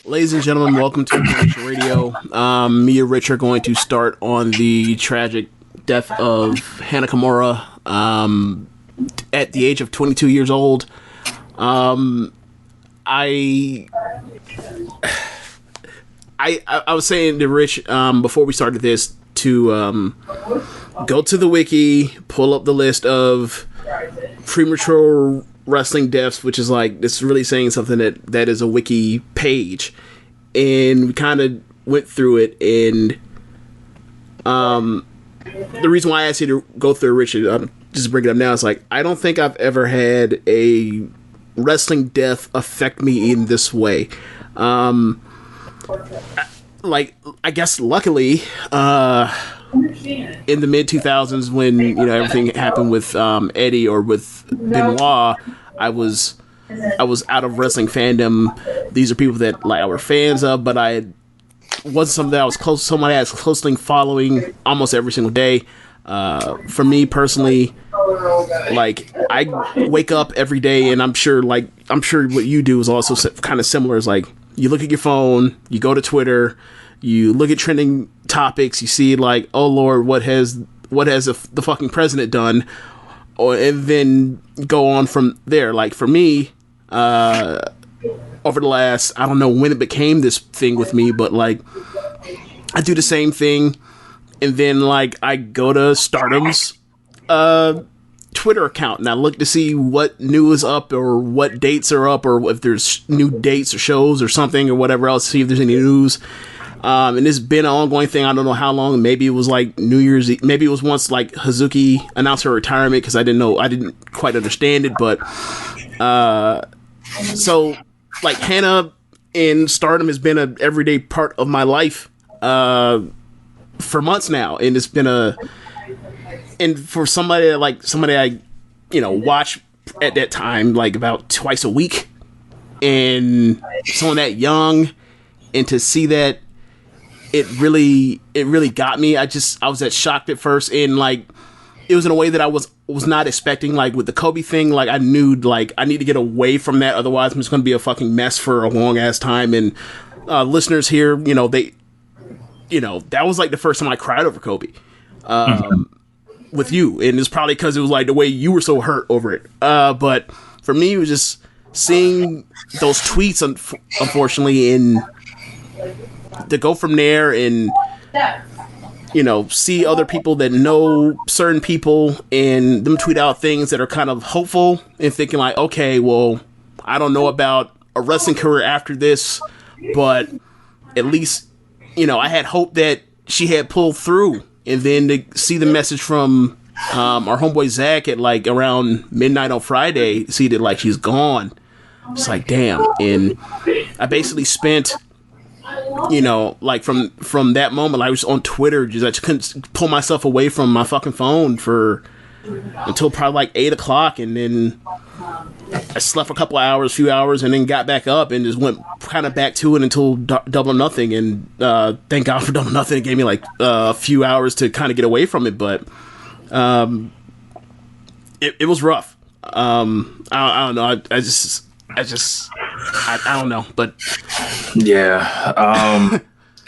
Ladies and gentlemen, welcome to Commercial Radio. Me and Rich are going to start on the tragic death of Hana Kimura at the age of 22 years old. I was saying to Rich before we started this to go to the wiki, pull up the list of premature wrestling deaths, which is like, it's really saying something that is a wiki page, and we kind of went through it. And the reason why I asked you to go through, Richard, just bring it up now, is like, I don't think I've ever had a wrestling death affect me in this way. Like, I guess luckily in the mid 2000s, when everything happened with Eddie or with Benoit, I was out of wrestling fandom. These are people that like I were fans of, but I wasn't something that I was somebody I was closely following almost every single day. For me personally, like, I wake up every day, and I'm sure what you do is also kind of similar. Is like, you look at your phone, you go to Twitter, you look at trending topics, you see like, oh Lord, what has the fucking president done? And then go on from there. Like, for me, over the last, I don't know when it became this thing with me, but like, I do the same thing, and then like I go to Stardom's Twitter account and I look to see what new is up or what dates are up, or if there's new dates or shows or something or whatever else, see if there's any news. And it's been an ongoing thing. I don't know how long. Maybe it was like New Year's Eve. Maybe it was once like Hazuki announced her retirement, because I didn't quite understand it. But so like, Hana in Stardom has been an everyday part of my life for months now, and it's been and for somebody I watch at that time like about twice a week, and someone that young, and to see that, it really got me. I was that shocked at first, and like, it was in a way that I was not expecting. Like with the Kobe thing, like I knew like I need to get away from that, otherwise I'm just going to be a fucking mess for a long ass time. And listeners here, that was like the first time I cried over Kobe with you, and it's probably because it was like the way you were so hurt over it. But for me, it was just seeing those tweets, unfortunately, and to go from there and see other people that know certain people and them tweet out things that are kind of hopeful, and thinking like, okay, well, I don't know about a wrestling career after this, but at least I had hope that she had pulled through. And then to see the message from our homeboy Zach at like around midnight on Friday, see that like she's gone, it's like, damn. And I basically spent like from that moment, I was on Twitter, I just couldn't pull myself away from my fucking phone until probably like 8 o'clock, and then I slept for a few hours, and then got back up and just went kind of back to it until Double or Nothing. And thank God for Double or Nothing. It gave me like a few hours to kind of get away from it, but it was rough. I don't know. I don't know, but yeah,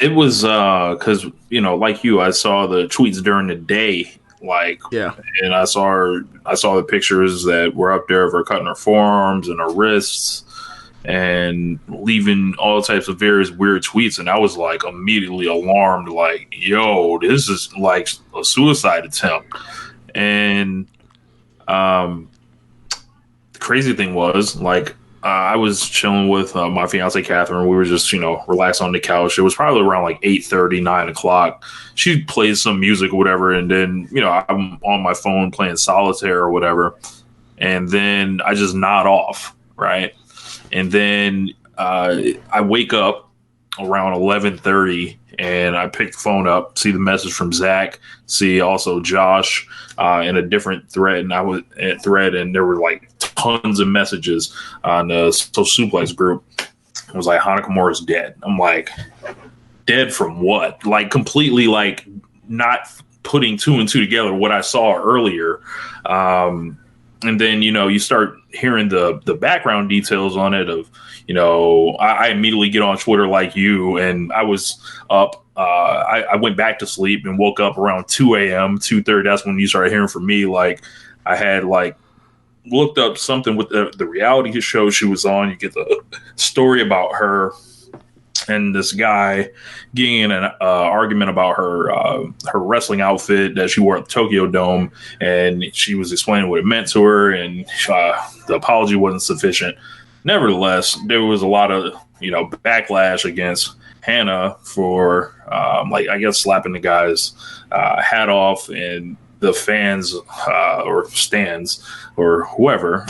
it was because like you, I saw the tweets during the day, like, yeah, and I saw the pictures that were up there of her cutting her forearms and her wrists and leaving all types of various weird tweets, and I was like immediately alarmed, like, yo, this is like a suicide attempt. And the crazy thing was, like, I was chilling with my fiance Catherine. We were just, relaxed on the couch. It was probably around like 8:30, 9 o'clock. She plays some music or whatever, and then I'm on my phone playing solitaire or whatever, and then I just nod off, right? And then I wake up around 11:30, and I pick the phone up, see the message from Zach, see also Josh in a different thread, and I was at thread, and there were like tons of messages on the Social Suplex group. It was like, Hana Kimura is dead. I'm like, dead from what? Like, completely like not putting two and two together what I saw earlier. And then, you start hearing the background details on it of, I immediately get on Twitter like you, and I was up. I went back to sleep and woke up around 2 a.m., 2:30. That's when you started hearing from me. Like, I had looked up something with the reality show she was on. You get the story about her and this guy getting in an argument about her wrestling outfit that she wore at the Tokyo Dome, and she was explaining what it meant to her, and the apology wasn't sufficient. Nevertheless, there was a lot of backlash against Hana for I guess slapping the guy's hat off, and the fans or stands or whoever,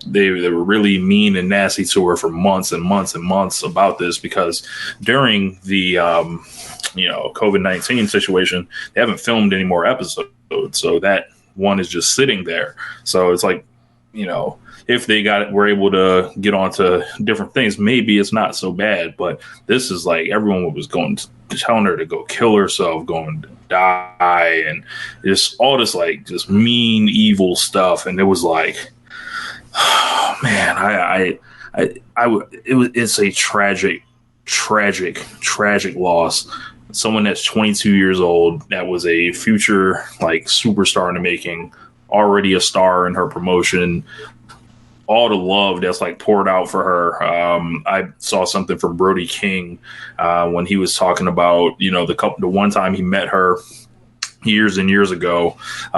they were really mean and nasty to her for months and months and months about this, because during the COVID-19 situation, they haven't filmed any more episodes, so that one is just sitting there. So it's like, if they were able to get onto different things, maybe it's not so bad. But this is like everyone was going to telling her to go kill herself, going to die, and just all this just mean, evil stuff. And it was like, oh, man, it's a tragic loss. Someone that's 22 years old, that was a future superstar in the making, already a star in her promotion. All the love that's poured out for her. I saw something from Brody King when he was talking about, the one time he met her years and years ago.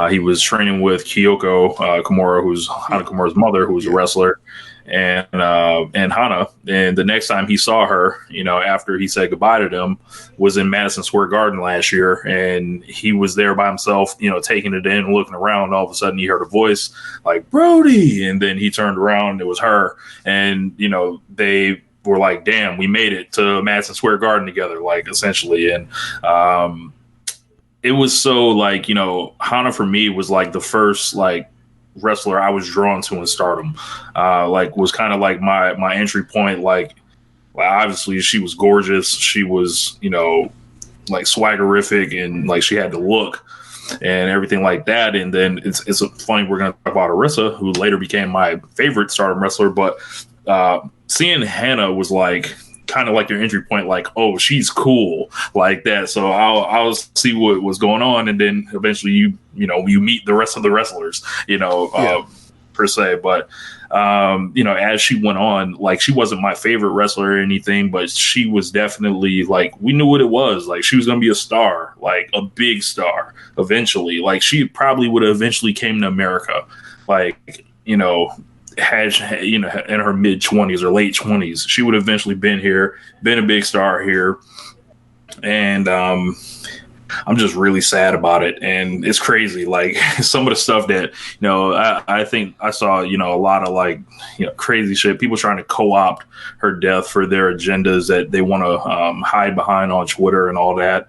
He was training with Kyoko Kimura, who's Hana Kimura's mother, who was a wrestler, and Hana. And the next time he saw her, after he said goodbye to them, was in Madison Square Garden last year, and he was there by himself, taking it in, looking around. All of a sudden, he heard a voice like Brody, and then he turned around, it was her, and they were like, "Damn, we made it to Madison Square Garden together," essentially, and it was so Hana for me was the first wrestler I was drawn to in Stardom. Was kind of my entry point. Obviously she was gorgeous. She was, swaggerific, and she had the look and everything like that. And then it's funny, we're going to talk about Arisa, who later became my favorite Stardom wrestler. But seeing Hana was kind of your entry point, oh, she's cool like that. So I'll see what was going on, and then eventually you meet the rest of the wrestlers, per se. But as she went on, she wasn't my favorite wrestler or anything, but she was definitely we knew what it was. She was gonna be a star, a big star eventually. She probably would have eventually came to America, had in her mid 20s or late 20s, she would have eventually been here, been a big star here. And I'm just really sad about it. And it's crazy, some of the stuff that I think I saw a lot of crazy shit, people trying to co-opt her death for their agendas that they want to hide behind on Twitter and all that.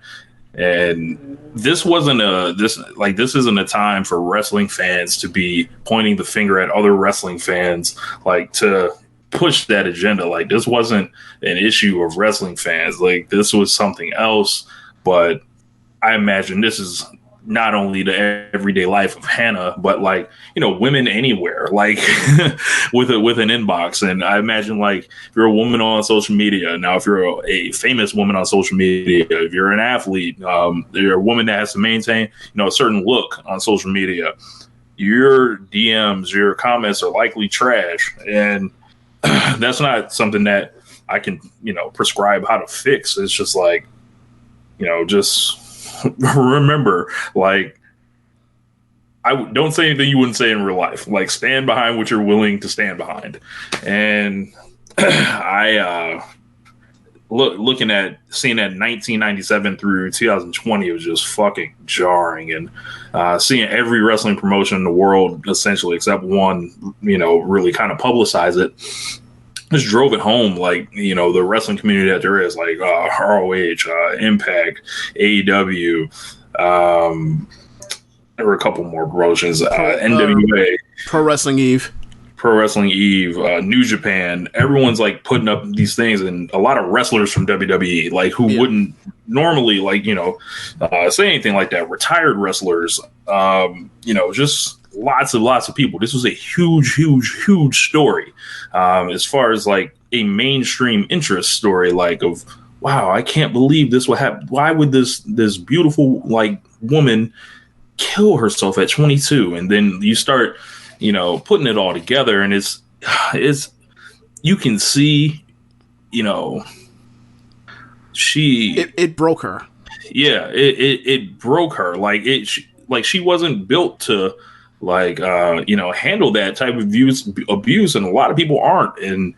And this isn't a time for wrestling fans to be pointing the finger at other wrestling fans, to push that agenda. This wasn't an issue of wrestling fans. This was something else. But I imagine this is not only the everyday life of Hana, but women anywhere, with an inbox. And I imagine if you're a woman on social media now, if you're a famous woman on social media, if you're an athlete, you're a woman that has to maintain a certain look on social media, your DMs, your comments are likely trash. And that's not something that I can prescribe how to fix. It's just just remember, don't say anything you wouldn't say in real life. Stand behind what you're willing to stand behind. And looking at seeing that 1997 through 2020, it was just fucking jarring. And seeing every wrestling promotion in the world, essentially except one, really kind of publicize it, just drove it home. The wrestling community that there is, ROH, Impact, AEW, there were a couple more promotions, NWA, Pro Wrestling Eve, New Japan. Everyone's putting up these things, and a lot of wrestlers from WWE, who wouldn't normally say anything like that. Retired wrestlers, just lots of people. This was a huge story. As far as like a mainstream interest story, like of wow, I can't believe this would happen. Why would this beautiful like woman kill herself at 22? And then you start, putting it all together, and it's you can see, it broke her. Yeah, it broke her. Like she wasn't built to handle that type of abuse, and a lot of people aren't. And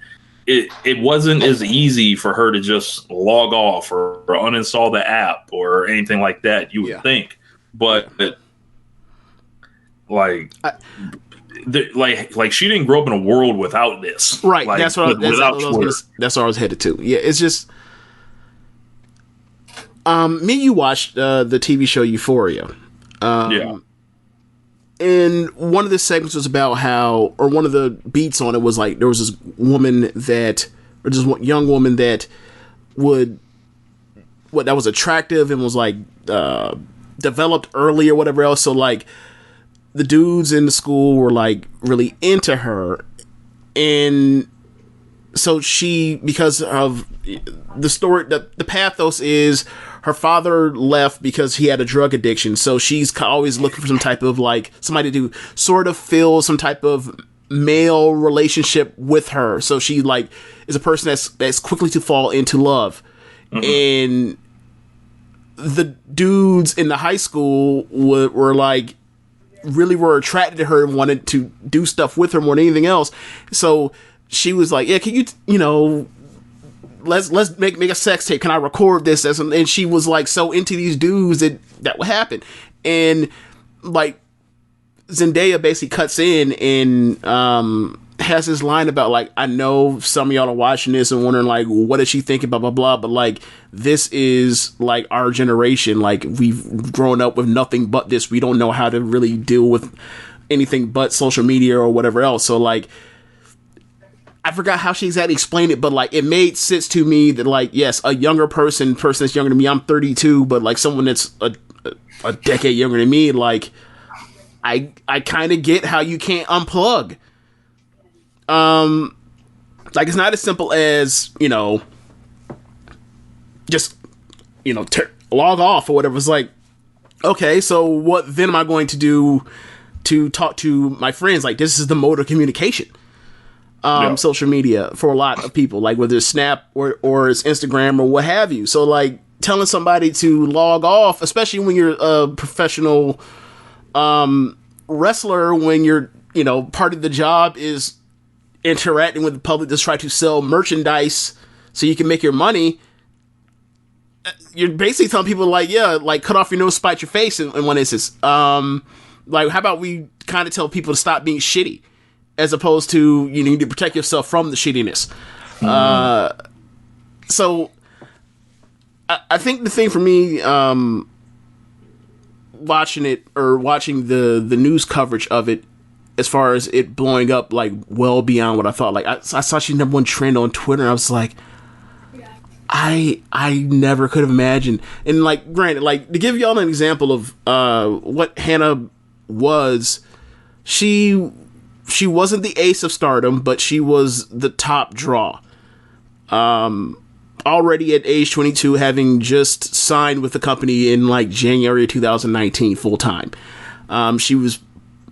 it wasn't as easy for her to just log off or uninstall the app or anything like that, you would think. But she didn't grow up in a world without this. Right. That's what I was headed to. Yeah, it's just me and you watched the TV show Euphoria. Yeah. And one of the segments was about how, or one of the beats on it was like, there was this woman that, or this young woman that that was attractive and was like, developed early or whatever else. So like, the dudes in the school were like really into her. And so she, because of the story, the pathos is her father left because he had a drug addiction. So she's always looking for some type of like somebody to sort of fill some type of male relationship with her. So she like is a person that's quickly to fall into love. Mm-hmm. And the dudes in the high school were like, really were attracted to her and wanted to do stuff with her more than anything else. So she was like, yeah, can you, let's make a sex tape. Can I record this? And she was like so into these dudes that would happen. And like Zendaya basically cuts in and has this line about like, I know some of y'all are watching this and wondering like, what is she thinking, blah, blah, blah. But like, this is like our generation. Like we've grown up with nothing but this. We don't know how to really deal with anything but social media or whatever else. So like, I forgot how she exactly explained it, but like it made sense to me that like, yes, a younger person that's younger than me, I'm 32, but like someone that's a decade younger than me, like I kind of get how you can't unplug. Like it's not as simple as, just, log off or whatever. It's like, okay, so what then am I going to do to talk to my friends? Like this is the mode of communication. Social media for a lot of people, like whether it's Snap or it's Instagram or what have you. So like telling somebody to log off, especially when you're a professional wrestler, when you're, part of the job is interacting with the public to try to sell merchandise so you can make your money. You're basically telling people like, yeah, like cut off your nose, spite your face in one instance. Like how about we kind of tell people to stop being shitty? As opposed to, you need to protect yourself from the shittiness. So, I think the thing for me, watching the news coverage of it, as far as it blowing up, like, well beyond what I thought. Like, I saw she's #1 trend on Twitter, and I was like, I never could have imagined. And, like, granted, like, to give y'all an example of what Hana was, she wasn't the ace of Stardom, but she was the top draw. Already at age 22, having just signed with the company in like January 2019 full time. She was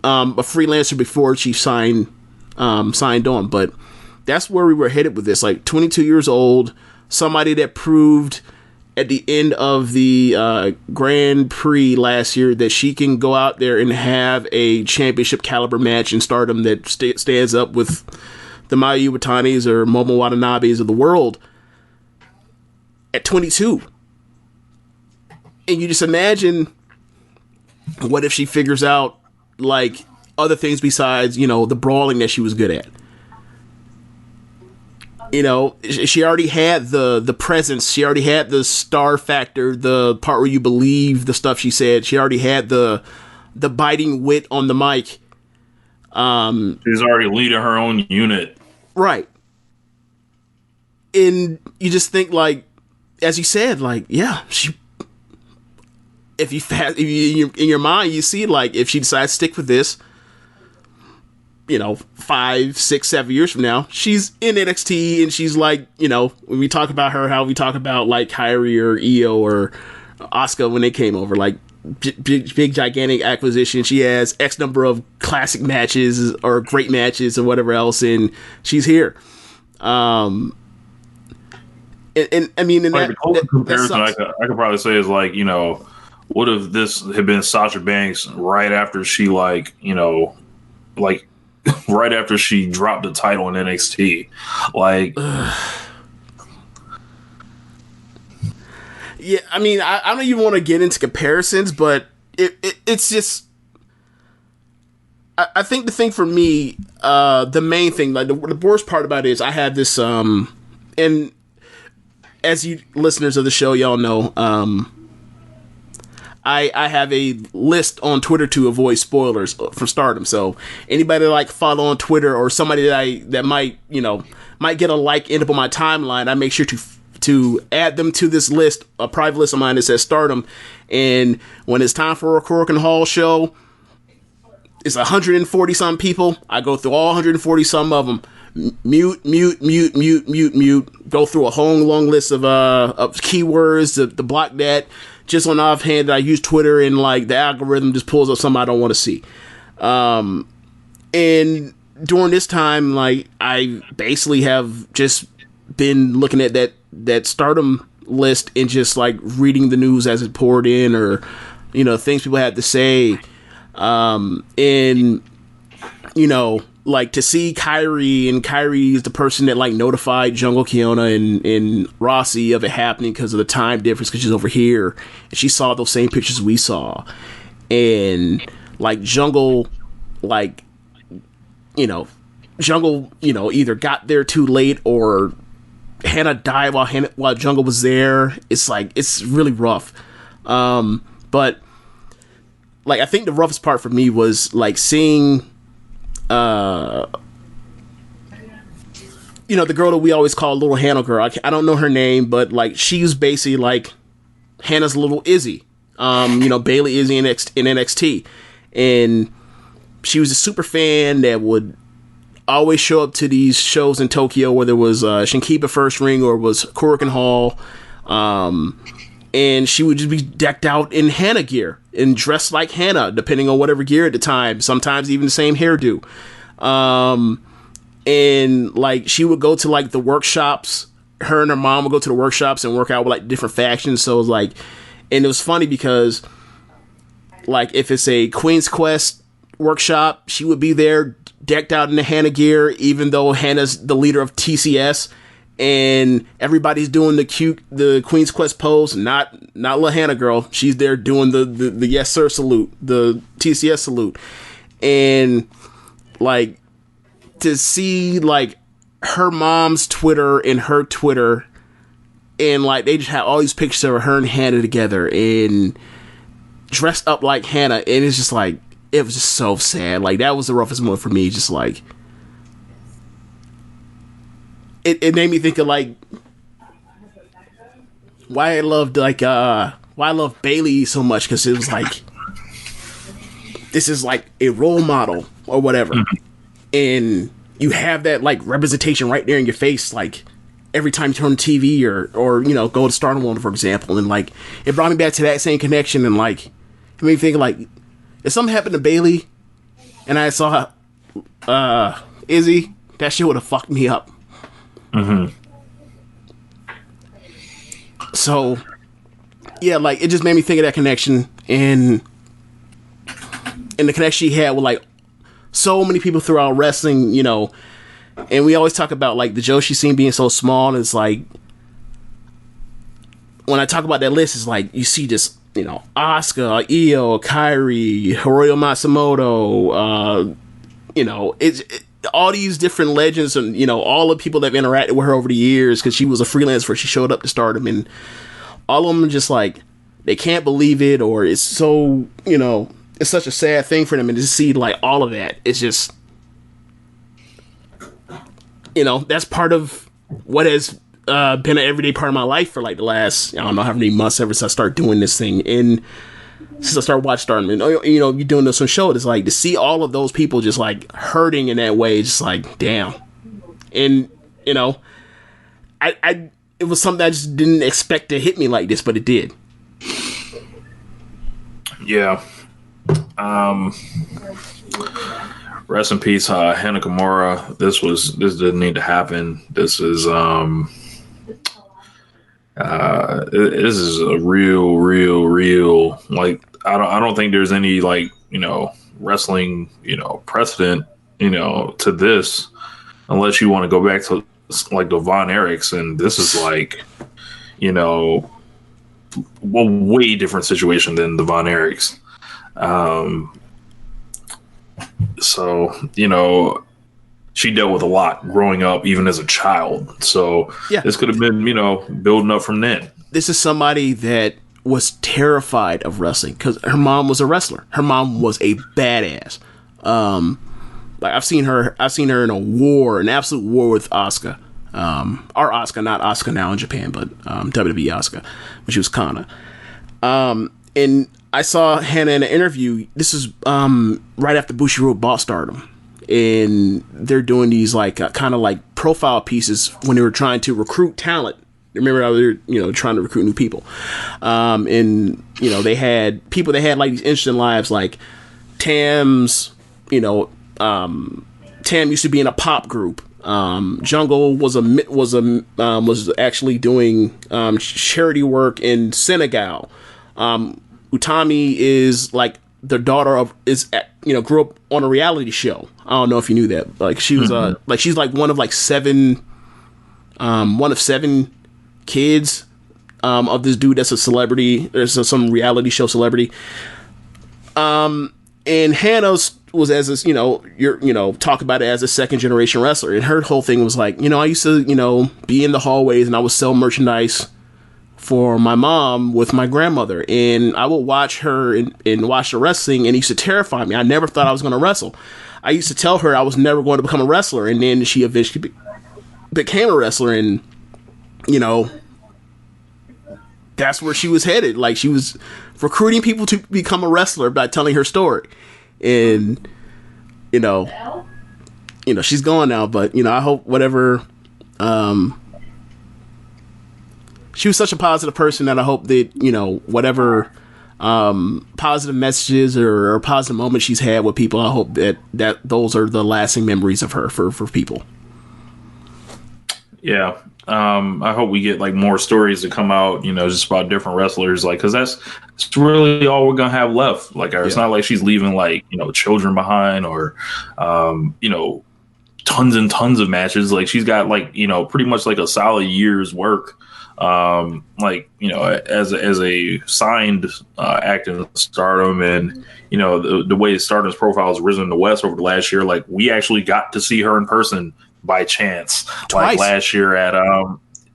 a freelancer before she signed on, but that's where we were headed with this. Like 22 years old, somebody that proved at the end of the Grand Prix last year that she can go out there and have a championship caliber match in Stardom that stands up with the Mayu Iwatanis or Momo Watanabes of the world at 22. And you just imagine, what if she figures out like other things besides, the brawling that she was good at. She already had the presence. She already had the star factor, the part where you believe the stuff she said. She already had the biting wit on the mic. She's already leading her own unit. Right. And you just think like, as you said, like, yeah, if you in your mind, you see like, if she decides to stick with this, 5, 6, 7 years from now, she's in NXT, and she's like, when we talk about her, how we talk about like Kyrie or Io or Asuka when they came over, like big gigantic acquisition. She has X number of classic matches or great matches or whatever else, and she's here. And I mean, like, the closest comparison I could probably say is like, what if this had been Sasha Banks right after she right after she dropped the title in NXT, like. Yeah, I mean, I don't even want to get into comparisons, but it's just. I think the thing for me, the main thing, like the worst part about it is I have this, and as you listeners of the show, y'all know, I have a list on Twitter to avoid spoilers for Stardom. So anybody that like follow on Twitter or somebody that might get a like end up on my timeline, I make sure to add them to this list, a private list of mine that says Stardom. And when it's time for a Korakuen Hall show, it's 140 some people. I go through all 140 some of them. Mute. Go through a whole long list of keywords to block that. Just on offhand, I use Twitter, and like the algorithm just pulls up something I don't want to see. And during this time, like I basically have just been looking at that Stardom list and just like reading the news as it poured in, or things people had to say. And like to see Kyrie is the person that like notified Jungle Kiona and Rossi of it happening because of the time difference, because she's over here and she saw those same pictures we saw. And like Jungle, either got there too late or Hana died while Jungle was there. It's really rough. But like I think the roughest part for me was like seeing the girl that we always call Little Hana Girl. I don't know her name, but like she's basically like Hannah's little Izzy. Bailey Izzy in NXT, and she was a super fan that would always show up to these shows in Tokyo, whether it was Shinkiba First Ring or it was Korakuen Hall, and she would just be decked out in Hana gear and dressed like Hana, depending on whatever gear at the time. Sometimes even the same hairdo. And like she would go to like the workshops. Her and her mom would go to the workshops and work out with like different factions. So it was like, and it was funny because like if it's a Queen's Quest workshop, she would be there decked out in the Hana gear, even though Hana's the leader of TCS. And everybody's doing the Queen's Quest pose, not La Hana Girl. She's there doing the yes sir salute, the TCS salute. And like to see like her mom's Twitter and her Twitter, and like they just have all these pictures of her and Hana together and dressed up like Hana, and it's just like it was just so sad. Like that was the roughest moment for me. Just like it made me think of like why I loved Bailey so much, because it was like this is like a role model or whatever, and you have that like representation right there in your face, like every time you turn on TV or go to Stardom, for example, and like it brought me back to that same connection, and like it made me think like if something happened to Bailey and I saw Izzy, that shit would have fucked me up. So yeah, like it just made me think of that connection, and the connection she had with like so many people throughout wrestling, and we always talk about like the Joshi scene being so small, and it's like when I talk about that list, it's like you see just Asuka, Io, Kairi, Hiroyo Matsumoto, it's all these different legends, and all the people that have interacted with her over the years, because she was a freelancer before she showed up to Stardom, and all of them are just like they can't believe it, or it's so it's such a sad thing for them, and to see like all of that, it's just that's part of what has been an everyday part of my life for like the last I don't know how many months ever since I started doing this thing. And since I started watching Stardom. And, you're doing this on show. It's like to see all of those people just like hurting in that way. It's just like, damn. And, I it was something I just didn't expect to hit me like this, but it did. Yeah. Rest in peace, Hana Kimura. This didn't need to happen. This is this is a real like I don't think there's any like wrestling precedent to this unless you want to go back to like the Von Erichs, and this is like a way different situation than the Von Erichs. So she dealt with a lot growing up, even as a child. So yeah, this could have been building up from then. This is somebody that was terrified of wrestling because her mom was a wrestler. Her mom was a badass. Like I've seen her in an absolute war with Asuka. Our Asuka, not Asuka now in Japan, but WWE Asuka, when she was Kana. And I saw Hana in an interview. This is right after Bushiroad bought Stardom, and they're doing these like kind of like profile pieces when they were trying to recruit talent. Remember how they were trying to recruit new people, and they had people that had like these interesting lives, like Tam's. Tam used to be in a pop group. Jungle was actually doing charity work in Senegal. Utami is like the daughter of grew up on a reality show. I don't know if you knew that. Like she was like she's like one of seven kids of this dude that's a celebrity. There's some reality show celebrity. And Hannah's was as this, talk about it as a second generation wrestler. And her whole thing was like, I used to, be in the hallways and I would sell merchandise for my mom with my grandmother. And I would watch her and watch the wrestling, and it used to terrify me. I never thought I was going to wrestle. I used to tell her I was never going to become a wrestler. And then she eventually became a wrestler, and, that's where she was headed. Like she was recruiting people to become a wrestler by telling her story. And she's gone now, but I hope whatever. She was such a positive person that I hope that whatever positive messages or positive moments she's had with people, I hope that those are the lasting memories of her for people. Yeah. I hope we get like more stories to come out, just about different wrestlers, like, cause that's really all we're going to have left. Like, it's not like she's leaving like, children behind or, tons and tons of matches. Like she's got like, pretty much like a solid year's work. As a signed, actor in Stardom, and, the way Stardom's profile has risen in the West over the last year, like we actually got to see her in person by chance. Twice. Like last year at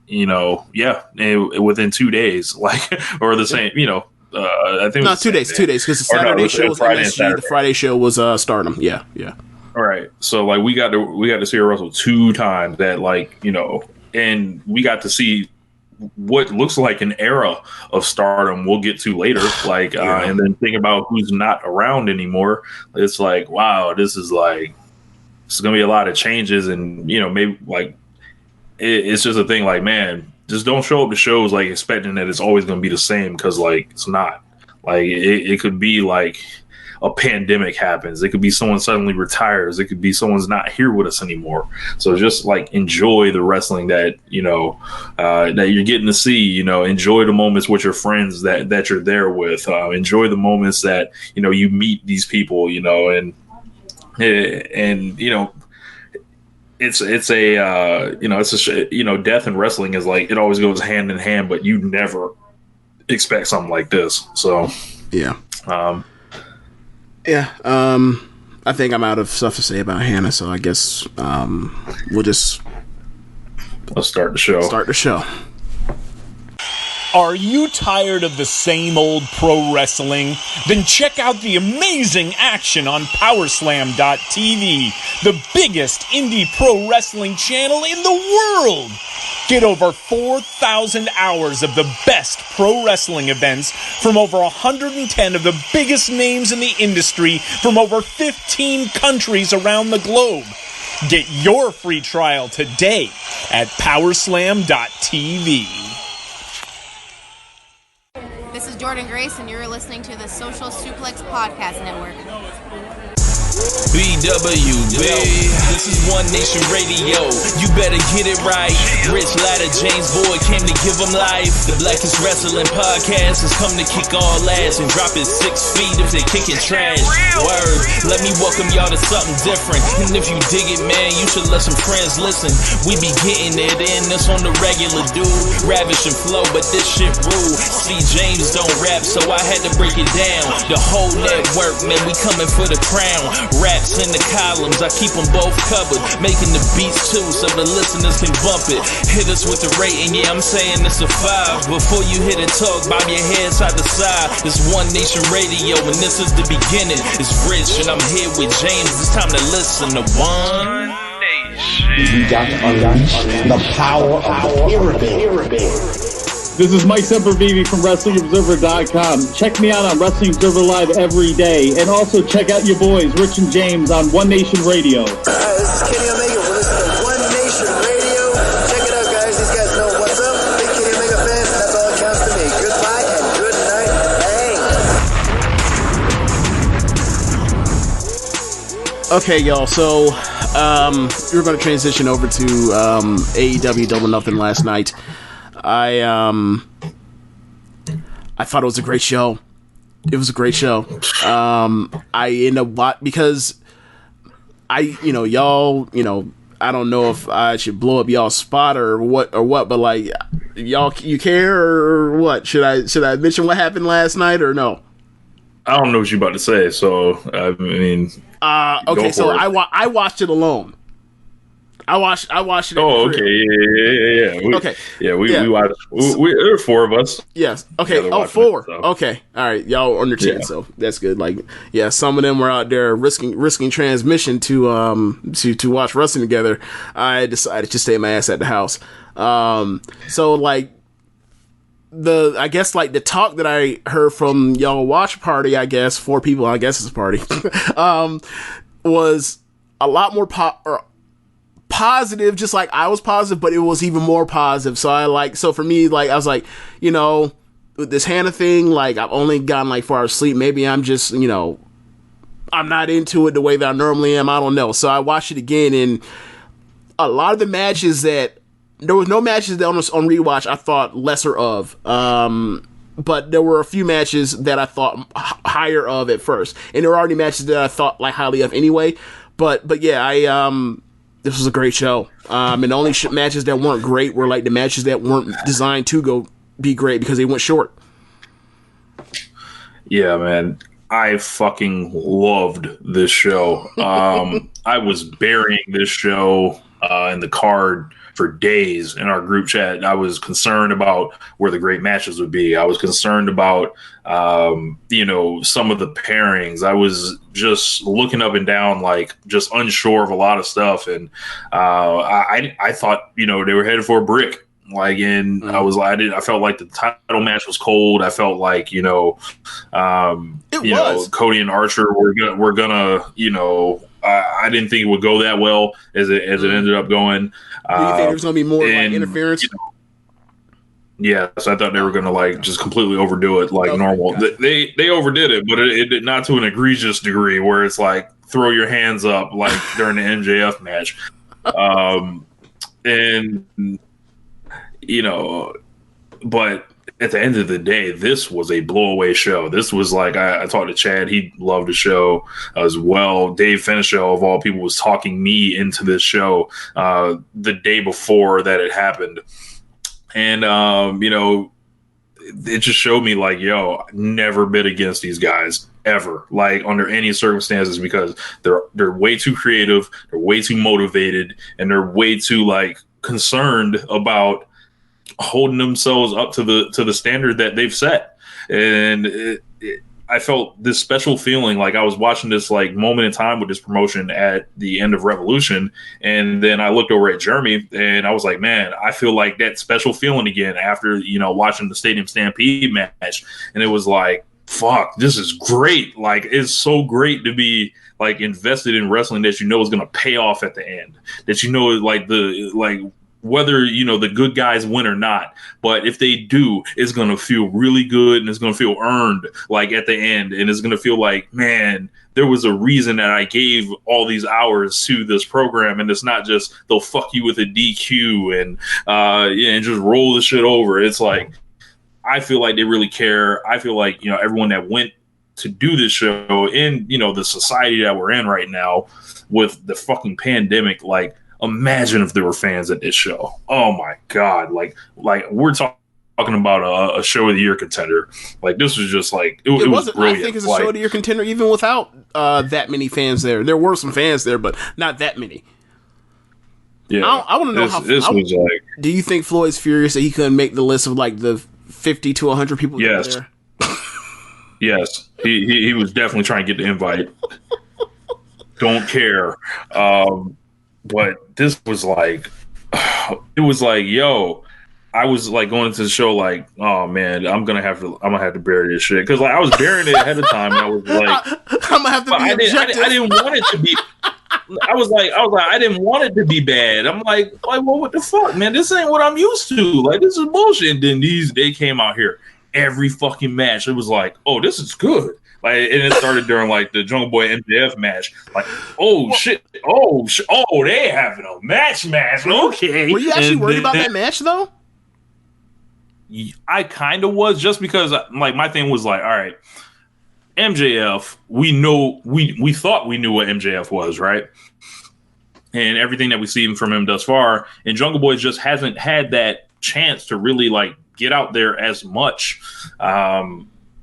within 2 days, like, or the same, I think not 2 days, 2 days, because the Saturday show was MSG, the Friday show was Stardom. Yeah. All right, so like we got to see her wrestle 2 times. That like and we got to see what looks like an era of Stardom. We'll get to later, like, and then think about who's not around anymore. It's like, wow, this is like. It's going to be a lot of changes, and, maybe like it's just a thing like, man, just don't show up to shows like expecting that it's always going to be the same, because like it's not. Like it could be like a pandemic happens. It could be someone suddenly retires. It could be someone's not here with us anymore. So just like enjoy the wrestling that, that you're getting to see, enjoy the moments with your friends that you're there with. Enjoy the moments that, you meet these people, and it's a death in wrestling is like, it always goes hand in hand, but you never expect something like this. So I think I'm out of stuff to say about Hannah, so I guess let's start the show. Are you tired of the same old pro wrestling? Then check out the amazing action on Powerslam.tv, the biggest indie pro wrestling channel in the world. Get over 4,000 hours of the best pro wrestling events from over 110 of the biggest names in the industry from over 15 countries around the globe. Get your free trial today at powerslam.tv. This is Jordan Grace, and you're listening to the Social Suplex Podcast Network. BWB, this is One Nation Radio. You better get it right. Rich Latta, James Boyd came to give them life. The Blackest Wrestling Podcast has come to kick all ass and drop it 6 feet if they kicking trash. Word, let me welcome y'all to something different. And if you dig it, man, you should let some friends listen. We be getting it in, this on the regular, dude. Ravish and flow, but this shit rule. See, James don't rap, so I had to break it down. The whole network, man, we coming for the crown. Raps in the columns, I keep them both covered. Making the beats too, so the listeners can bump it. Hit us with the rating, yeah, I'm saying it's a 5. Before you hit it, talk, bob your head side to side. It's One Nation Radio, and this is the beginning. It's Rich, and I'm here with James. It's time to listen to One Nation. You got to unleash the power of the pyramid. This is Mike Sempervive from WrestlingObserver.com. Check me out on Wrestling Observer Live every day. And also check out your boys, Rich and James, on One Nation Radio. This is Kenny Omega. We're listening to One Nation Radio. Check it out, guys. These guys know what's up. Big Kenny Omega fans, and that's all that counts to me. Goodbye and good night. Bang. Okay, y'all. So, we're going to transition over to AEW Double Nothing last night. I thought it was a great show. It was a great show. I end up because y'all, I don't know if I should blow up y'all's spot or what, but like, y'all, you care or what? Should I mention what happened last night or no? I don't know what you're about to say, so I mean, okay, so I watched it alone. I watched it. Oh, okay, yeah. We watched. There were 4 of us. Yes. Okay. Oh, 4. So. Okay. All right. Y'all on your chin, so that's good. Like, yeah, some of them were out there risking transmission to watch wrestling together. I decided to stay my ass at the house. So like the talk that I heard from y'all watch party, I guess 4 people. I guess it's a party. Was a lot more positive, just like I was positive, but it was even more positive. So for me, like, I was like, with this Hana thing, like, I've only gotten like 4 hours sleep. Maybe I'm just, I'm not into it the way that I normally am. I don't know. So I watched it again, and a lot of the matches there was no matches that on rewatch I thought lesser of. But there were a few matches that I thought higher of at first, and there were already matches that I thought like highly of anyway. But yeah, this was a great show. And the only matches that weren't great were like the matches that weren't designed to be great because they went short. Yeah, man. I fucking loved this show. I was burying this show in the card for days in our group chat. I was concerned about where the great matches would be. I was concerned about, some of the pairings. I was just looking up and down, like just unsure of a lot of stuff. And I thought, they were headed for a brick. Like, and I felt like the title match was cold. I felt like, Cody and Archer were gonna, I didn't think it would go that well as it ended up going. Do you think there was gonna be more like interference? Yeah, so I thought they were gonna like just completely overdo it like normal. Gotcha. They overdid it, but it did not to an egregious degree where it's like throw your hands up like during the MJF match. But at the end of the day, this was a blow-away show. This was like, I talked to Chad. He loved the show as well. Dave Finishow, of all people, was talking me into this show the day before that it happened. And, it just showed me like, never bet against these guys ever, like under any circumstances, because they're way too creative, they're way too motivated, and they're way too like concerned about holding themselves up to the standard that they've set. And I felt this special feeling like I was watching this like moment in time with this promotion at the end of Revolution. And then I looked over at Jeremy and I was like, man, I feel like that special feeling again after, watching the Stadium Stampede match. And it was like, fuck, this is great. Like, it's so great to be like invested in wrestling that is going to pay off at the end, that whether the good guys win or not, but if they do, it's going to feel really good and it's going to feel earned like at the end, and it's going to feel like, man, there was a reason that I gave all these hours to this program, and it's not just they'll fuck you with a DQ and just roll the shit over. It's like, I feel like they really care. I feel like everyone that went to do this show in the society that we're in right now with the fucking pandemic, like, imagine if there were fans at this show. Oh my God. Like we're talking about a show of the year contender. Like, this was just like, it was brilliant. I think it's a show of the year contender even without that many fans there. There were some fans there, but not that many. Yeah. I want to know do you think Floyd's furious that he couldn't make the list of like the 50 to 100 people that were there? Yes. He was definitely trying to get the invite. Don't care. But this was like, it was like, yo, I was like going into the show like, oh man, I'm gonna have to bury this shit, because like I was burying it ahead of time, and I was like, I'm gonna have to be objective. I didn't want it to be. I was like, I didn't want it to be bad. I'm like, well, what the fuck, man? This ain't what I'm used to. Like, this is bullshit. And then they came out here every fucking match. It was like, oh, this is good. Like, and it started during like the Jungle Boy MJF match. Like, shit, they having a match. Okay. Were you actually worried about that match though? I kind of was, just because like my thing was like, all right, MJF, we thought we knew what MJF was, right? And everything that we've seen from him thus far, and Jungle Boy just hasn't had that chance to really like get out there as much.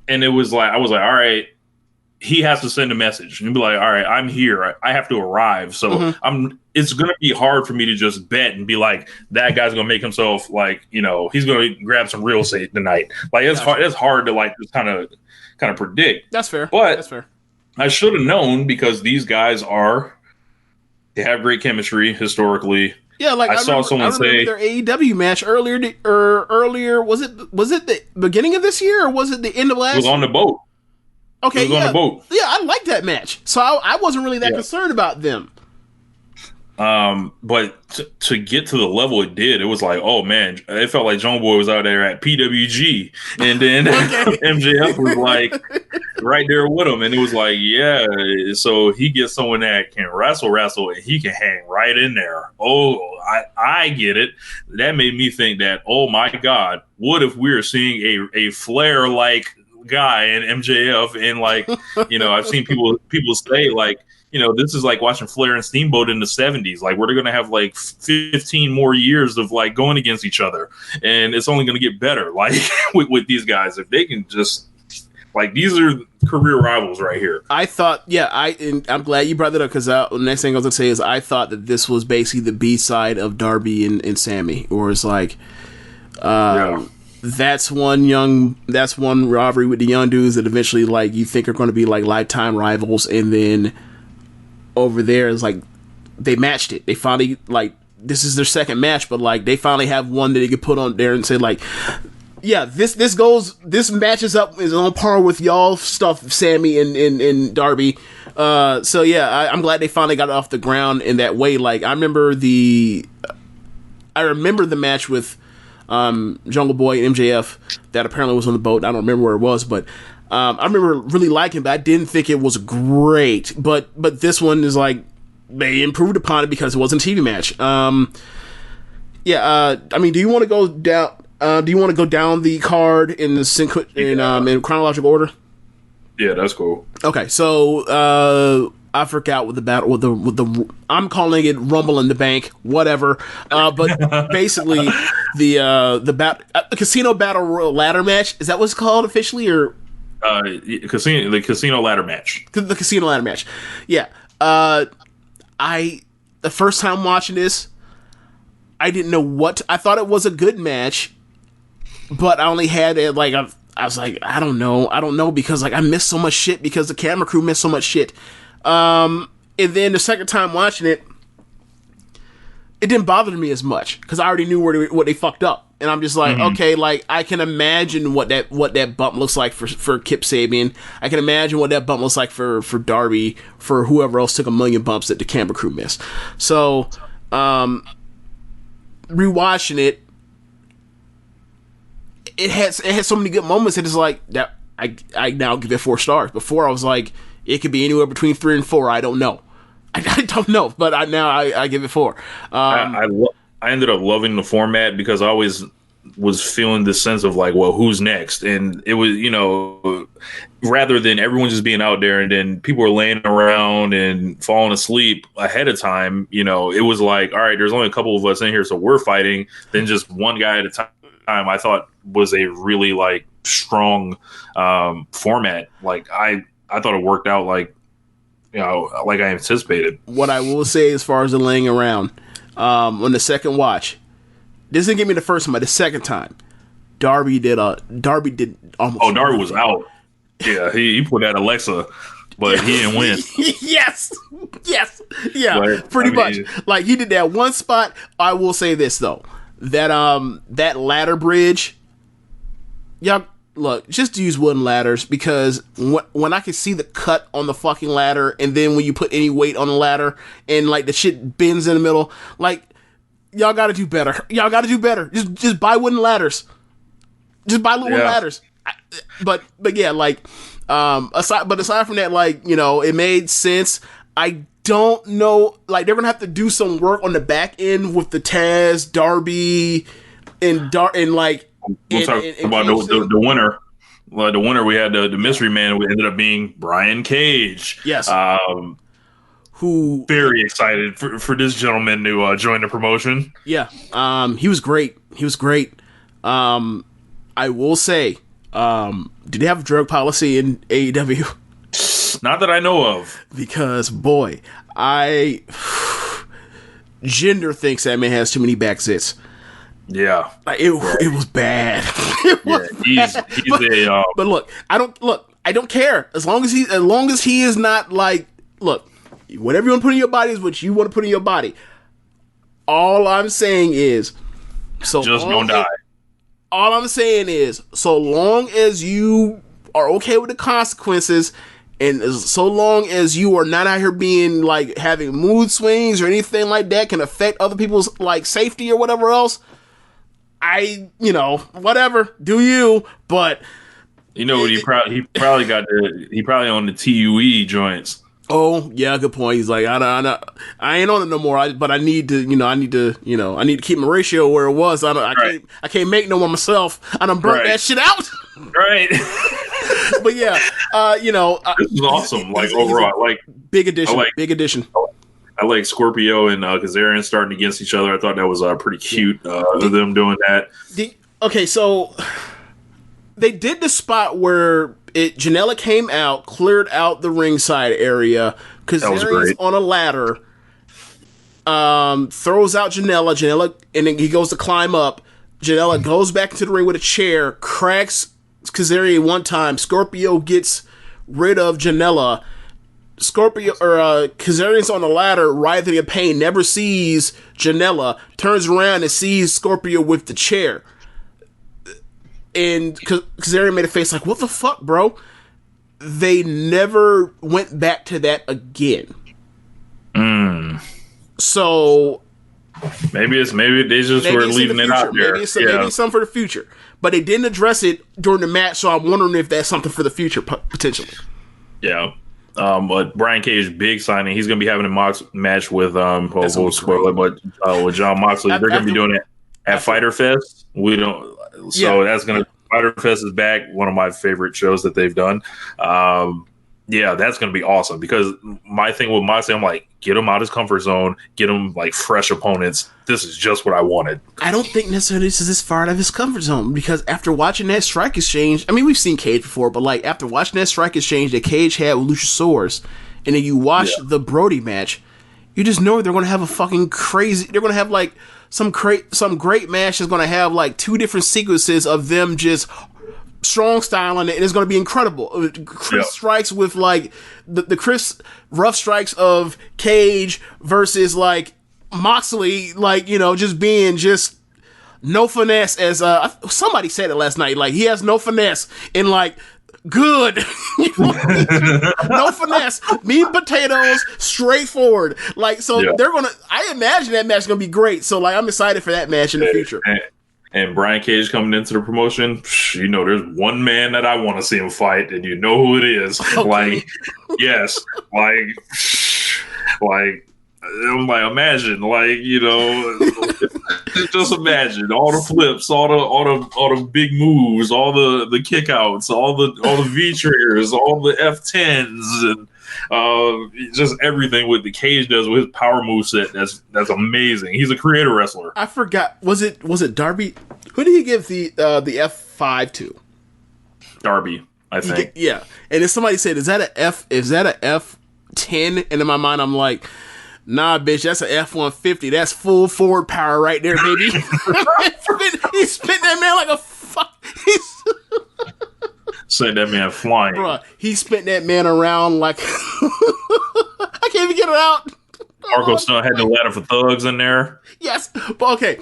And it was like, I was like, all right, he has to send a message and be like, all right, I'm here. I have to arrive. So it's going to be hard for me to just bet and be like, that guy's going to make himself like, he's going to grab some real estate tonight. Like, it's hard. It's hard to like just kind of predict. That's fair. But that's fair. I should have known, because these guys they have great chemistry historically. Yeah, like I saw someone say their AEW match earlier. Was it the beginning of this year, or was it the end of last? It was on the boat. Okay, it was on the boat. Yeah, I liked that match, so I wasn't really that concerned about them. But to get to the level it did, it was like, oh man, it felt like Jungle Boy was out there at PWG, and then MJF was like right there with him, and it was like, yeah, so he gets someone that can wrestle, and he can hang right in there. Oh, I get it. That made me think that, oh my God, what if we're seeing a Flair like guy in MJF, and like, I've seen people say like, this is like watching Flair and Steamboat in the 70s. Like, we're going to have like 15 more years of like going against each other, and it's only going to get better. Like with these guys, if they can just like, these are career rivals right here. I thought, I'm glad you brought that up, because the next thing I was going to say is I thought that this was basically the B side of Darby and Sammy, or it's like, that's one rivalry with the young dudes that eventually like you think are going to be like lifetime rivals, and then over there is like they matched it. They finally, like, this is their second match, but like they finally have one that they could put on there and say like, yeah, this matches up, is on par with y'all stuff, Sammy and Darby. So yeah, I'm glad they finally got it off the ground in that way. Like, I remember the match with Jungle Boy and MJF that apparently was on the boat. I don't remember where it was, but I remember really liking it, but I didn't think it was great. But this one is like, they improved upon it because it wasn't a TV match. I mean, do you want to go down? Do you want to go down the card in in chronological order? Yeah, that's cool. Okay, so I forgot what the battle with the I'm calling it Rumble in the Bank, whatever. But basically the casino battle royal ladder match, is that what it's called officially, or the casino ladder match? The casino ladder match. Yeah. The first time watching this, I didn't know what I thought. It was a good match, but I only had like I was like, I don't know, because like I missed so much shit because the camera crew missed so much shit. And then the second time watching it, it didn't bother me as much because I already knew what they fucked up, and I'm just like, okay, like I can imagine what that bump looks like for Kip Sabian. I can imagine what that bump looks like for Darby, for whoever else took a million bumps that the camera crew missed. So, rewatching it, it had so many good moments that it's like that. I now give it 4 stars. Before I was like, it could be anywhere between 3 and 4. I don't know. I don't know, but I give it 4. I ended up loving the format because I always was feeling this sense of like, well, who's next? And it was, rather than everyone just being out there and then people were laying around and falling asleep ahead of time, it was like, all right, there's only a couple of us in here, so we're fighting. Then just one guy at a time, I thought was a really like strong format. Like I thought it worked out like I anticipated. What I will say as far as the laying around, on the second watch, this didn't get me the first time, but the second time, Darby did almost. Oh, Darby was out. Yeah, he put that Alexa, but he didn't win. yes, yeah, but, pretty much. Like he did that one spot. I will say this though, that ladder bridge, y'all. Look, just use wooden ladders because when I can see the cut on the fucking ladder, and then when you put any weight on the ladder and like the shit bends in the middle, like y'all got to do better. Y'all got to do better. Just buy wooden ladders. Just buy wooden ladders. But yeah, like aside from that, like it made sense. I don't know, like they're gonna have to do some work on the back end with the Taz, Darby, and like. We'll talk about the winner. Well, the winner, we had the mystery man, who ended up being Brian Cage. Yes. Who very excited for this gentleman to join the promotion. Yeah. He was great. I will say, did they have a drug policy in AEW? Not that I know of. Because, boy, Jinder thinks that man has too many back zits. Yeah, like it was bad. But look, I don't care as long as he is not like, look, whatever you want to put in your body is what you want to put in your body. All I'm saying is, don't die. All I'm saying is, so long as you are okay with the consequences, and so long as you are not out here being like having mood swings or anything like that can affect other people's like safety or whatever else. Whatever, do you? But he probably on the TUE joints. Oh yeah, good point. He's like, I ain't on it no more. But I need to keep my ratio where it was. I can't make no more myself. I done burnt that shit out. Right. But yeah, this is awesome. Like overall, like big addition. I like Scorpio and Kazarian starting against each other. I thought that was pretty cute of them doing that. Okay, so they did the spot where Janela came out, cleared out the ringside area. Kazarian's on a ladder, throws out Janela, and then he goes to climb up. Janela goes back into the ring with a chair, cracks Kazarian one time. Scorpio gets rid of Janela. Kazarian's on the ladder, writhing in pain, never sees Janela, turns around and sees Scorpio with the chair. And Kazarian made a face like, what the fuck, bro? They never went back to that again. So maybe they just were leaving it out there. Maybe it's something for the future. But they didn't address it during the match, so I'm wondering if that's something for the future, potentially. Yeah. But Brian Cage, big signing. He's going to be having a match with we'll spoil it, but with John Moxley. They're going to be doing it at Fyter Fest. That's going to Fyter Fest is back. One of my favorite shows that they've done. That's going to be awesome because my thing with Moxley, I'm like, get him out of his comfort zone, get him like fresh opponents. This is just what I wanted. I don't think necessarily this is this far out of his comfort zone because after watching that strike exchange, I mean, we've seen Cage before, but like after watching that strike exchange that Cage had with Luchasaurus, and then you watch the Brody match, you just know they're going to have a fucking crazy. They're going to have like some great match is going to have like 2 different sequences of them just strong style in it, and it's going to be incredible. Chris strikes with like the Chris rough strikes of Cage versus like Moxley, like, you know, just being just no finesse, as somebody said it last night, like he has no finesse in like good. No finesse, meat and potatoes, straightforward. Like, so they're gonna, I imagine that match is gonna be great. So like, I'm excited for that match in the future. And Brian Cage coming into the promotion, you know, there's one man that I want to see him fight, and you know who it is. Okay. Like, yes, like I'm like, imagine, like, you know, just imagine all the flips, all the big moves, all the kickouts, all the V triggers, all the F10s, and just everything with the Cage does with his power moveset. That's amazing. He's a creator wrestler. I forgot. Was it Darby? Who did he give the F5 to? Darby, I think. Yeah. And then somebody said, "Is that a F10?" And in my mind, I'm like, nah, bitch, that's an F-150. That's full forward power right there, baby. He spit that man like a fuck. Sent that man flying. Bruh, he spit that man around like... I can't even get it out. Marco Stunt had the ladder for thugs in there. Yes, but okay.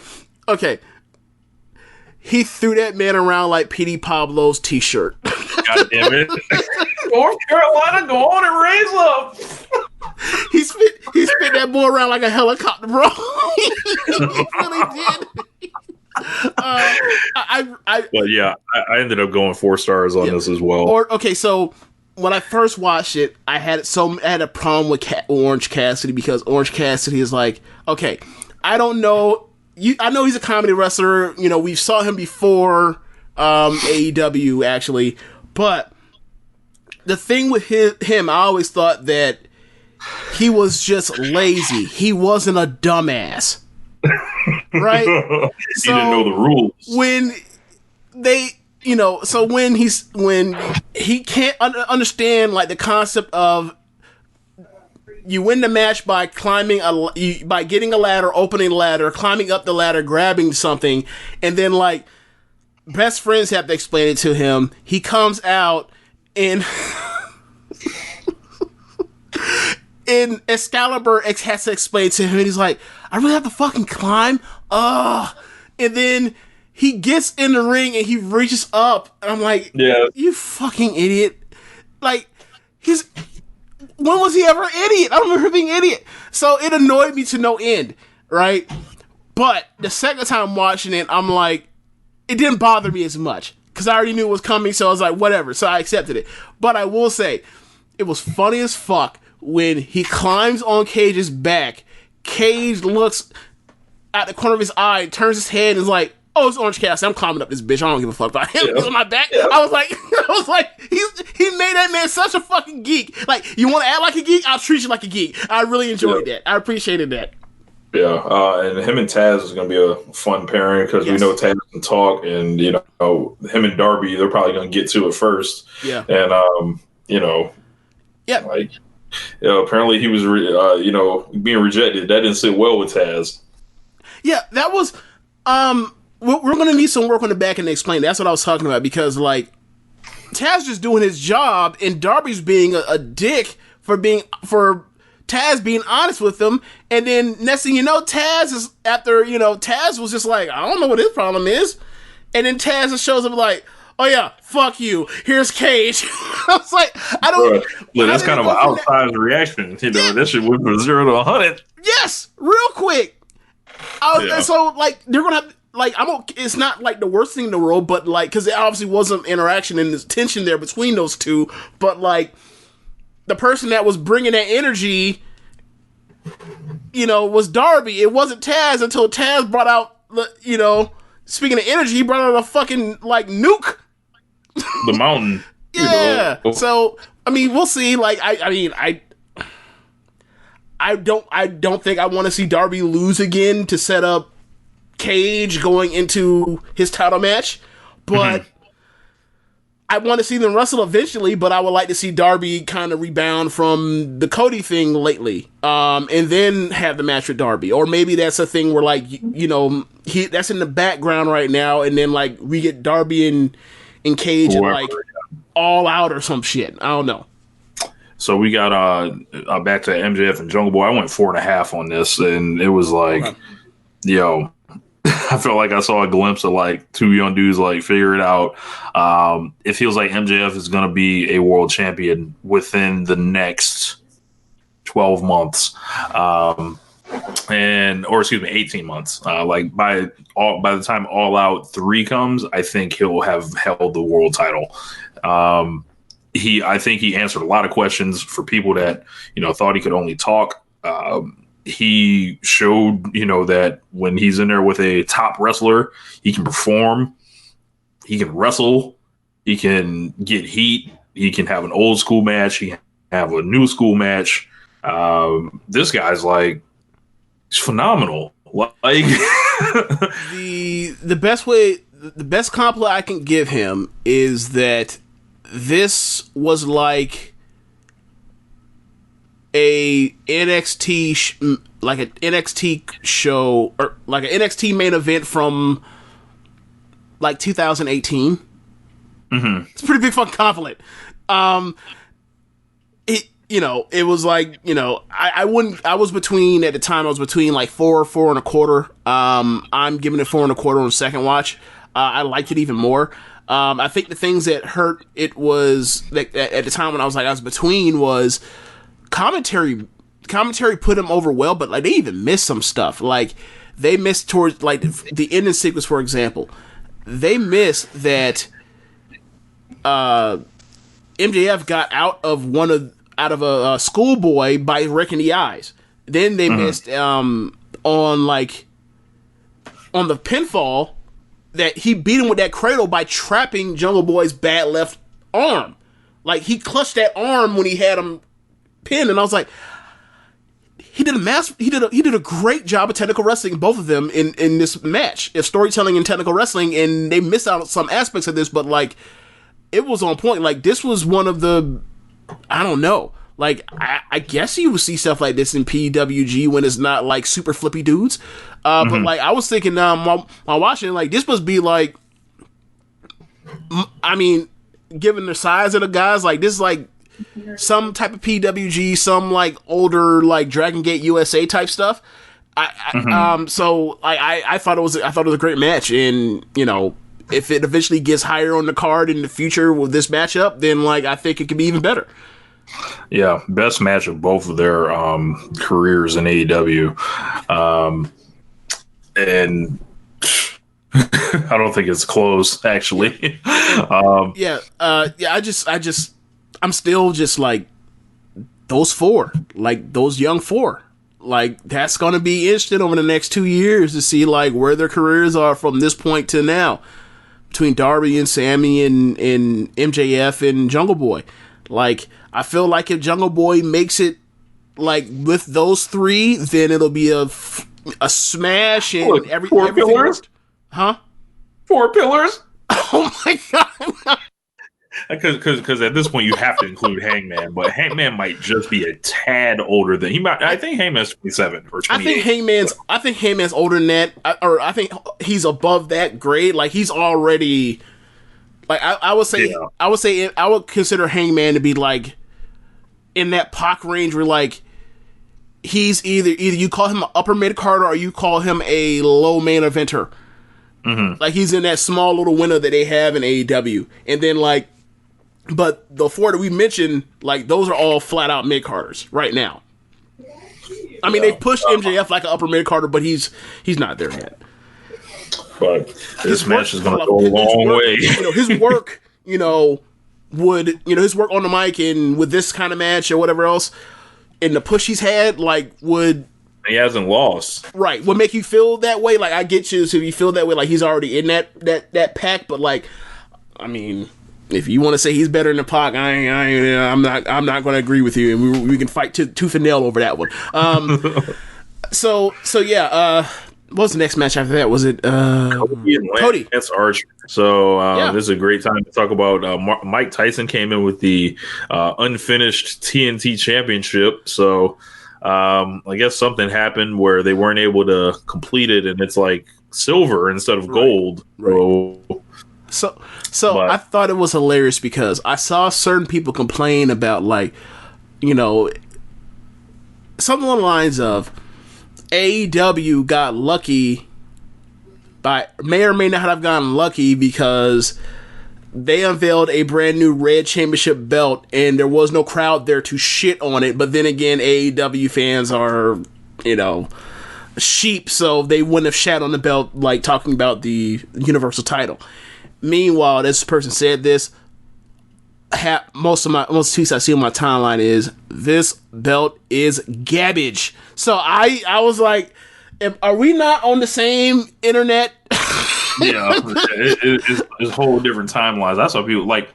He threw that man around like P.D. Pablo's t-shirt. God damn it. North Carolina, go on and raise up. He spit that boy around like a helicopter, bro. He really did. But yeah, I ended up going 4 stars on this as well. So when I first watched it, I had a problem with Orange Cassidy, because Orange Cassidy is like, okay, I don't know. I know he's a comedy wrestler. You know, we saw him before AEW actually, but the thing with him, I always thought that he was just lazy. He wasn't a dumbass, right? He didn't know the rules. When they, you know, so when he can't understand like the concept of you win the match by by getting a ladder, opening a ladder, climbing up the ladder, grabbing something, and then like best friends have to explain it to him. He comes out and in Excalibur has to explain to him, and he's like, I really have to fucking climb? And then he gets in the ring and he reaches up, and I'm like, you fucking idiot. Like, when was he ever an idiot? I don't remember him being an idiot. So it annoyed me to no end, right? But the second time watching it, I'm like, it didn't bother me as much, because I already knew it was coming, so I was like, whatever. So I accepted it. But I will say, it was funny as fuck when he climbs on Cage's back. Cage looks at the corner of his eye, turns his head, and is like, oh, it's Orange Cassidy. I'm climbing up this bitch. I don't give a fuck about him. He's on my back. I was like, he made that man such a fucking geek. Like, you want to act like a geek? I'll treat you like a geek. I really enjoyed that. I appreciated that. Yeah, and him and Taz is going to be a fun pairing, because we know Taz can talk, and, you know, him and Darby, they're probably going to get to it first. Yeah. And, you know, like, you know, apparently he was, you know, being rejected. That didn't sit well with Taz. Yeah, that was, we're going to need some work on the back end to explain. That's what I was talking about, because, like, Taz just doing his job, and Darby's being a dick for Taz being honest with him. And then next thing you know, Taz was just like, I don't know what his problem is. And then Taz just shows up like, oh yeah, fuck you. Here's Cage. I was like, I don't. Look, that's kind of an outsized reaction. You know, that shit went from 0 to 100. Yes, real quick. So like, they're gonna have. Like, it's not like the worst thing in the world, but like, because there obviously wasn't interaction and there's tension there between those two. But like, the person that was bringing that energy, you know, was Darby. It wasn't Taz until Taz brought out, you know, speaking of energy, he brought out a fucking like nuke. The mountain. Yeah. You know? So I mean, we'll see. Like, I don't think I want to see Darby lose again to set up Cage going into his title match, but I want to see them wrestle eventually. But I would like to see Darby kind of rebound from the Cody thing lately, and then have the match with Darby. Or maybe that's a thing where, like, you know, that's in the background right now, and then like we get Darby and in Cage and like All Out or some shit. I don't know. So we got back to MJF and Jungle Boy. I went 4.5 on this, and it was like, yo, I felt like I saw a glimpse of like two young dudes like figure it out. It feels like MJF is going to be a world champion within the next 12 months, or excuse me, 18 months. Like by the time All Out 3 comes, I think he'll have held the world title. I think he answered a lot of questions for people that, thought he could only talk. He showed, that when he's in there with a top wrestler, he can perform, he can wrestle, he can get heat, he can have an old school match, he can have a new school match. This guy's like, he's phenomenal. Like the best compliment I can give him is that this was like a NXT like an NXT show or like an NXT main event from like 2018. Mm-hmm. It's a pretty big fucking compliment. It was like, I was between at the time like 4 and 4.25. I'm giving it 4 1/4 on the second watch. I liked it even more. I think the things that hurt it was that at the time when I was between was commentary put him over well, but like they even missed some stuff. Like they missed towards like the ending sequence, for example. They missed that MJF got out of a schoolboy by wrecking the eyes. Then they missed on the pinfall that he beat him with that cradle by trapping Jungle Boy's bad left arm. Like he clutched that arm when he had him pinned, and I was like, he did a great job of technical wrestling, both of them in this match. If storytelling and technical wrestling, and they missed out on some aspects of this, but like it was on point. Like this was one of the, I don't know. Like I guess you would see stuff like this in PWG when it's not like super flippy dudes. But like I was thinking while watching, like this must be like, I mean, given the size of the guys, like this is like some type of PWG, some like older like Dragon Gate USA type stuff. So I thought it was a great match, and if it eventually gets higher on the card in the future with this matchup, then like I think it could be even better. Yeah, best match of both of their careers in AEW, and I don't think it's close actually. I'm still just like those four, like those young four. Like that's gonna be interesting over the next 2 years to see like where their careers are from this point to now, between Darby and Sammy and MJF and Jungle Boy. Like I feel like if Jungle Boy makes it like with those three, then it'll be a smash and everything. Pillars? Huh? 4 pillars? Oh my god! Because at this point you have to include Hangman, but Hangman might just be a tad older than he might. I think Hangman's 27 or 28. I think Hangman's older than that, or I think he's above that grade. Like he's already. Like I would consider Hangman to be like in that Pac range where like he's either you call him an upper mid carder or you call him a low main eventer. Mm-hmm. Like he's in that small little window that they have in AEW, and then like, but the 4 that we mentioned, like those are all flat out mid carders right now. I mean, they pushed MJF like an upper mid carder, but he's not there yet. But this match is going to go a long way. His work, his work on the mic and with this kind of match or whatever else, and the push he's had, like, he hasn't lost. Right. Would make you feel that way. Like, I get you. So if you feel that way, like, he's already in that pack. But, like, I mean, if you want to say he's better than Pac, I'm not going to agree with you. And we can fight tooth and nail over that one. So yeah, what was the next match after that? Was it Cody against Archer? So this is a great time to talk about Mike Tyson came in with the unfinished TNT Championship. So I guess something happened where they weren't able to complete it, and it's like silver instead of gold. Right. So I thought it was hilarious because I saw certain people complain about, like, you know, something along the lines of AEW got lucky may or may not have gotten lucky because they unveiled a brand new red championship belt and there was no crowd there to shit on it. But then again, AEW fans are, you know, sheep, so they wouldn't have shat on the belt, like talking about the Universal title. Meanwhile, this person said this. Most tweets I see on my timeline is, this belt is garbage. So I was like, are we not on the same internet? Yeah, it's whole different timelines. I saw people, like,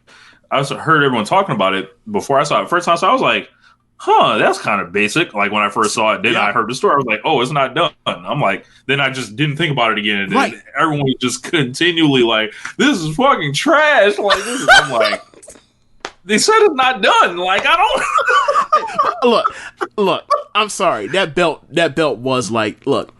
I heard everyone talking about it before I saw it. First time I saw it, I was like, huh, that's kind of basic. Like, when I first saw it, then I heard the story, I was like, oh, it's not done. I'm like, then I just didn't think about it again. And then everyone was just continually like, this is fucking trash. Like, I'm like, they said it's not done. Like, I don't look, I'm sorry. That belt was like, look,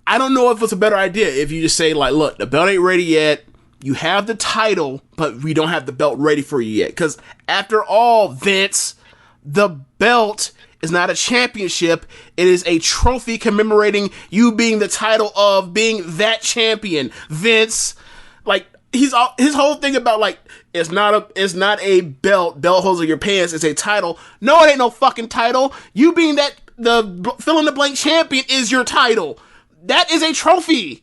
I don't know if it's a better idea if you just say, like, look, the belt ain't ready yet. You have the title, but we don't have the belt ready for you yet. Because after all, Vince, the belt is not a championship. It is a trophy commemorating you being the title of being that champion. Vince, like, his whole thing about, like, it's not a belt holds in your pants. It's a title. No, it ain't no fucking title. You being that the fill in the blank champion is your title. That is a trophy.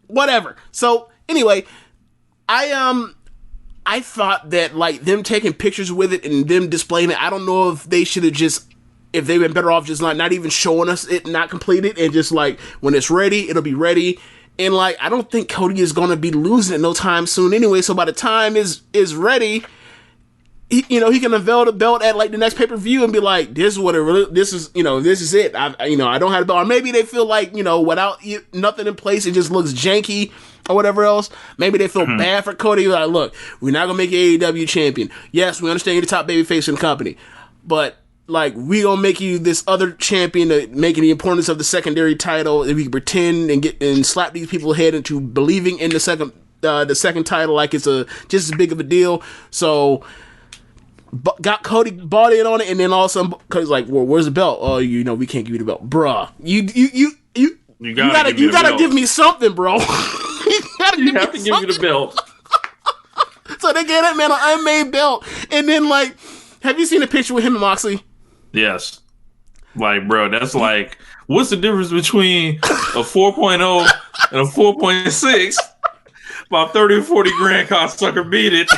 Whatever. So anyway, I thought that, like, them taking pictures with it and them displaying it, I don't know if they should have just, if they've been better off just not even showing us it not completed, and just, like, when it's ready, it'll be ready. And, like, I don't think Cody is going to be losing it no time soon anyway, so by the time is ready, he can unveil the belt at, like, the next pay-per-view and be like, this is what it really, this is it. I don't have the belt. Or maybe they feel like, without nothing in place, it just looks janky or whatever else. Maybe they feel bad for Cody. Like, look, we're not going to make you AEW champion. Yes, we understand you're the top babyface in the company, but, like, we gonna make you this other champion, making the importance of the secondary title, and we can pretend and slap these people's head into believing in the second title like it's just as big of a deal. So got Cody bought in on it, and then all of a sudden Cody's like, well, where's the belt? Oh, we can't give you the belt, bruh. You gotta give me something, bro. you have to give me the belt. So they gave that man an unmade belt, and then, like, have you seen a picture with him and Moxley? Yes. Like, bro, that's like, what's the difference between a 4.0 and a 4.6? About 30 or 40 grand cost sucker beat it.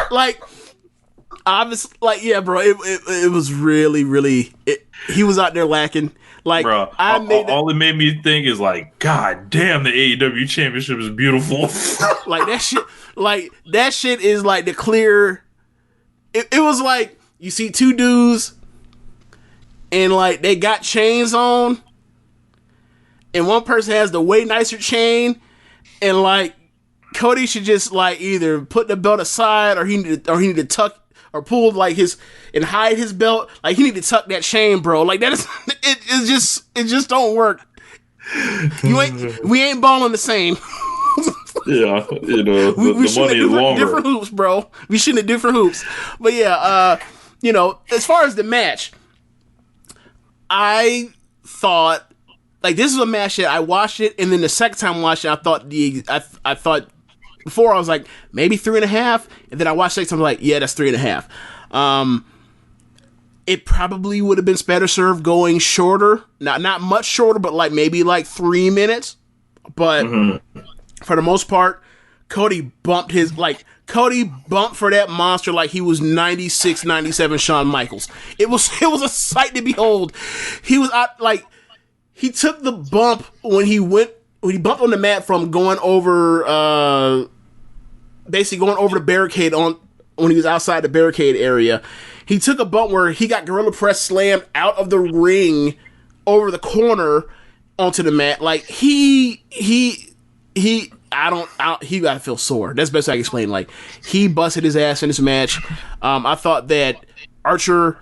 Like, obviously, like, yeah, bro, it was really, really, he was out there lacking. Like, bro, all it made me think is, like, God damn, the AEW championship is beautiful. Like, that shit is like the clear. It was like, you see two dudes, and, like, they got chains on, and one person has the way nicer chain, and, like, Cody should just, like, either put the belt aside, or he need to tuck or pull, like, and hide his belt. Like, he need to tuck that chain, bro. Like, that is it just don't work. We ain't balling the same. Yeah, we the money is longer. Different hoops, bro. We shooting at different hoops. But yeah, as far as the match, I thought, like, this is a match that I watched it, and then the second time I watched it, I thought before I was like, maybe 3.5, and then I watched it, so I'm like, yeah, that's 3.5. It probably would have been better served going shorter, not much shorter, but like maybe like 3 minutes. But for the most part, Cody bumped for that monster like he was 96, 97 Shawn Michaels. It was a sight to behold. He was out, like, he took the bump when he bumped on the mat from going over, basically going over the barricade when he was outside the barricade area. He took a bump where he got Gorilla Press slammed out of the ring over the corner onto the mat. Like, he gotta feel sore. That's the best I can explain. Like, he busted his ass in this match. I thought that Archer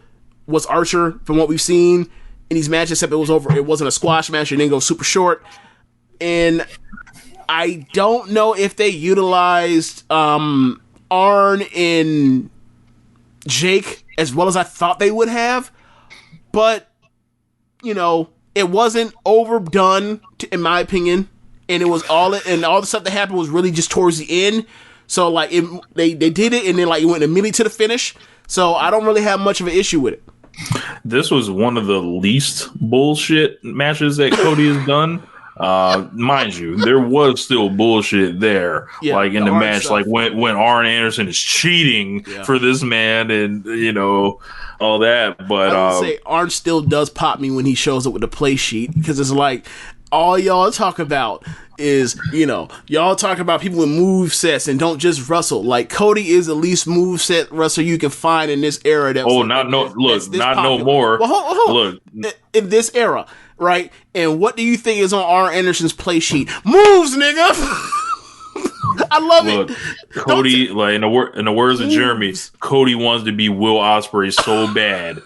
was Archer from what we've seen in these matches, except it wasn't a squash match. It didn't go super short. And I don't know if they utilized Arn and Jake as well as I thought they would have, but you know, it wasn't overdone in my opinion, and it was all the stuff that happened was really just towards the end. So like they did it, and then like it went immediately to the finish. So I don't really have much of an issue with it. This was one of the least bullshit matches that Cody has done. Mind you, there was still bullshit there, like in the match, stuff. Like when Arn Anderson is cheating for this man, and you know all that. But I would say Arn still does pop me when he shows up with the play sheet, because it's like all y'all talk about is, you know, y'all talk about people with move sets and don't just wrestle. Like Cody is the least move set wrestler you can find in this era. That no more. Well, hold. Look, in this era, right? And what do you think is on Arn Anderson's play sheet? Moves, nigga. I love it. Cody, like in the words of Jeremy, Cody wants to be Will Ospreay so bad.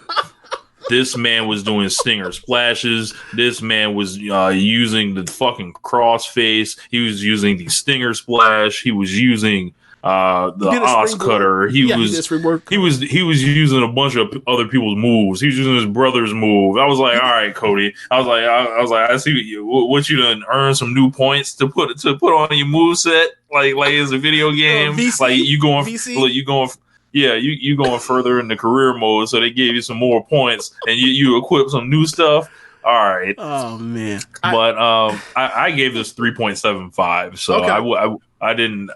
This man was doing stinger splashes. This man was using the fucking crossface. He was using the stinger splash. He was using the Os cutter. He was using a bunch of other people's moves. He was using his brother's move. I was like, all right, Cody. I was like, I see what you done earn some new points to put on your move set. Like it's a video game. VC? Like you going, VC? look, you going. Yeah, you going further in the career mode, so they gave you some more points, and you equip some new stuff. All right. Oh man. But I gave this 3.75, so okay. I didn't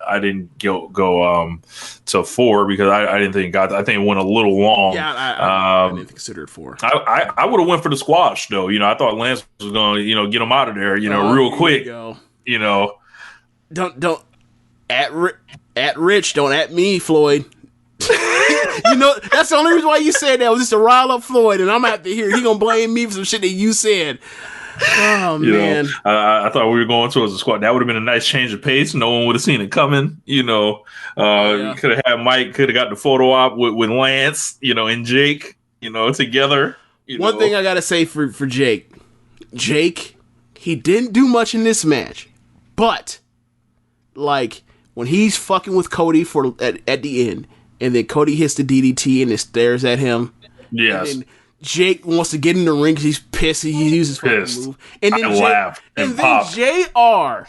go to 4 because I didn't think I think it went a little long. Yeah, I didn't consider it 4. I would have went for the squash though. You know, I thought Lance was going to get him out of there. Real quick. You know, don't at Rich, don't at me, Floyd. You know, that's the only reason why you said that was just to rile up Floyd, and I'm gonna have to hear he gonna blame me for some shit that you said. Oh man, I thought we were going towards the squad. That would have been a nice change of pace. No one would have seen it coming. You know, could have had Mike. Could have got the photo op with Lance. You know, and Jake. You know, together. One thing I gotta say for Jake, he didn't do much in this match, but like when he's fucking with Cody at the end. And then Cody hits the DDT and it stares at him. Yes. And then Jake wants to get in the ring because he's pissed. He uses fucking move. And then laugh and pop. JR,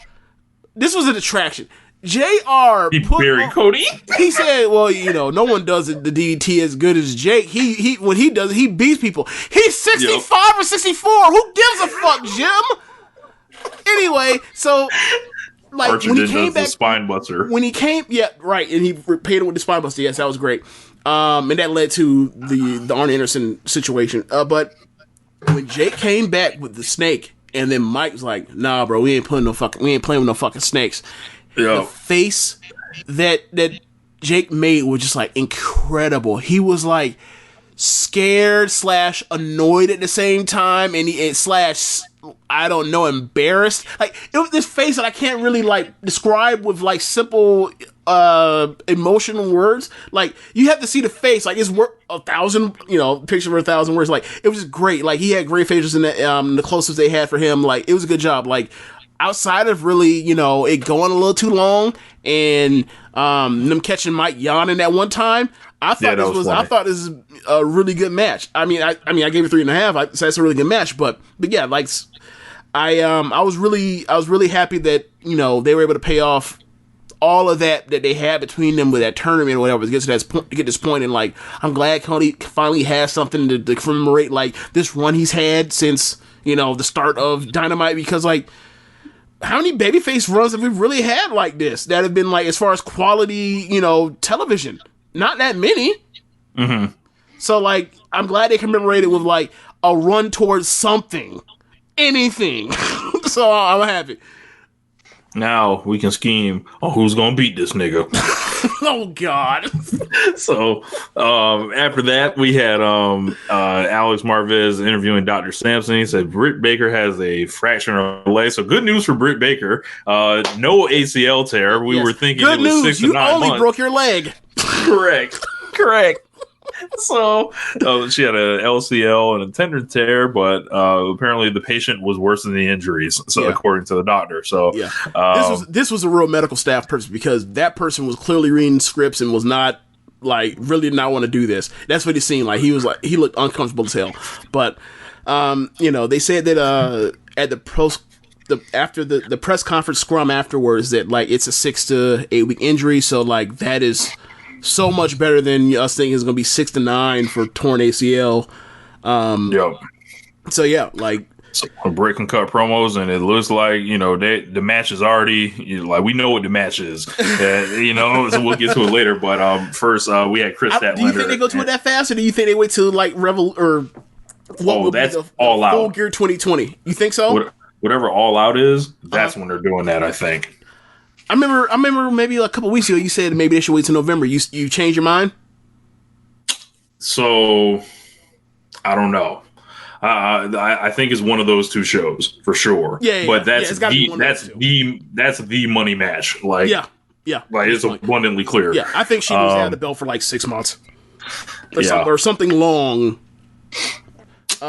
this was a detraction. JR he buried Cody. He said, "Well, you know, no one does the DDT as good as Jake. He when he does it, he beats people. He's 65 or 64. Who gives a fuck, Jim?" Anyway, so. Like Archer when he did came back, the spine buster. When he came, yeah, right, and he paid it with the spine buster. Yes, that was great. And that led to the Arn Anderson situation. But when Jake came back with the snake, and then Mike was like, "Nah, bro, we ain't playing with no fucking snakes." Yeah. The face that Jake made was just like incredible. He was like scared / annoyed at the same time, and / I don't know, embarrassed. Like it was this face that I can't really like describe with like simple emotional words. Like you have to see the face. Like it's worth 1,000, picture for 1,000 words. Like it was just great. Like he had great facials in the closest they had for him. Like it was a good job. Like outside of really, it going a little too long and them catching Mike yawning that one time. I thought this was a really good match. I mean, I gave it 3.5. So that's a really good match. But yeah, like I was really happy that they were able to pay off all of that they had between them with that tournament or whatever to get to this point. And like I'm glad Cody finally has something to commemorate like this run he's had since the start of Dynamite, because like how many babyface runs have we really had like this that have been like as far as quality television? Not that many. Mm-hmm. So, like, I'm glad they commemorated with, like, a run towards something. Anything. So, I'm happy. Now, we can scheme on who's going to beat this nigga. Oh, God. So, after that, we had Alex Marvez interviewing Dr. Sampson. He said Britt Baker has a fracture in her leg. So, good news for Britt Baker. No ACL tear. We were thinking good it was news. 6 to 9 months. You only broke your leg. Correct. So she had a LCL and a tendon tear, but apparently the patient was worse than the injuries. So according to the doctor, so this was a real medical staff person, because that person was clearly reading scripts and was not like really did not want to do this. That's what he seemed like. He looked uncomfortable as hell. But they said that at after the press conference scrum afterwards, that like it's a 6 to 8 week injury, so like that is so much better than us thinking it's gonna be 6 to 9 for torn ACL. So yeah, like break and cut promos, and it looks like the match is already like we know what the match is. So we'll get to it later. But first, we had Chris Statlander. Do you think they go to it that fast, or do you think they wait till like Revel or what would that's be the all out Full Gear 2020? You think so? Whatever All Out is, that's when they're doing that, I think. I remember maybe a couple weeks ago you said maybe they should wait till November. You changed your mind? So I don't know. I think it's one of those two shows for sure. Yeah. But that's the money match. Like like it's abundantly clear. Yeah, I think she needs to have the belt for like 6 months or something long.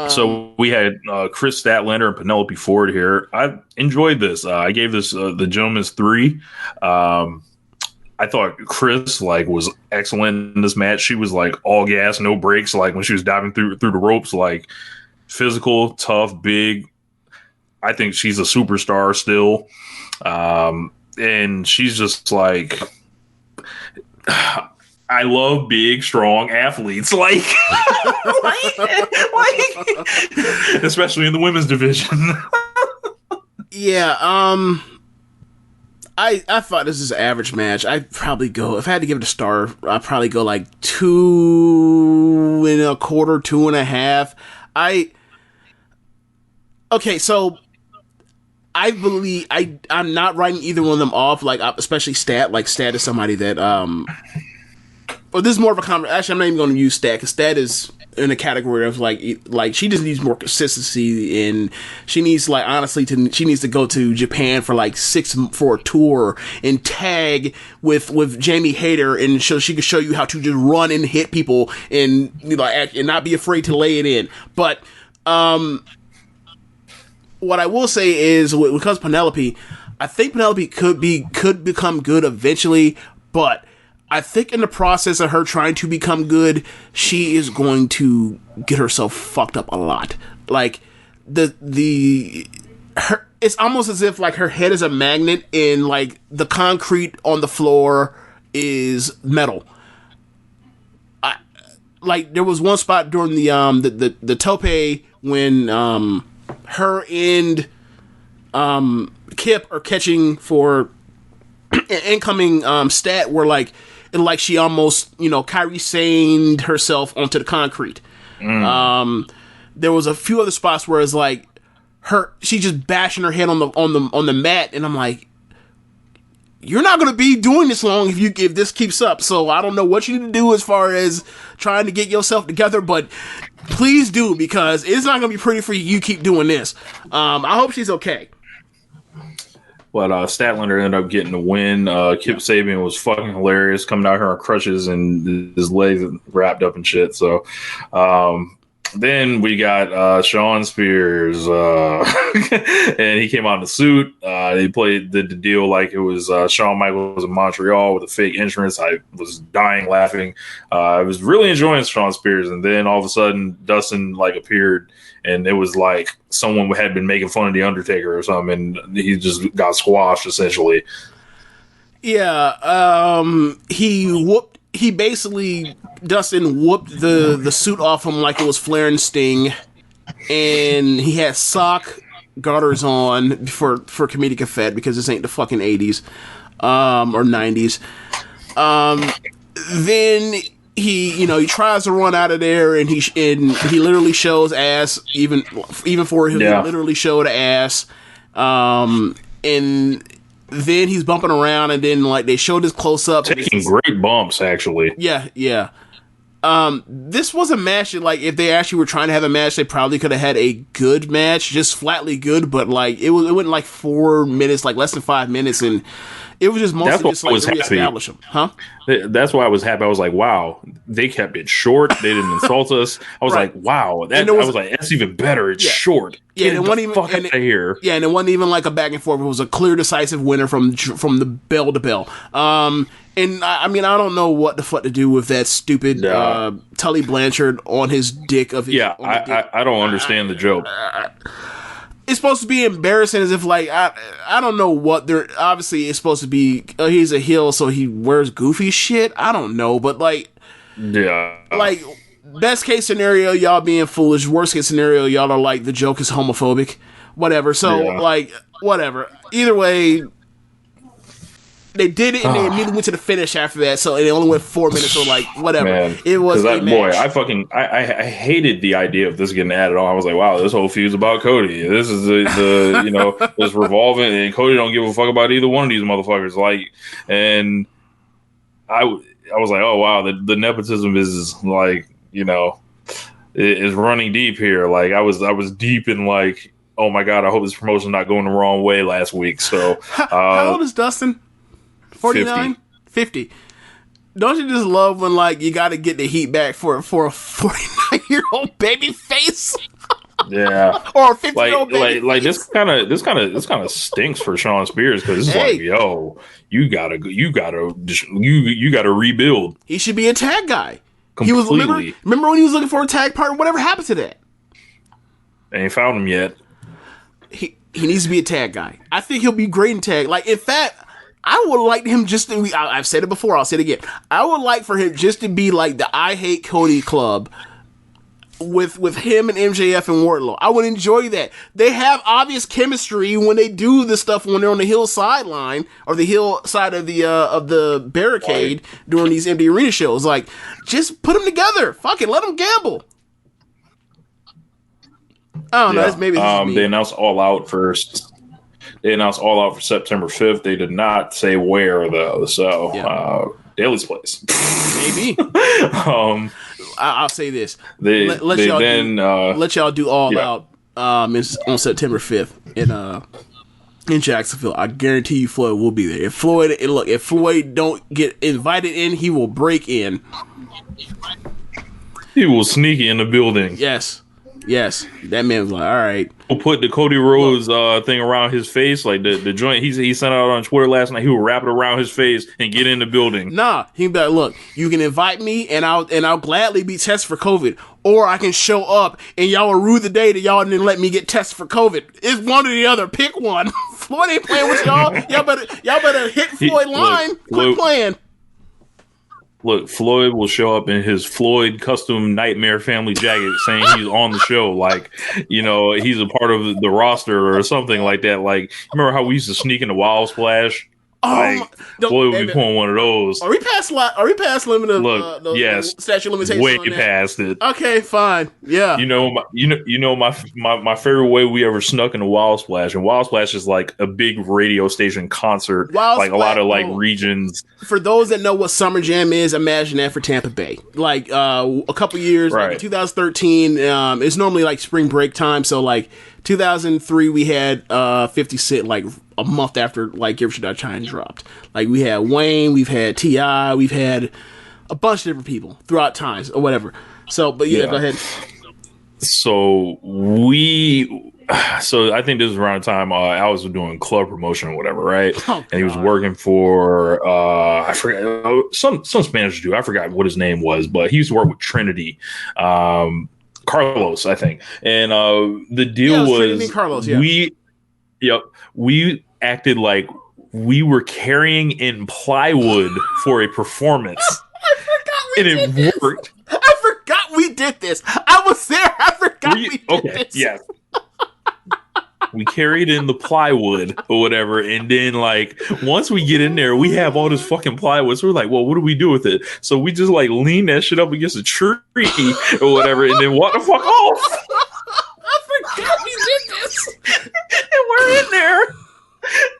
So we had Chris Statlander and Penelope Ford here. I enjoyed this. I gave this the Gentleman's 3. I thought Chris was excellent in this match. She was like all gas, no brakes. Like when she was diving through the ropes, like physical, tough, big. I think she's a superstar still, and she's just like. I love big, strong athletes, like especially in the women's division. Yeah, I thought this is an average match. I'd probably go, if I had to give it a star, I'd probably go like 2.25, 2.5. Okay, so I believe I'm not writing either one of them off, like especially Stat. Like Stat is somebody that Well, this is more of a comment. Actually, I'm not even going to use Stat, because Stat is in a category of like she just needs more consistency, and she needs she needs to go to Japan for like 6 for a tour and tag with Jamie Hayter, and so she can show you how to just run and hit people and and not be afraid to lay it in. But what I will say is, when it comes to Penelope, I think Penelope could become good eventually, but I think in the process of her trying to become good, she is going to get herself fucked up a lot. Like it's almost as if like her head is a magnet, and like the concrete on the floor is metal. Like there was one spot during the tope when her and Kip are catching for incoming Stat, where like she almost Kairi Saned herself onto the concrete. There was a few other spots where it's like she just bashing her head on the mat, and I'm like, you're not gonna be doing this long if this keeps up. So I don't know what you need to do as far as trying to get yourself together, but please do, because it's not gonna be pretty for you. You keep doing this. I hope she's okay. But Statlander ended up getting the win. Kip Sabian was fucking hilarious, coming out here on crutches and his legs wrapped up and shit. So then we got Shawn Spears, and he came out in a suit. They did the deal like it was Shawn Michaels in Montreal with a fake entrance. I was dying laughing. I was really enjoying Shawn Spears, and then all of a sudden Dustin appeared, and it was like someone had been making fun of the Undertaker or something, and he just got squashed essentially. Yeah, Dustin whooped the suit off him like it was Flair and Sting, and he had sock garters on for comedic effect, because this ain't the fucking 80s or 90s. Then he tries to run out of there, and he literally shows ass, even for him. He literally showed ass, and then he's bumping around, and then they showed his close up, taking great bumps actually. Yeah. This was a match that, like, if they actually were trying to have a match, they probably could have had a good match, just flatly good, but, like, it went like 4 minutes, like less than 5 minutes, and it was just mostly just like to reestablish them. Huh? That's why I was happy. I was like, wow, they kept it short. They didn't insult us. I was like, wow. I was like, that's even better. It's short. Yeah, and it wasn't even here. Yeah, and it wasn't even like a back and forth. It was a clear, decisive winner from the bell to bell. And I mean, I don't know what the fuck to do with that stupid Tully Blanchard on his dick of his. Yeah, I don't understand the joke. It's supposed to be embarrassing, as if, like, I don't know what they're. Obviously, it's supposed to be. He's a heel, so he wears goofy shit. I don't know, but like, yeah, like, best case scenario, y'all being foolish. Worst case scenario, y'all are like, the joke is homophobic. Whatever. So like, whatever. Either way. They did it, and they immediately went to the finish after that. So it only went 4 minutes. So like, whatever. Man, it was a match. Boy, I hated the idea of this getting added on. I was like, wow, this whole feud's about Cody. This is the you know, this revolving, and Cody don't give a fuck about either one of these motherfuckers. Like, and I was like, oh wow, the nepotism is like, you know, is running deep here. Like I was deep in like, oh my god, I hope this promotion's not going the wrong way last week. So how old is Dustin? 49? 50. Don't you just love when, like, you got to get the heat back for a 49-year-old baby face? Yeah. Or a 50-year-old baby face. Like this kind of stinks for Shawn Spears, because it's like, yo, you gotta rebuild. He should be a tag guy. Completely. Remember when he was looking for a tag partner? Whatever happened to that? They ain't found him yet. He needs to be a tag guy. I think he'll be great in tag. Like, in fact, I would like him just to, I've said it before, I'll say it again. I would like for him just to be like the I Hate Cody Club with him and MJF and Wardlow. I would enjoy that. They have obvious chemistry when they do the stuff when they're on the hill sideline or the hill side of the barricade during these empty arena shows. Like, just put them together. Fuck it, let them gamble. I don't know. That's maybe they announced All Out first. They announced All Out for September 5th. They did not say where, though. So, Daly's Place. Maybe. I'll say this. Let y'all do All Out on September 5th in Jacksonville. I guarantee you Floyd will be there. If Floyd don't get invited in, he will break in. He will sneak in the building. Yes, that man was like, all right. We'll put the Cody Rhodes thing around his face, like the joint he sent out on Twitter last night. He will wrap it around his face and get in the building. Nah, he'd be like, look, you can invite me and I'll gladly be tested for COVID, or I can show up and y'all will rue the day that y'all didn't let me get tested for COVID. It's one or the other. Pick one. Floyd ain't playing with y'all. Y'all better hit Floyd line. Quit playing. Look, Floyd will show up in his Floyd custom Nightmare Family jacket saying he's on the show. Like, you know, he's a part of the roster or something like that. Like, remember how we used to sneak into Wild Splash? Floyd would be pulling one of those. Are we past limit of yes, statute limitations? Way past it. Okay, fine. Yeah. You know my favorite way we ever snuck into Wild Splash, and Wild Splash is like a big radio station concert, like a lot of like regions. For those that know what Summer Jam is, imagine that for Tampa Bay. Like a couple years, like in 2013, it's normally like spring break time, so like 2003 we had 50 Cent like a month after like Give a Shit Not Trying dropped. Like we had Wayne, we've had T.I., we've had a bunch of different people throughout times or whatever. So, but yeah, go ahead. So I think this is around the time I was doing club promotion or whatever, right? And he was working for I forgot some Spanish dude. I forgot what his name was, but he used to work with Trinity. Carlos, I think. And the deal was Carlos, we acted like we were carrying in plywood for a performance. I forgot we did this. I was there. I forgot we did this. Yes. We carried in the plywood or whatever, and then like once we get in there, we have all this fucking plywood. So we're like, well, what do we do with it? So we just like lean that shit up against a tree or whatever, and then walk the fuck off. I forgot we did this. And we're in there.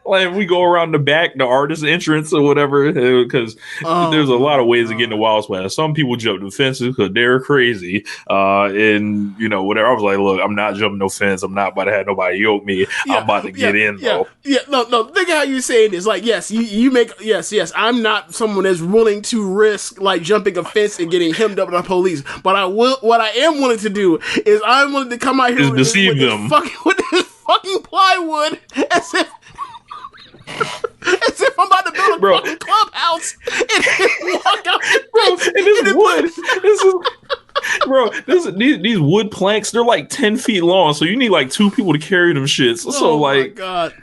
Like we go around the back, the artist entrance or whatever, because there's a lot of ways to get in the Wild Splash. Some people jump the fences because they're crazy, and whatever. I was like, look, I'm not jumping no fence. I'm not about to have nobody yoke me. I'm about to get in though. No. Think of how you're saying this. Like, yes, you make yes. I'm not someone that's willing to risk like jumping a fence and getting hemmed up by the police. But I will. What I am willing to do is I'm willing to come out here and deceive them with this fucking plywood as if I'm about to build a fucking clubhouse and walk out. Bro, and this wood. These wood planks, they're like 10 feet long, so you need like 2 people to carry them shits. So my God.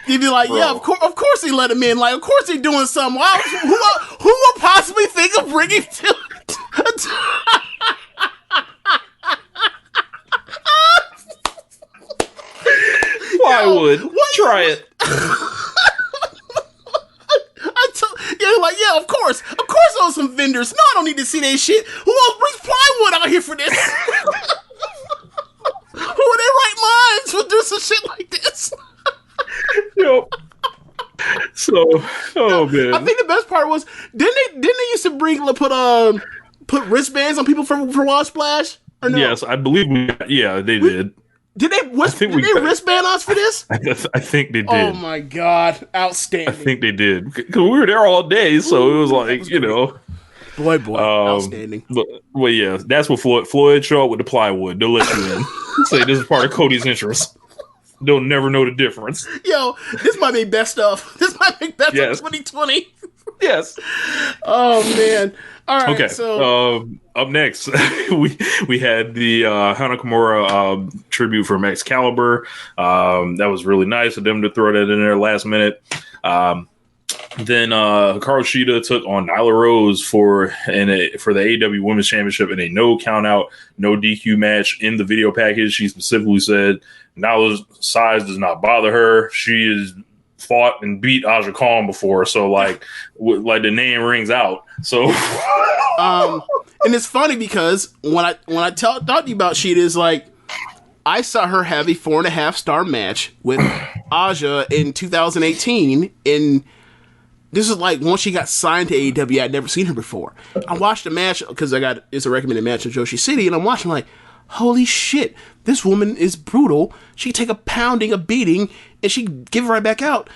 You'd be like, yeah, of course they let him in. Like, of course they doing something. Who would possibly think of bringing to plywood? Try it. Of course there was some vendors. No, I don't need to see that shit. Who else brings plywood out here for this? Who in their right minds would do some shit like this? Yo. So, man. I think the best part was didn't they used to put wristbands on people for Wild Splash? Or no? Yes, I believe they did. Did they wristband us for this? I think they did. Oh my God, outstanding! I think they did because we were there all day, so it was like boy, outstanding. But yeah, that's what Floyd show up with the plywood. They'll let you in. Say this is part of Cody's interest. They'll never know the difference. Yo, this might be best of. This might be best of 2020. Yes. Oh man. All right. Okay. So up next, we had the Hana Kimura tribute from Excalibur. That was really nice of them to throw that in there last minute. Then Hikaru Shida took on Nyla Rose for the AEW Women's Championship in a no count out, no DQ match. In the video package, she specifically said Nyla's size does not bother her. She has fought and beat Aja Kong before, so like the name rings out. So, and it's funny because when I talked to you about Shida, is like I saw her have a 4.5-star match with Aja in 2018 in. This is like once she got signed to AEW, I'd never seen her before. I watched the match because it's a recommended match in Joshi City, and I'm watching like, holy shit, this woman is brutal. She take a pounding, a beating, and she give it right back out.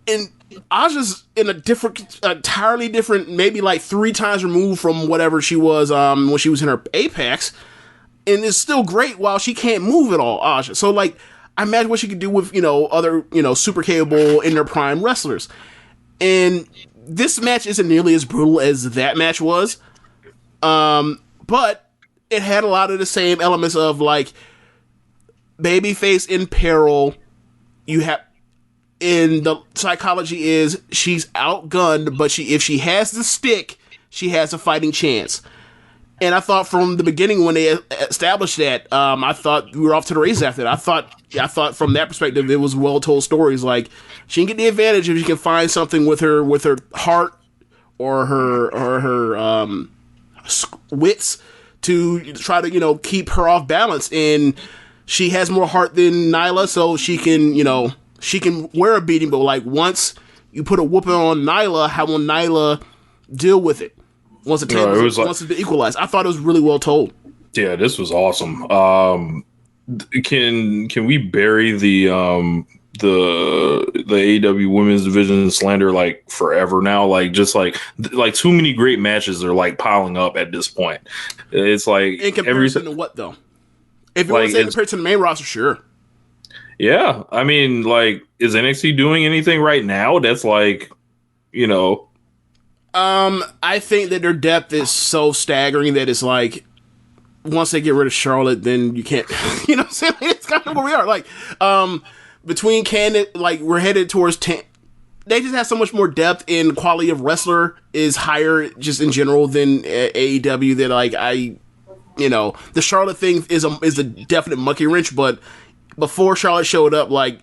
And Aja's in entirely different, maybe like 3 times removed from whatever she was when she was in her apex, and it's still great while she can't move at all, Aja. So like, I imagine what she could do with other super capable in their prime wrestlers. And this match isn't nearly as brutal as that match was, but it had a lot of the same elements of like babyface in peril. You have in the psychology is she's outgunned, but if she has the stick, she has a fighting chance. And I thought from the beginning when they established that, I thought we were off to the races after that. I thought from that perspective it was well told stories. Like she can get the advantage if she can find something with her heart or her wits to try to keep her off balance. And she has more heart than Nyla, so she can wear a beating. But like once you put a whooping on Nyla, how will Nyla deal with it? Once it's been equalized. I thought it was really well told. Yeah, this was awesome. Can we bury the AEW women's division slander like forever now? Like just like too many great matches are like piling up at this point. It's like in comparison to what though? If you want to say compared to the main roster, sure. Yeah, I mean, like, is NXT doing anything right now that's like, I think that their depth is so staggering that it's like once they get rid of Charlotte, then you can't. You know what I'm saying? It's kind of where we are. Like, between Candice, like we're headed towards 10. They just have so much more depth, and quality of wrestler is higher just in general than AEW. That like the Charlotte thing is a definite monkey wrench. But before Charlotte showed up, like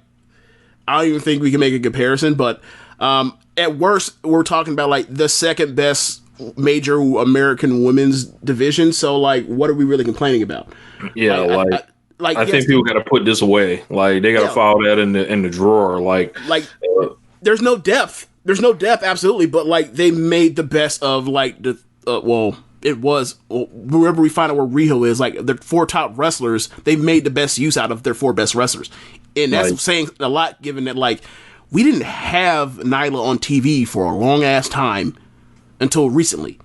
I don't even think we can make a comparison. But at worst, we're talking about like the second best major American women's division. So like, what are we really complaining about? Yeah, like I think people got to put this away. Like they got to file that in the drawer. Like there's no depth. There's no depth, absolutely. But like they made the best of like the wherever we find out where Riho is, like their 4 top wrestlers, they made the best use out of their 4 best wrestlers, and that's saying a lot. Given that like we didn't have Nyla on TV for a long ass time until recently.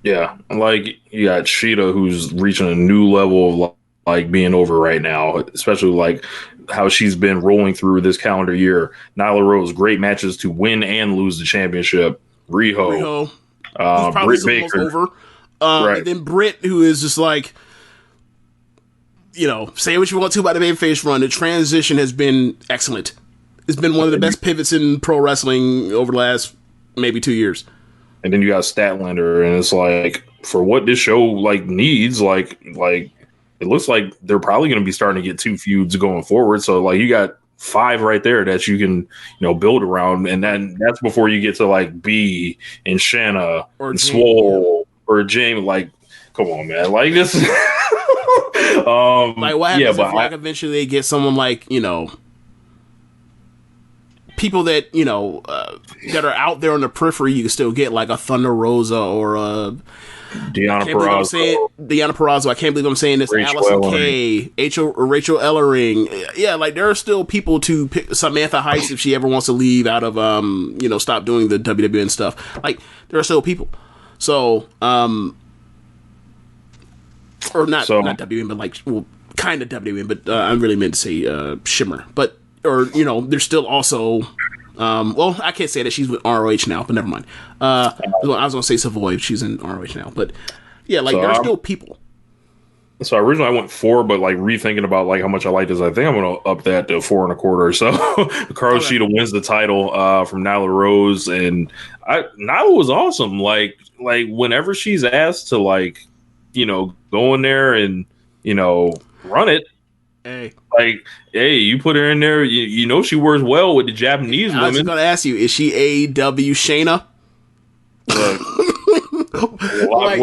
Yeah, like you got Sheeta, who's reaching a new level of like being over right now, especially like how she's been rolling through this calendar year. Nyla Rose, great matches to win and lose the championship. Riho. Who's probably Britt Baker. Over. And then Britt, who is just like, say what you want to about the babyface run. The transition has been excellent. It's been one of the best pivots in pro wrestling over the last maybe 2 years. And then you got Statlander, and it's like for what this show like needs, like it looks like they're probably going to be starting to get 2 feuds going forward. So like you got 5 right there that you can build around, and then that's before you get to like B and Shanna or and Swole or James. Like, come on, man! Like this. Like what happens if like eventually they get someone like people that that are out there on the periphery, you can still get like a Thunder Rosa or a Deanna Purrazzo. I can't believe I'm saying this. Allison Kay, Rachel Ellering. Yeah, like there are still people to pick. Samantha Heights, if she ever wants to leave out of stop doing the WWN stuff. Like there are still people. So or not WWN, but like kind of WWN. But I really meant to say Shimmer. But there's still also. I can't say that she's with ROH now, but never mind. I was going to say Savoy. She's in ROH now, but yeah, like there's still people. So originally I went 4, but like rethinking about like how much I like this, I think I'm going to up that to 4.25. So Hikaru Shida wins the title from Nyla Rose, and Nyla was awesome. Like whenever she's asked to like go in there and run it. Hey, you put her in there. You she works well with the Japanese women. I was going to ask you, is she AEW Shayna?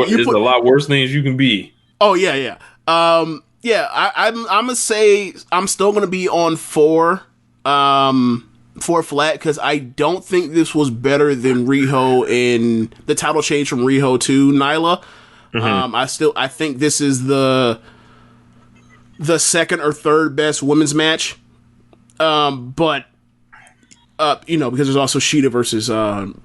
There's a lot worse things you can be. Oh yeah. I'm gonna say I'm still gonna be on 4 flat because I don't think this was better than Riho in the title change from Riho to Nyla. Mm-hmm. I think this is the second or third best women's match. But because there's also Sheeta versus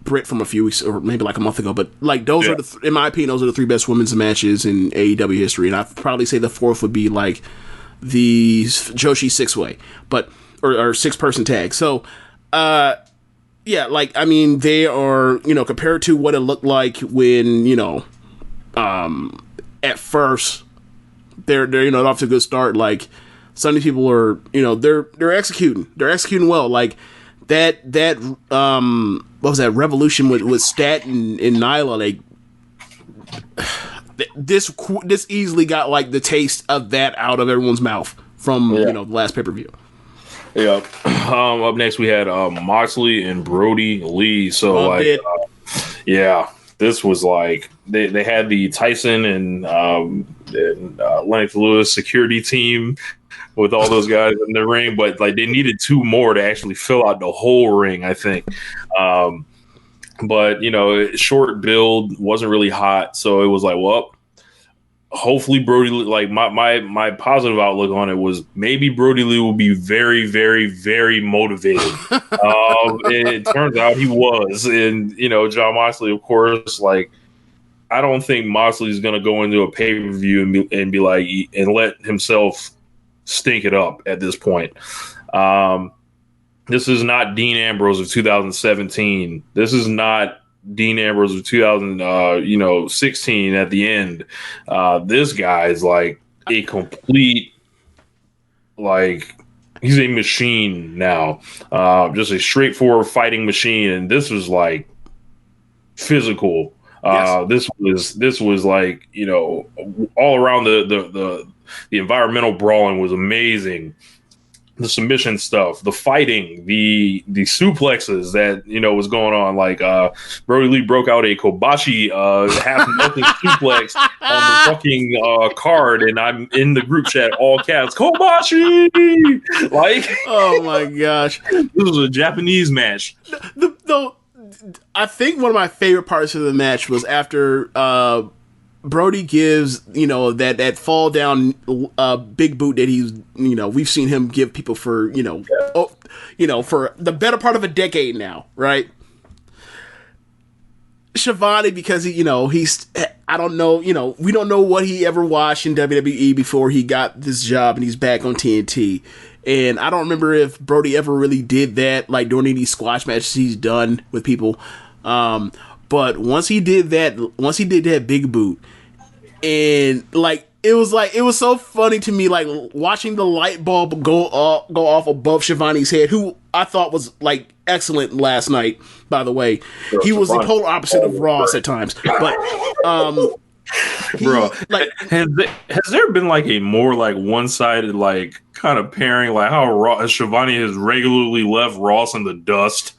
Britt from a few weeks or maybe like a month ago. But like those are in my opinion, those are the 3 best women's matches in AEW history. And I'd probably say the 4th would be like the Joshi 6-way, but or 6-person tag. So like I mean they are compared to what it looked like when at first. They're off to a good start. Like some of these people are, they're executing. They're executing well. Like that what was that Revolution with Stat and Nyla? Like this easily got like the taste of that out of everyone's mouth from the last pay-per-view. Yeah. Up next we had Moxley and Brody Lee. So this was like they had the Tyson and Lennox Lewis security team with all those guys in the ring, but like they needed 2 more to actually fill out the whole ring, I think. But short build, wasn't really hot, so it was like, well, hopefully Brody, like my positive outlook on it was maybe Brody Lee will be very, very, very motivated. It turns out he was, and John Moxley, of course, like I don't think Moxley is going to go into a pay-per-view and be like and let himself stink it up at this point. This is not Dean Ambrose of 2017. This is not Dean Ambrose of 2016 at the end. This guy is like a complete, like he's a machine now. Just a straightforward fighting machine, and this was like physical. Yes. This was like all around the environmental brawling was amazing. the submission stuff, the fighting, the suplexes that was going on. Like Brody Lee broke out a Kobashi half nothing suplex on the fucking card, and I'm in the group chat all caps Kobashi. Like, oh my gosh, this was a Japanese match. I think one of my favorite parts of the match was after Brody gives, that fall down big boot that he's, we've seen him give people for, for the better part of a decade now, right? Shivani, because he's, I don't know, we don't know what he ever watched in WWE before he got this job and he's back on TNT. And I don't remember if Brody ever really did that, like during any squash matches he's done with people. But once he did that big boot, and it was so funny to me, like watching the light bulb go off above Shivani's head, who I thought was like excellent last night. By the way, he was the polar opposite of Ross at times, but bro, like has there been like a more like one-sided like kind of pairing, like how Shivani has regularly left Ross in the dust?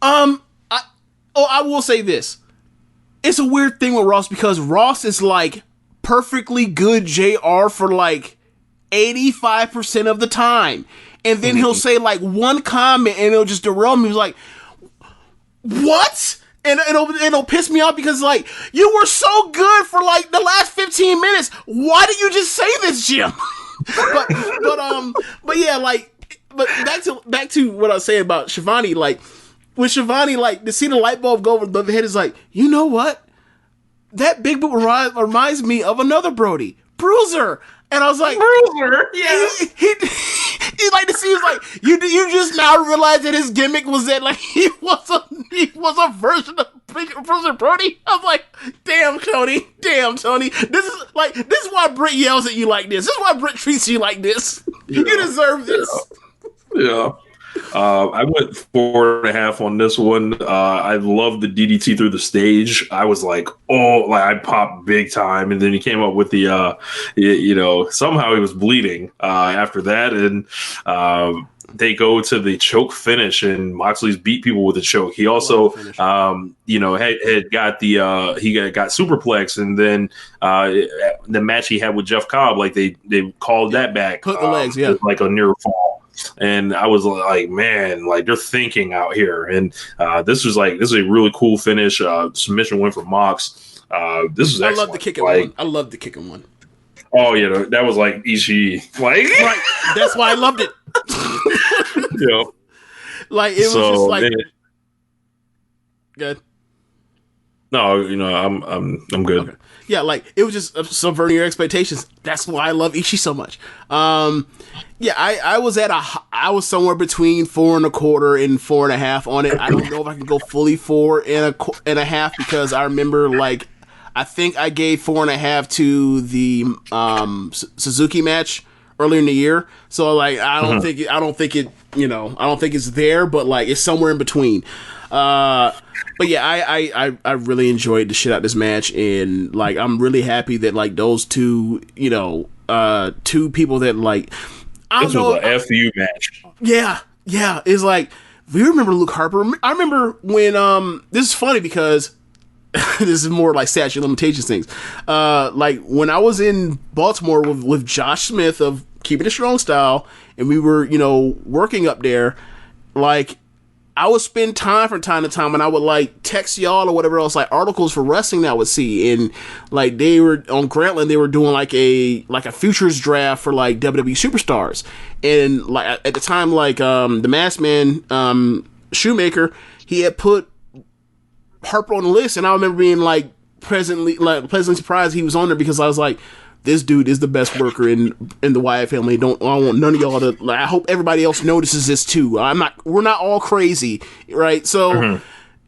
I will say this. It's a weird thing with Ross because Ross is like perfectly good JR for like 85% of the time. And then he'll say like one comment and it'll just derail me. He's like, what? And it'll piss me off because like, you were so good for like the last 15 minutes. Why did you just say this, Jim? but yeah, like, but back to what I was saying about Shivani, like, with Shivani, like, to see the light bulb go over the head is like, you know what? That big boot reminds me of another Brody, Bruiser. And I was like, Bruiser, yeah. He like to see, he's like, you just now realize that his gimmick was that like he was a version of Bruiser Brody. I was like, damn Tony. This is why Britt yells at you like this. This is why Britt treats you like this. Yeah. You deserve this. Yeah. I went 4.5 on this one. I loved the DDT through the stage. I was like, I popped big time. And then he came up with the, somehow he was bleeding after that. And they go to the choke finish, and Moxley's beat people with a choke. He also, had got he got superplex, and then the match he had with Jeff Cobb, like they called that back. Put the legs, yeah, like a near fall. And I was like, man, like they're thinking out here. And this is a really cool finish. Submission win for Mox. This is excellent. I love the kicking one. I love the kicking one. Oh yeah, that was like Ishii. Like right. That's why I loved it. Yeah. Like it was just like good. No, I'm good. Okay. Yeah, like it was just subverting your expectations. That's why I love Ishii so much. Yeah, I was somewhere between 4.25 and 4.5 on it. I don't know if I can go fully 4.5 because I remember like I think I gave 4.5 to the Suzuki match earlier in the year. So like I don't think it's there, but like it's somewhere in between. But yeah, I really enjoyed the shit out of this match, and like I'm really happy that like those two, two people that like this was an FU match. Yeah, it's like we remember Luke Harper. I remember when this is funny because this is more like statute of limitations things. Like when I was in Baltimore with Josh Smith of Keepin It Strong Style, and we were working up there, like I would spend time from time to time, and I would like text y'all or whatever else, like articles for wrestling that I would see, and like they were on Grantland, they were doing like a futures draft for like WWE superstars, and like at the time, like the Masked Man Shoemaker, he had put Harper on the list, and I remember being like pleasantly surprised he was on there because I was like, this dude is the best worker in the Wyatt family. I want none of y'all to. I hope everybody else notices this too. We're not all crazy, right? So,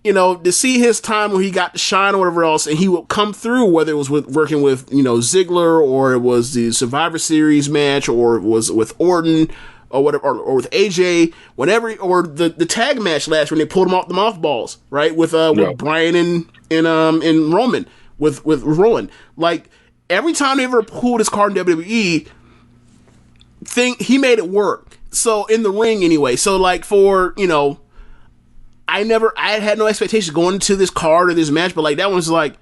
to see his time where he got to shine or whatever else, and he would come through, whether it was working with Ziggler, or it was the Survivor Series match, or it was with Orton, or whatever, or with AJ, whenever, or the tag match last when they pulled him off the mothballs, right? With Brian and Roman with Rowan, like. Every time they ever pulled his card in WWE, he made it work. So in the ring anyway. So like for, you know, I had no expectations going into this card or this match, but like that one's like,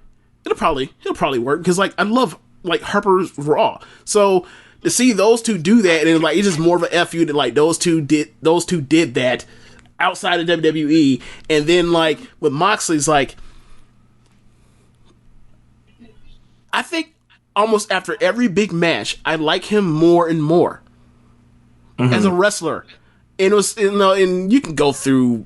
it'll probably work because like I love like Harper's Raw. So to see those two do that, and like it's just more of a F you that like those two did that outside of WWE, and then like with Moxley's like, I think almost after every big match, I like him more and more as a wrestler. And it was, you know, and you can go through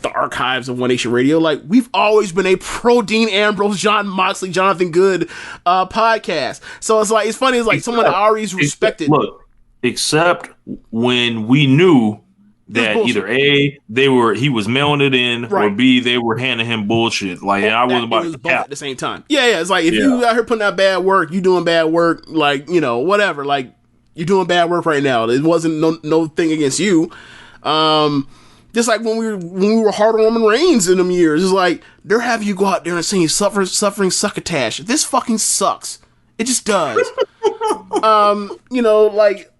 the archives of One Nation Radio. Like, we've always been a pro Dean Ambrose, John Moxley, Jonathan Good podcast. So it's like, it's funny. It's like someone I always respected. Look, except when we knew that either A, he was mailing it in, or B, they were handing him bullshit. Like, I wasn't about to cap at the same time. Yeah. It's like, if you out here putting out bad work, you doing bad work, like, you know, whatever. Like, you're doing bad work right now. It wasn't no thing against you. Just like when we were hard on Roman Reigns in them years, it's like they're having you go out there and sing suffering succotash. This fucking sucks. It just does. You know, like,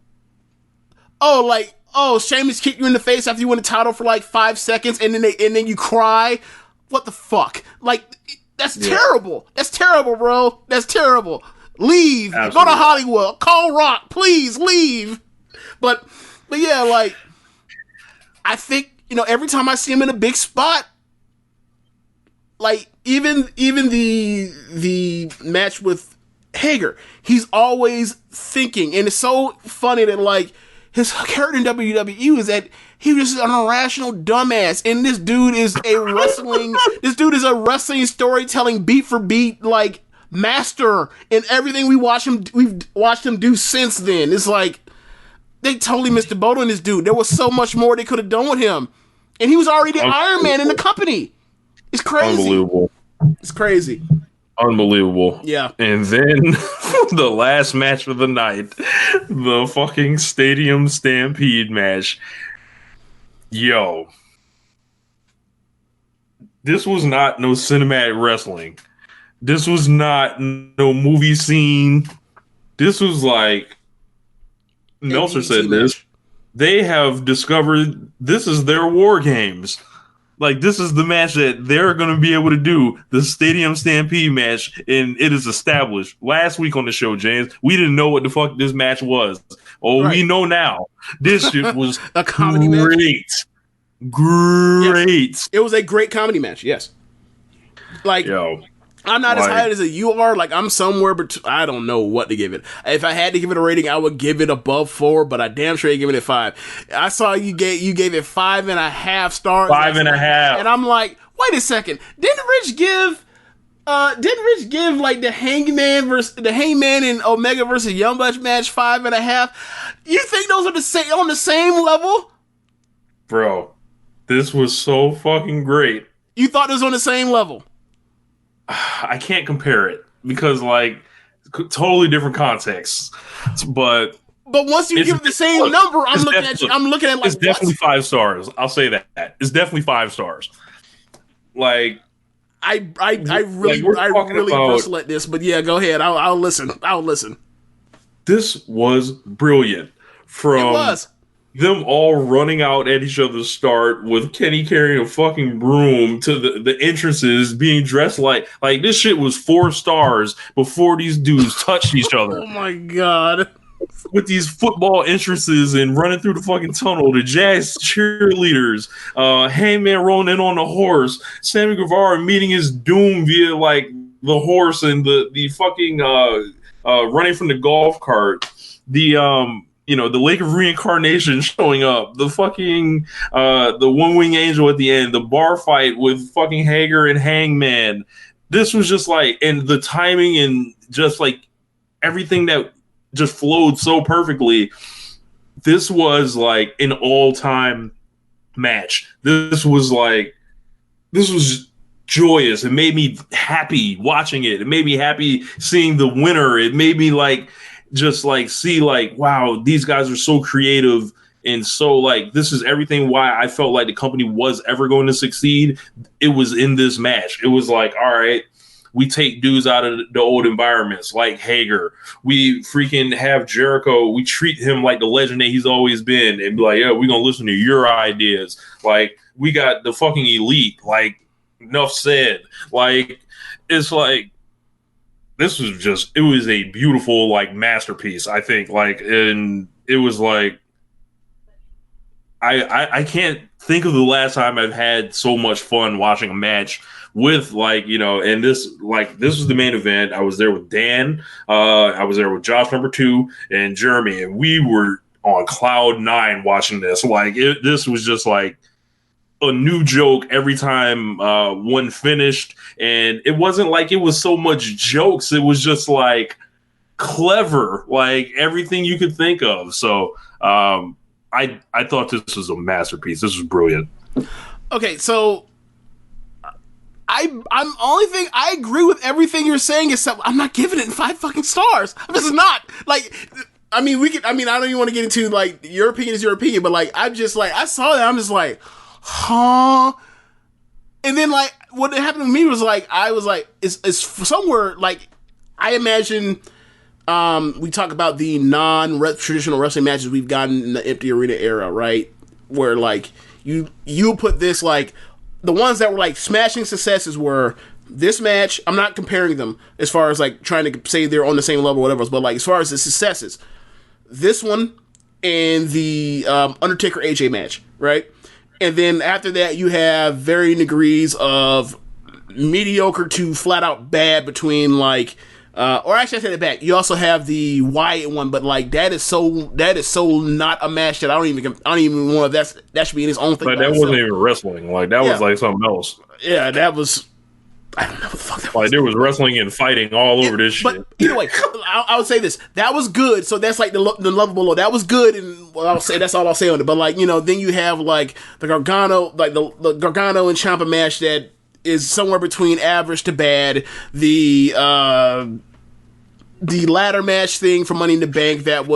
Sheamus kicked you in the face after you win the title for like 5 seconds, and then you cry. What the fuck? Like, that's terrible. That's terrible, bro. That's terrible. Leave. Absolutely. Go to Hollywood. Call Rock. Please leave. But yeah, like, I think, you know, every time I see him in a big spot, like even the match with Hager, he's always thinking, and it's so funny that like his character in WWE is that he was just an irrational dumbass, and this dude is a wrestling storytelling beat for beat like master in everything we've watched him do since then. It's like they totally missed the boat on this dude. There was so much more they could have done with him, and he was already Iron Man in the company. It's crazy. Unbelievable. It's crazy. Unbelievable. Yeah. And then the last match of the night, the fucking Stadium Stampede match. Yo. This was not no cinematic wrestling. This was not no movie scene. This was like, Meltzer said this. They have discovered this is their war games. Like, this is the match that they're going to be able to do, the Stadium Stampede match, and it is established. Last week on the show, James, we didn't know what the fuck this match was. We know now. This shit was a comedy match. Great. Yes. It was a great comedy match, yes. Like, yo, I'm not as high as you are. Like, I'm somewhere, but I don't know what to give it. If I had to give it a rating, I would give it above 4, but I damn sure ain't giving it 5. I saw you gave it 5.5 stars. 5.5. And I'm like, wait a second. Didn't Rich give like the Hangman and Omega versus Young Bucks match 5.5? You think those are on the same level? Bro, this was so fucking great. You thought it was on the same level? I can't compare it because, like, totally different contexts. But once you give it the same number, I'm looking at like, it's definitely 5 stars. I'll say that it's definitely 5 stars. Like, I really bristle at this, but yeah, go ahead. I'll listen. This was brilliant. It was. Them all running out at each other's start with Kenny carrying a fucking broom to the entrances, being dressed like this shit was 4 stars before these dudes touched each other. Oh my god. With these football entrances and running through the fucking tunnel, the Jazz cheerleaders, Hangman rolling in on the horse, Sammy Guevara meeting his doom via like the horse and the fucking running from the golf cart, the Lake of Reincarnation showing up, the fucking the One Wing Angel at the end, the bar fight with fucking Hager and Hangman. This was just like, and the timing and just like everything that just flowed so perfectly. This was like an all-time match. This was joyous. It made me happy watching it. It made me happy seeing the winner. It made me like just like see like, wow, these guys are so creative, and so like this is everything why I felt like the company was ever going to succeed. It was in this match. It was like, all right, we take dudes out of the old environments like Hager. We freaking have Jericho. We treat him like the legend that he's always been and be like, yeah, we're going to listen to your ideas. Like, we got the fucking Elite. Like, enough said. Like, it's like, this was just, it was a beautiful, like, masterpiece, I think. Like, and it was like, I can't think of the last time I've had so much fun watching a match with, like, you know, and this was the main event. I was there with Dan. I was there with Josh number 2 and Jeremy, and we were on cloud 9 watching this. Like, this was just like a new joke every time one finished, and it wasn't like it was so much jokes. It was just like clever, like everything you could think of. So I thought this was a masterpiece. This was brilliant. Okay, so I agree with everything you're saying, except I'm not giving it 5 fucking stars. This is not like, I mean, I don't even want to get into like your opinion is your opinion, but like, I'm just like, I saw that, I'm just like, huh? And then like, what happened to me was like, I was like, it's somewhere like, I imagine, we talk about the non-traditional wrestling matches we've gotten in the empty arena era, right? Where like, you put this like, the ones that were like smashing successes were this match. I'm not comparing them as far as like trying to say they're on the same level or whatever, but like as far as the successes, this one and the Undertaker AJ match, right? And then after that, you have varying degrees of mediocre to flat out bad between like, or actually I take it back. You also have the Wyatt one, but like that is so not a match that I don't even want that should be in its own thing. Like that wasn't even wrestling. Like that was like something else. Yeah, that was. I don't know what the fuck that was. Like there was wrestling and fighting all over this shit. But either way, I would say this. That was good. So that's like the lovable. That was good, and well, I'll say that's all I'll say on it. But like, you know, then you have like the Gargano, like the Gargano and Ciampa match that is somewhere between average to bad. The ladder match thing for Money in the Bank that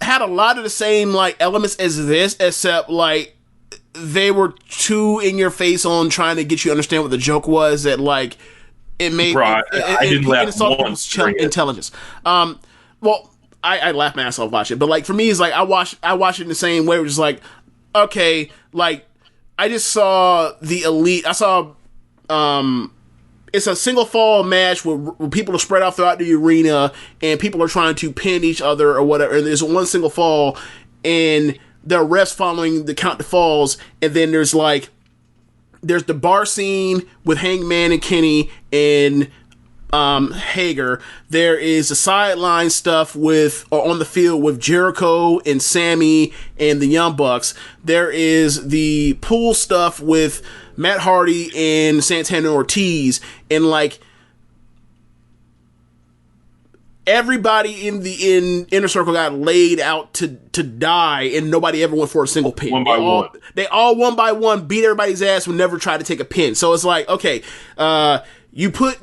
had a lot of the same like elements as this, except like they were too in your face on trying to get you to understand what the joke was. That like it made I didn't laugh once. Intelligence. Well, I laughed my ass off watching it, but like for me, it's like I watch it in the same way. Which is like, okay, like I just saw the Elite. I saw it's a single fall match where people are spread out throughout the arena and people are trying to pin each other or whatever. And there's one single fall and the refs following the count to falls. And then there's the bar scene with Hangman and Kenny and Hager. There is the sideline stuff on the field with Jericho and Sammy and the Young Bucks. There is the pool stuff with Matt Hardy and Santana Ortiz, and like everybody in the inner circle got laid out to die, and nobody ever went for a single pin. They all one by one beat everybody's ass and never tried to take a pin. So it's like, okay, you put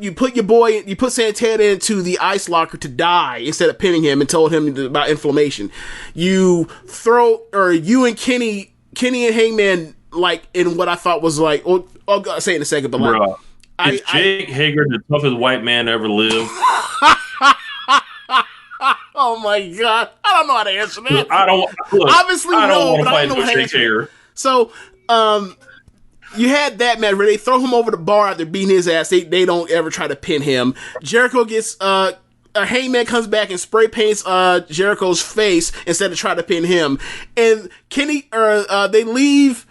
Santana into the ice locker to die instead of pinning him and told him about inflammation. You and Kenny and Hangman, like in what I thought was like, I'll say it in a second, but like, is Jake Hager the toughest white man ever lived? Oh my god, I don't know how to answer that. I don't want to fight with Jake Hager. So, you had that match where they throw him over the bar after beating his ass. They don't ever try to pin him. Jericho gets Hangman comes back and spray paints Jericho's face instead of trying to pin him. And they leave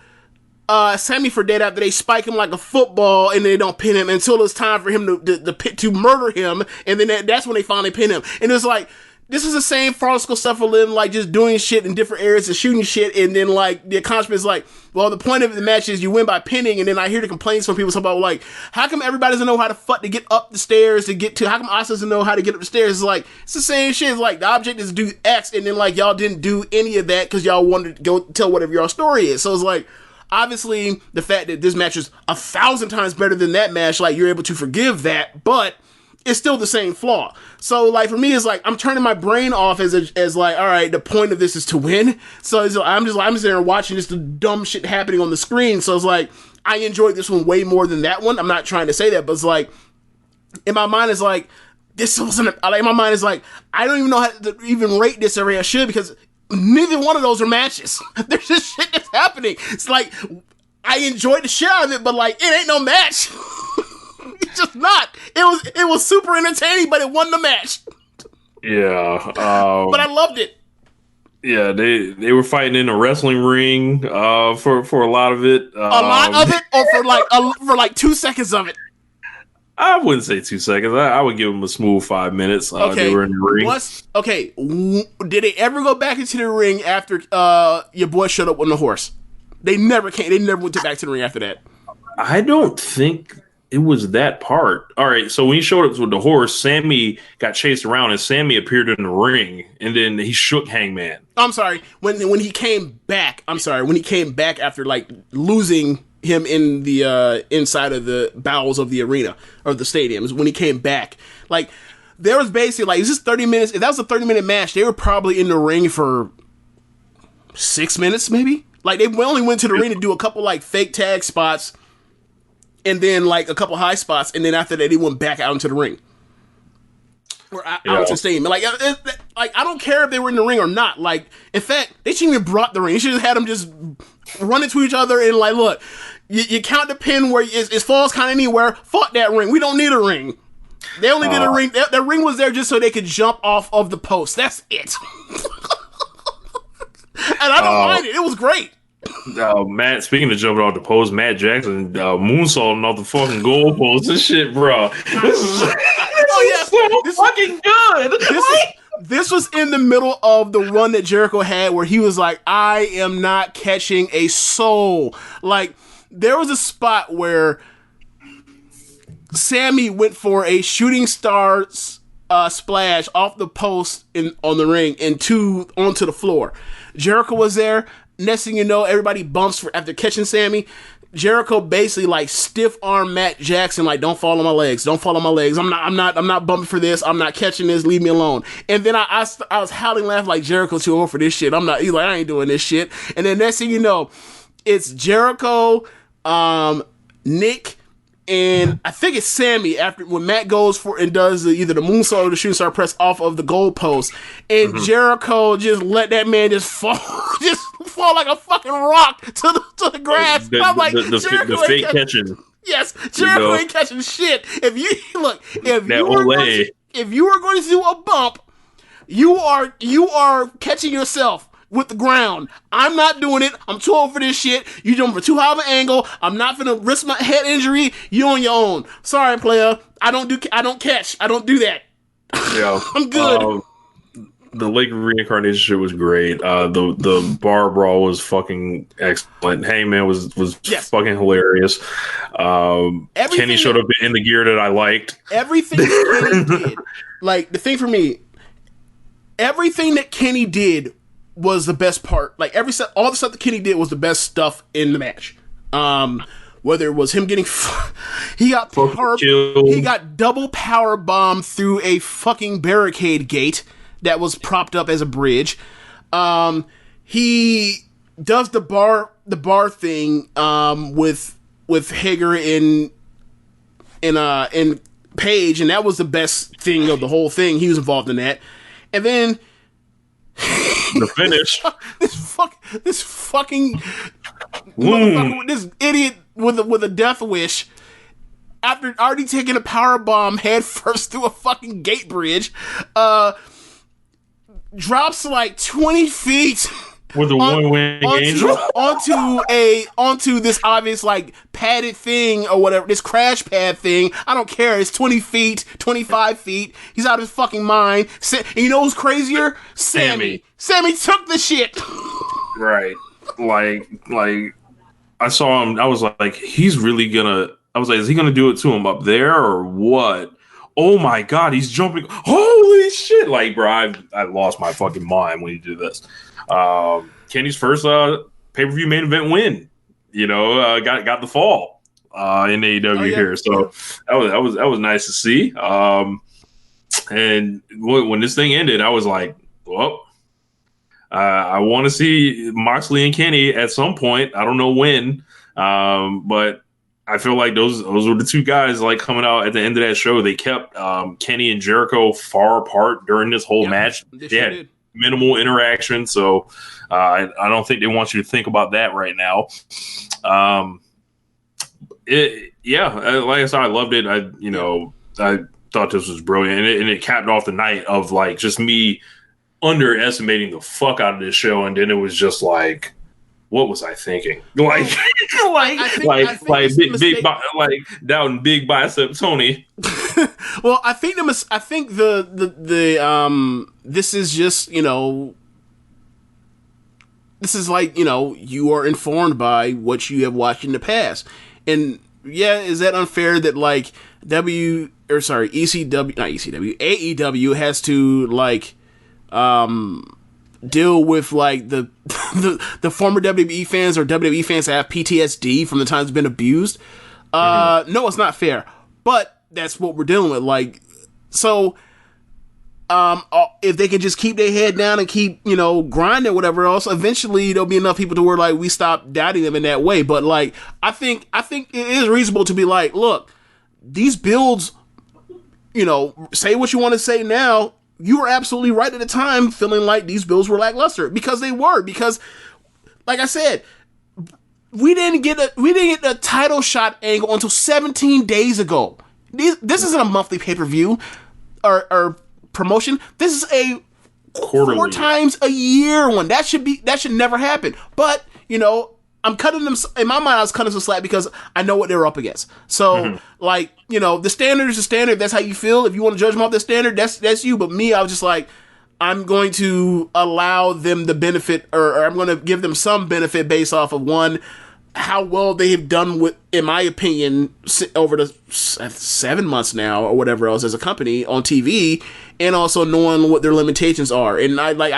Sammy for dead after they spike him like a football, and they don't pin him until it's time for him to murder him, and then that's when they finally pin him. And it's like, this is the same farcical stuff for them, like just doing shit in different areas and shooting shit, and then like the accomplishment is like, well, the point of the match is you win by pinning, and then I hear the complaints from people about like, how come everybody doesn't know how to get up the stairs how come Asa doesn't know how to get up the stairs? It's like, it's the same shit. It's like the object is to do X, and then like y'all didn't do any of that because y'all wanted to go tell whatever your story is. So it's like, obviously the fact that this match is 1,000 times better than that match, like you're able to forgive that, but it's still the same flaw. So like for me, it's like I'm turning my brain off as like, all right, the point of this is to win. So I'm just there watching just the dumb shit happening on the screen. So it's like I enjoyed this one way more than that one. I'm not trying to say that, but it's like in my mind is like, this wasn't. In my mind is like, I don't even know how to even rate this area I should, because neither one of those are matches. There's just shit that's happening. It's like, I enjoyed the shit out of it, but like, it ain't no match. It's just not. It was super entertaining, but it wasn't a match. Yeah. But I loved it. Yeah, they were fighting in a wrestling ring for a lot of it. A lot of it, or for like 2 seconds of it. I wouldn't say 2 seconds. I would give them a smooth 5 minutes. Okay. They were in the ring. Did they ever go back into the ring after your boy showed up on the horse? They never came. They never went back to the ring after that. I don't think it was that part. All right, so when he showed up with the horse, Sammy got chased around, and Sammy appeared in the ring, and then he shook Hangman. I'm sorry. When he came back. I'm sorry. When he came back after like losing him in the inside of the bowels of the arena or the stadium, is when he came back. Like, there was basically like, is this 30 minutes? If that was a 30-minute match, they were probably in the ring for 6 minutes, maybe. Like, they only went to the ring to do a couple like fake tag spots, and then like a couple high spots, and then after that, they went back out into the ring or out to the stadium. Like, I don't care if they were in the ring or not. Like, in fact, they shouldn't even brought the ring. They should have had them just run into each other and like, look, you count the pin where it falls kind of anywhere. Fuck that ring. We don't need a ring. They only did a ring. The ring was there just so they could jump off of the post. That's it. And I don't mind it. It was great. Matt, speaking of jumping off the post, Matt Jackson moonsaulting off the fucking goalpost and shit, bro. This is fucking good. This was in the middle of the run that Jericho had where he was like, I am not catching a soul. Like, there was a spot where Sammy went for a shooting star splash off the post on the ring and onto the floor. Jericho was there. Next thing you know, everybody bumps after catching Sammy. Jericho basically like stiff arm Matt Jackson, like, don't fall on my legs. Don't fall on my legs. I'm not bumping for this. I'm not catching this. Leave me alone. And then I was howling laughing like, Jericho's too old for this shit. He's like, I ain't doing this shit. And then next thing you know, it's Jericho, Nick, and I think it's Sammy after when Matt goes for and does either the moonsault or the shooting star press off of the goalpost, and Jericho just let that man just fall like a fucking rock to the grass. I'm like, the fake catching. Yes, Jericho ain't catching shit. If you were going to do a bump, you are catching yourself with the ground. I'm not doing it. I'm too old for this shit. You doing for too high of an angle. I'm not gonna risk my head injury. You on your own. Sorry, player. I don't catch. I don't do that. Yeah, I'm good. The Lake Reincarnation shit was great. The bar brawl was fucking excellent. Hangman was fucking hilarious. Kenny showed up in the gear that I liked. Everything that Kenny did, like, the thing for me, everything that Kenny did was the best part. Like, all the stuff that Kenny did was the best stuff in the match. Whether it was him getting, he got double power bombed through a fucking barricade gate that was propped up as a bridge. He does the bar thing with Hager in Page, and that was the best thing of the whole thing. He was involved in that, and then the finish. This fucking motherfucker, this idiot with a death wish, after already taking a power bomb head first through a fucking gate bridge, drops like 20 feet with a one-wing angel onto this obvious like padded thing or whatever, this crash pad thing. I don't care. It's 20 feet, 25 feet. He's out of his fucking mind. And you know who's crazier? Sammy took the shit. Right. Like I saw him. I was like, he's really gonna. I was like, is he gonna do it to him up there or what? Oh my god, he's jumping! Holy shit! Like, bro, I lost my fucking mind when he did this. Kenny's first pay-per-view main event win. You know, got the fall in AEW here, so that was nice to see. And when this thing ended, I was like, well, I want to see Moxley and Kenny at some point. I don't know when, but I feel like those were the two guys like coming out at the end of that show. They kept Kenny and Jericho far apart during this whole match. They had minimal interaction, so I don't think they want you to think about that right now. Like I said, I loved it. I thought this was brilliant, and it capped off the night of like just me underestimating the fuck out of this show, and then it was just like, what was I thinking? Like, down big bicep Tony. Well, I think this is just, this is like, you are informed by what you have watched in the past. And yeah, is that unfair that like AEW has to like deal with like the former WWE fans or WWE fans that have PTSD from the times been abused? No, it's not fair. But that's what we're dealing with. Like, so if they can just keep their head down and keep, grinding or whatever else, eventually there'll be enough people to where like we stop doubting them in that way. But like, I think it is reasonable to be like, look, these builds, say what you want to say now. You were absolutely right at the time, feeling like these builds were lackluster, because they were. Because, like I said, we didn't get a title shot angle until 17 days ago. This isn't a monthly pay-per-view or promotion. This is a quarterly, 4 times a year one. That should never happen. But I'm cutting them in my mind. I was cutting some slack because I know what they're up against. So like, the standard is the standard. If that's how you feel. If you want to judge them off the standard, that's you. But me, I was just like, I'm going to allow them the benefit, or I'm going to give them some benefit based off of one, how well they have done with, in my opinion, over the 7 months now or whatever else as a company on TV, and also knowing what their limitations are. And I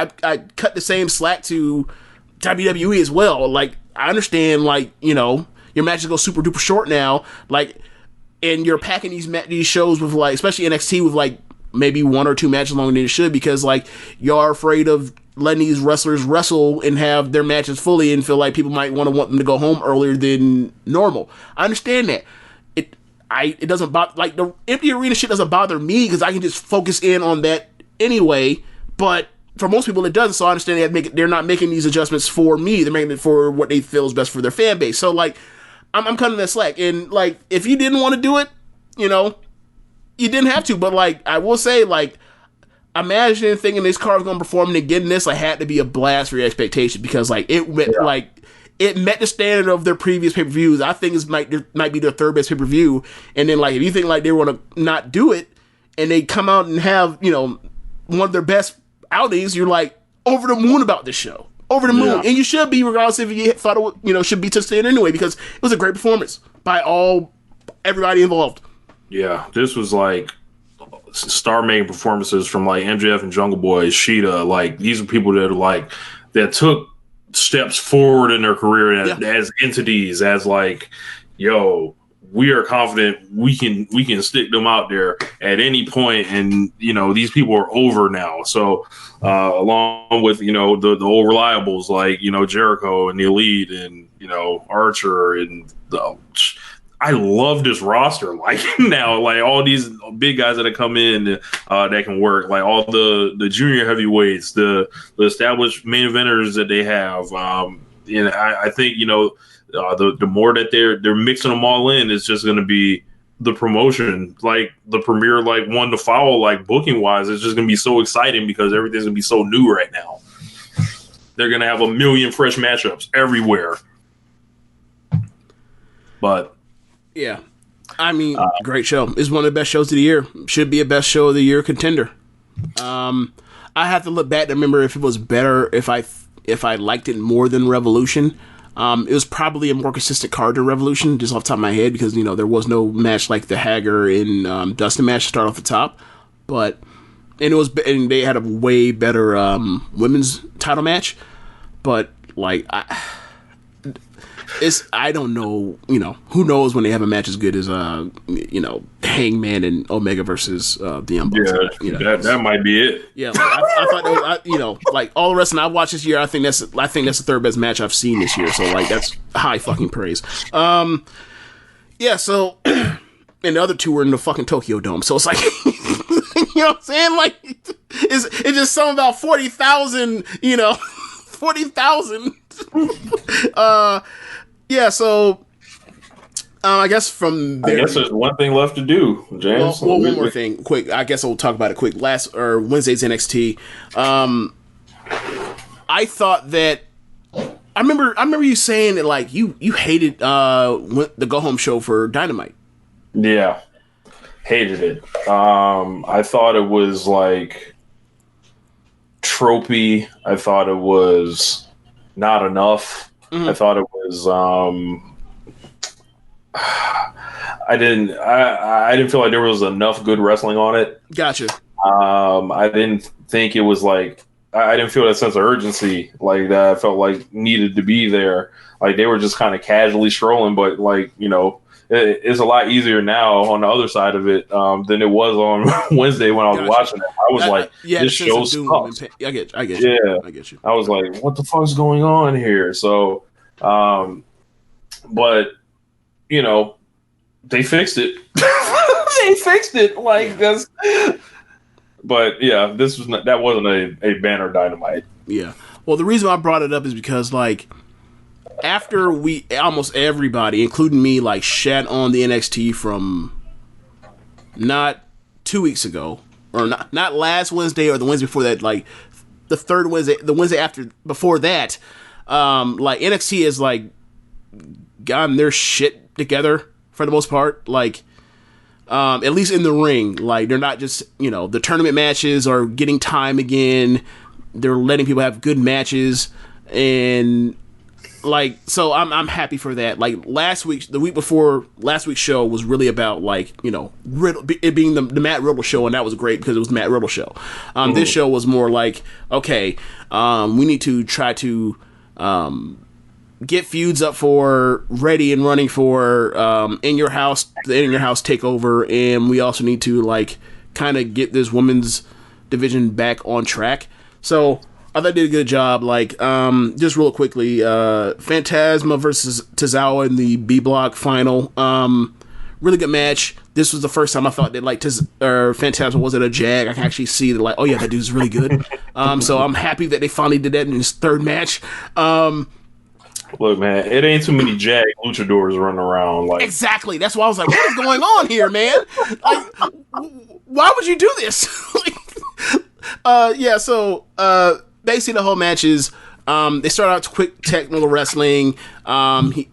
cut the same slack to WWE as well. Like, I understand, like, your matches go super duper short now, like, and you're packing these shows with like, especially NXT, with like maybe 1 or 2 matches longer than it should, because like you're afraid of letting these wrestlers wrestle and have their matches fully and feel like people might want them to go home earlier than normal. I understand that. It doesn't bother, like, the empty arena shit doesn't bother me because I can just focus in on that anyway. But for most people it doesn't, so I understand they're not making these adjustments for me. They're making it for what they feel is best for their fan base. So like, I'm cutting that slack. And like, if you didn't want to do it, you didn't have to. But like, I will say, like, imagine thinking this card was going to perform and getting this, like, had to be a blast for your expectation, because like it met the standard of their previous pay-per-views. I think it might be their 3rd best pay-per-view. And then like, if you think like they want to not do it and they come out and have, one of their best outings, you're like over the moon about this show. Over the moon. Yeah. And you should be, regardless if you thought it should be to stand anyway, because it was a great performance by everybody involved. Yeah, this was like star-making performances from like MJF and Jungle Boy, Sheeta. Like, these are people that took steps forward in their career as entities, as like, yo, we are confident we can stick them out there at any point, and these people are over now. So along with the old reliables like Jericho and the Elite and Archer, and I love this roster. Like, now, like, all these big guys that have come in that can work, like all the junior heavyweights, the established main eventers that they have. I think the more that they're mixing them all in, it's just going to be the promotion, like the premier, like, one to follow, like, booking wise. It's just going to be so exciting because everything's going to be so new right now. They're going to have a million fresh matchups everywhere. But yeah, I mean, great show. It's one of the best shows of the year. Should be a best show of the year contender. I have to look back to remember if it was better, if I liked it more than Revolution. It was probably a more consistent card than Revolution, just off the top of my head, because there was no match like the Hager and Dustin match to start off the top. But and they had a way better women's title match. But like, I don't know, who knows when they have a match as good as Hangman and Omega versus the Young Bucks. Yeah, that might be it. Yeah, like, I thought that was, like all the wrestling I've watched this year, I think that's the 3rd best match I've seen this year. So like, that's high fucking praise. Yeah, so and the other two were in the fucking Tokyo Dome. So it's like, you know what I'm saying? Like, it's just something about 40,000, 40,000. Yeah, so I guess from there, I guess there's one thing left to do, James. Well, one more thing, quick. I guess I'll talk about it quick. Wednesday's NXT. I thought that I remember you saying that like you hated the Go Home show for Dynamite. Yeah, hated it. I thought it was like tropey. I thought it was not enough. I thought it was. I didn't feel like there was enough good wrestling on it. Gotcha. I didn't think it was like I didn't feel that sense of urgency like that. I felt like needed to be there. Like they were just kind of casually strolling, but like it's a lot easier now on the other side of it than it was on Wednesday when I was watching it. I was like, this show sucks. I get you. Yeah, I get you. I was like, what the fuck's going on here? So, but they fixed it. They fixed it. Like that's. But yeah, that wasn't a banner Dynamite. Yeah. Well, the reason I brought it up is because like after almost everybody, including me, like shat on the NXT from not 2 weeks ago or not last Wednesday or the Wednesday before that, like the third Wednesday, the Wednesday after before that, like NXT is like gotten their shit together for the most part, like at least in the ring. Like they're not just the tournament matches are getting time again. They're letting people have good matches, and like so I'm happy for that. Like the week before last week's show was really about like Riddle, it being the Matt Riddle show, and that was great because it was the Matt Riddle show. This show was more like, okay, we need to try to get feuds up for ready and running for the In Your House takeover, and we also need to like kind of get this women's division back on track. So I thought they did a good job. Like just real quickly, Phantasma versus Tozawa in the B Block final. Really good match. This was the first time I thought that like Phantasma wasn't a jag. I can actually see that like, oh yeah, that dude's really good. So I'm happy that they finally did that in his third match. Look, man, it ain't too many jag luchadors running around. Like exactly. That's why I was like, what is going on here, man? Like, why would you do this? Yeah. So basically, the whole match is they start out quick technical wrestling. Phantasma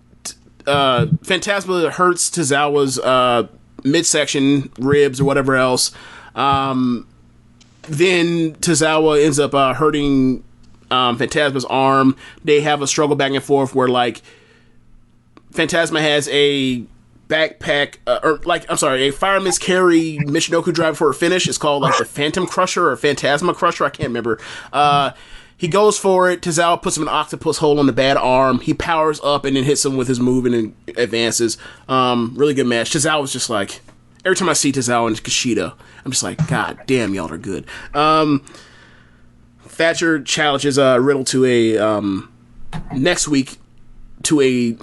hurts Tozawa's midsection, ribs, or whatever else. Then Tozawa ends up hurting Phantasma's arm. They have a struggle back and forth where like Phantasma has a backpack a fireman's carry Michinoku drive for a finish. It's called like the Phantom Crusher or Phantasma Crusher. I can't remember. He goes for it. Tozawa puts him in an octopus hole on the bad arm. He powers up and then hits him with his move and then advances. Really good match. Tozawa's just like, every time I see Tozawa and Kushida, I'm just like, God damn, y'all are good. Thatcher challenges Riddle to a next week to a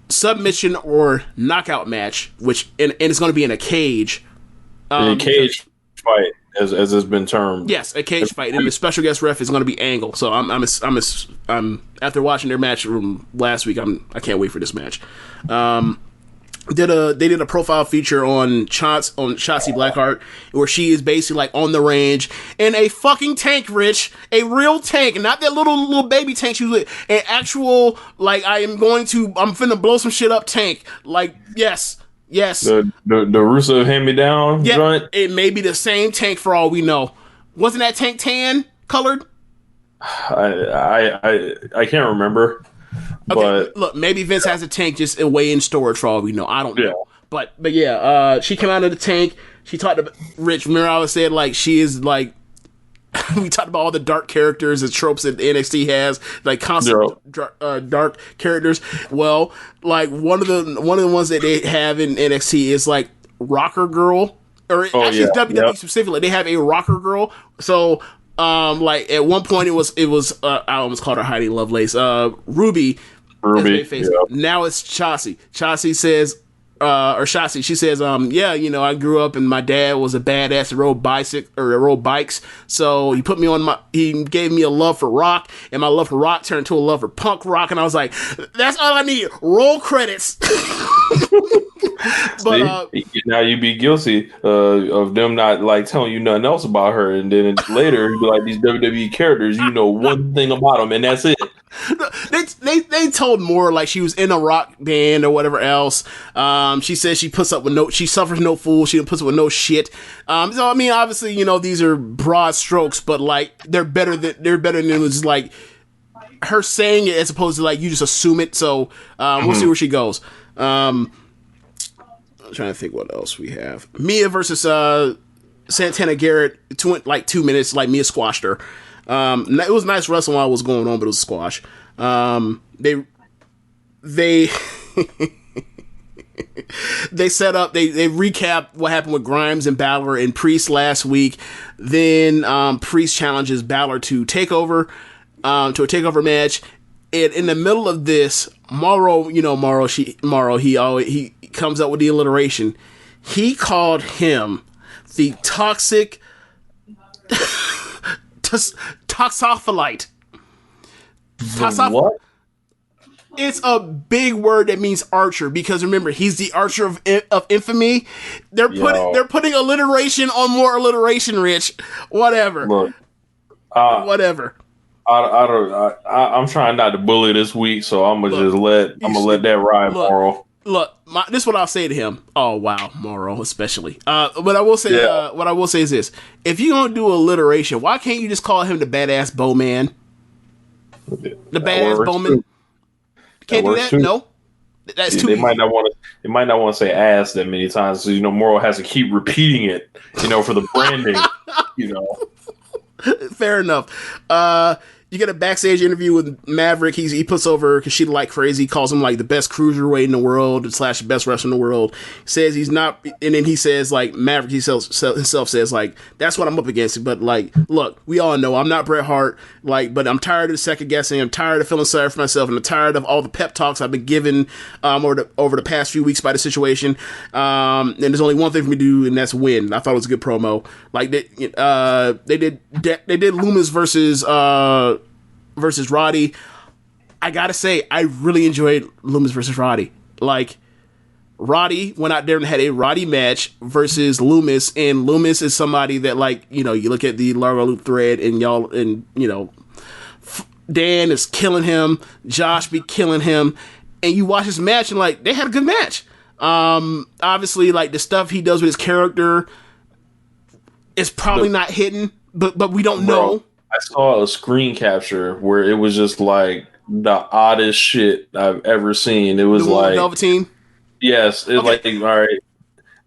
submission or knockout match, which and it's going to be in a cage. A cage fight, as has been termed. Yes, a cage fight, and the special guest ref is going to be Angle. So I'm after watching their match from last week, I can't wait for this match. They did a profile feature on Shotzi Blackheart where she is basically like on the range in a fucking tank, Rich, a real tank, not that little baby tank she was with, an actual like I'm finna blow some shit up tank. Like yes. The Rusev hand me down joint. It may be the same tank for all we know. Wasn't that tank tan colored? I can't remember. Okay, but look, maybe Vince has a tank just away in storage for all we know. I don't know. But yeah, she came out of the tank. She talked about Rich. Remember I said like she is like we talked about all the dark characters and tropes that NXT has, like constant dark characters. Well, like one of the ones that they have in NXT is like Rocker Girl, or WWE specifically. They have a Rocker Girl. So like at one point it was I almost called her Heidi Lovelace. Ruby. Now it's Chassis. Chassis says or Shotzi, she says, yeah, you know, I grew up and my dad was a badass that rode bikes. So he gave me a love for rock, and my love for rock turned to a love for punk rock. And I was like, that's all I need. Roll credits. But now you'd be guilty of them not like telling you nothing else about her, and then later you'd be like, these WWE characters, you know one thing about them, and that's it. They told more like she was in a rock band or whatever else. She says she suffers no fool. She puts up with no shit. So I mean, obviously, you know, these are broad strokes, but like they're better than it was like her saying it as opposed to like you just assume it. So we'll see where she goes. I'm trying to think what else we have. Mia versus Santana Garrett. 2 minutes. Like Mia squashed her. It was nice wrestling while it was going on, but it was a squash. They set up, they recap what happened with Grimes and Balor and Priest last week. Then Priest challenges Balor to a takeover match. And in the middle of this, Mauro, he comes up with the alliteration. He called him the toxic toxopholite. What? It's a big word that means archer, because remember, he's the archer of infamy. They're putting alliteration on more alliteration, Rich. Whatever. Look, whatever. I'm trying not to bully this week, so I'm gonna let that ride, Mauro. Look, this is what I'll say to him. Oh wow, Mauro, especially. What I will say is this: if you're gonna do alliteration, why can't you just call him the badass bowman? The badass bowman. Can't do that. Too. No, that's too. They might not want to say ass that many times, so Mauro has to keep repeating it. For the branding. Fair enough. You get a backstage interview with Maverick. He puts over Kushida like crazy. He calls him like the best cruiserweight in the world / the best wrestler in the world. He says he's not, and then he says like Maverick himself says like that's what I'm up against. But like, look, we all know I'm not Bret Hart. Like, but I'm tired of the second guessing. I'm tired of feeling sorry for myself, and I'm tired of all the pep talks I've been given over the past few weeks by the situation. And there's only one thing for me to do, and that's win. I thought it was a good promo. Like they did Loomis versus Roddy. I gotta say, I really enjoyed Loomis versus Roddy. Like, Roddy went out there and had a Roddy match versus Loomis, and Loomis is somebody that, like, you look at the Largo Loop thread, and Dan is killing him, Josh be killing him, and you watch this match, and, like, they had a good match. Obviously, like, the stuff he does with his character is probably not hidden, but we don't know. I saw a screen capture where it was just like the oddest shit I've ever seen. It was like Velveteen. Yes, it's like all right.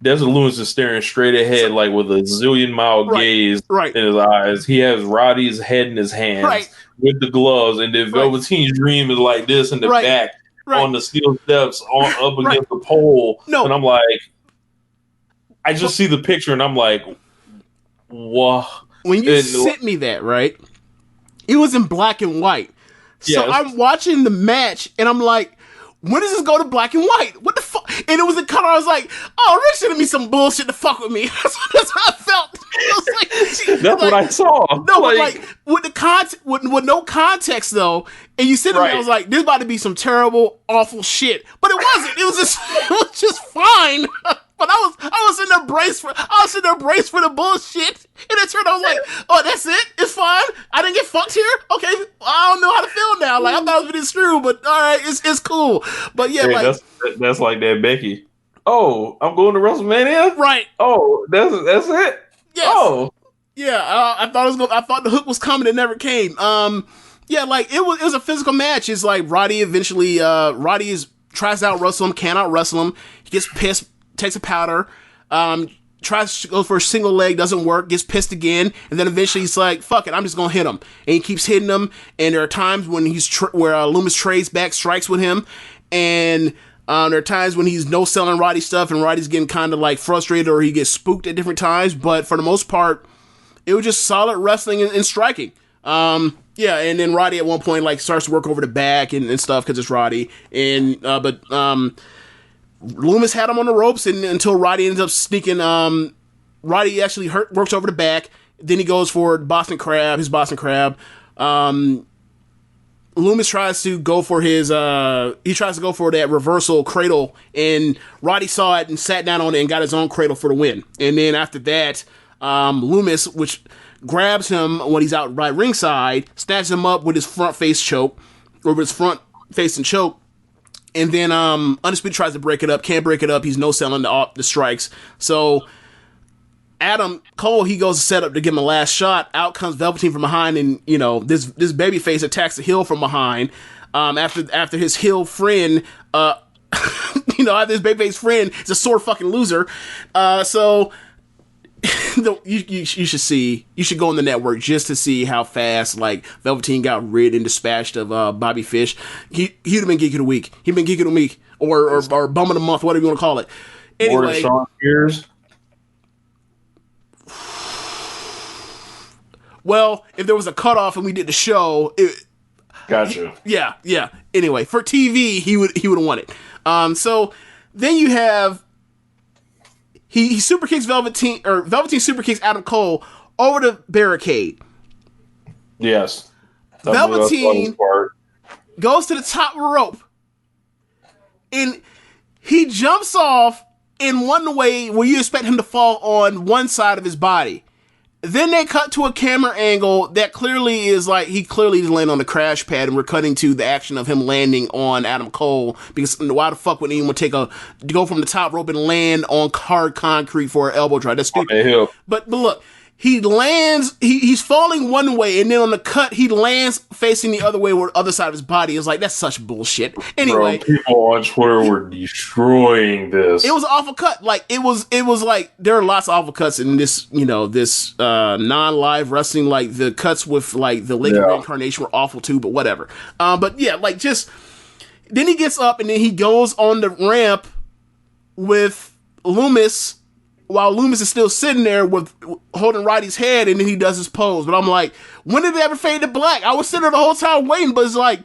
Desert Lewis is staring straight ahead, like with a zillion mile gaze in his eyes. He has Roddy's head in his hands with the gloves, and then Velveteen's dream is like this in the back on the steel steps up against the pole. No. And I'm like, I just see the picture, and I'm like, whoa. When you sent me that, right, it was in black and white. So I'm watching the match, and I'm like, when does this go to black and white? What the fuck? And it was in color. I was like, oh, Rick sending me some bullshit to fuck with me. That's how I felt. That's what I saw. No, like with the with no context though. And you sit there, I was like, this about to be some terrible, awful shit. But it wasn't. It was just fine. But I was in there braced for the bullshit. And it turned out I was like, oh, that's it? It's fine? I didn't get fucked here? Okay, I don't know how to feel now. Like, I thought it was being screwed, but all right, it's cool. But yeah, hey, that's like that Becky. Oh, I'm going to WrestleMania? Right. Oh, that's it? Yes. Oh. Yeah, I thought the hook was coming, it never came. Yeah, like it was a physical match. It's like Roddy eventually tries to out wrestle him, can't out wrestle him. He gets pissed, takes a powder, tries to go for a single leg, doesn't work, gets pissed again, and then eventually he's like, fuck it, I'm just gonna hit him. And he keeps hitting him, and there are times when where Loomis trades back, strikes with him, and there are times when he's no-selling Roddy stuff, and Roddy's getting kind of like frustrated, or he gets spooked at different times, but for the most part, it was just solid wrestling and striking. Yeah, and then Roddy at one point like starts to work over the back and stuff because it's Roddy, and Loomis had him on the ropes until Roddy ends up sneaking. Roddy actually works over the back. Then he goes for his Boston Crab. Loomis tries to go for that reversal cradle, and Roddy saw it and sat down on it and got his own cradle for the win. And then after that, Loomis, which grabs him when he's out right ringside, snatches him up with his front face choke, or with his front face and choke. And then Undisputed tries to break it up, can't break it up. He's no-selling the strikes. So Adam Cole, he goes to set up to give him a last shot. Out comes Velveteen from behind, and this babyface attacks the heel from behind. After his heel friend, after his babyface friend is a sore fucking loser. So you should go on the network just to see how fast like Velveteen got rid and dispatched of Bobby Fish. He'd have been Geek of the Week. He'd been Geek of the Week or Bum of the Month, whatever you want to call it. Anyway, Sean Spears. Well, if there was a cutoff and we did the show, Gotcha. Yeah. Anyway, for TV, he would have won it. So then you have he super kicks Velveteen super kicks Adam Cole over the barricade. Yes. Velveteen goes to the top rope, and he jumps off in one way where you expect him to fall on one side of his body. Then they cut to a camera angle that clearly is like he clearly is laying on the crash pad, and we're cutting to the action of him landing on Adam Cole, because why the fuck would anyone go from the top rope and land on hard concrete for an elbow drop? That's stupid. But look, he lands, he's falling one way, and then on the cut, he lands facing the other way where the other side of his body is like, that's such bullshit. Anyway. Bro, people on Twitter were destroying this. It was an awful cut. Like, it was like, there are lots of awful cuts in this, this non-live wrestling. Like, the cuts with, like, the Lake of Reincarnation were awful too, but whatever. But yeah, like, just, then he gets up, and then he goes on the ramp with Loomis, while Loomis is still sitting there with holding Roddy's head, and then he does his pose. But I'm like, when did it ever fade to black? I was sitting there the whole time waiting, but it's like,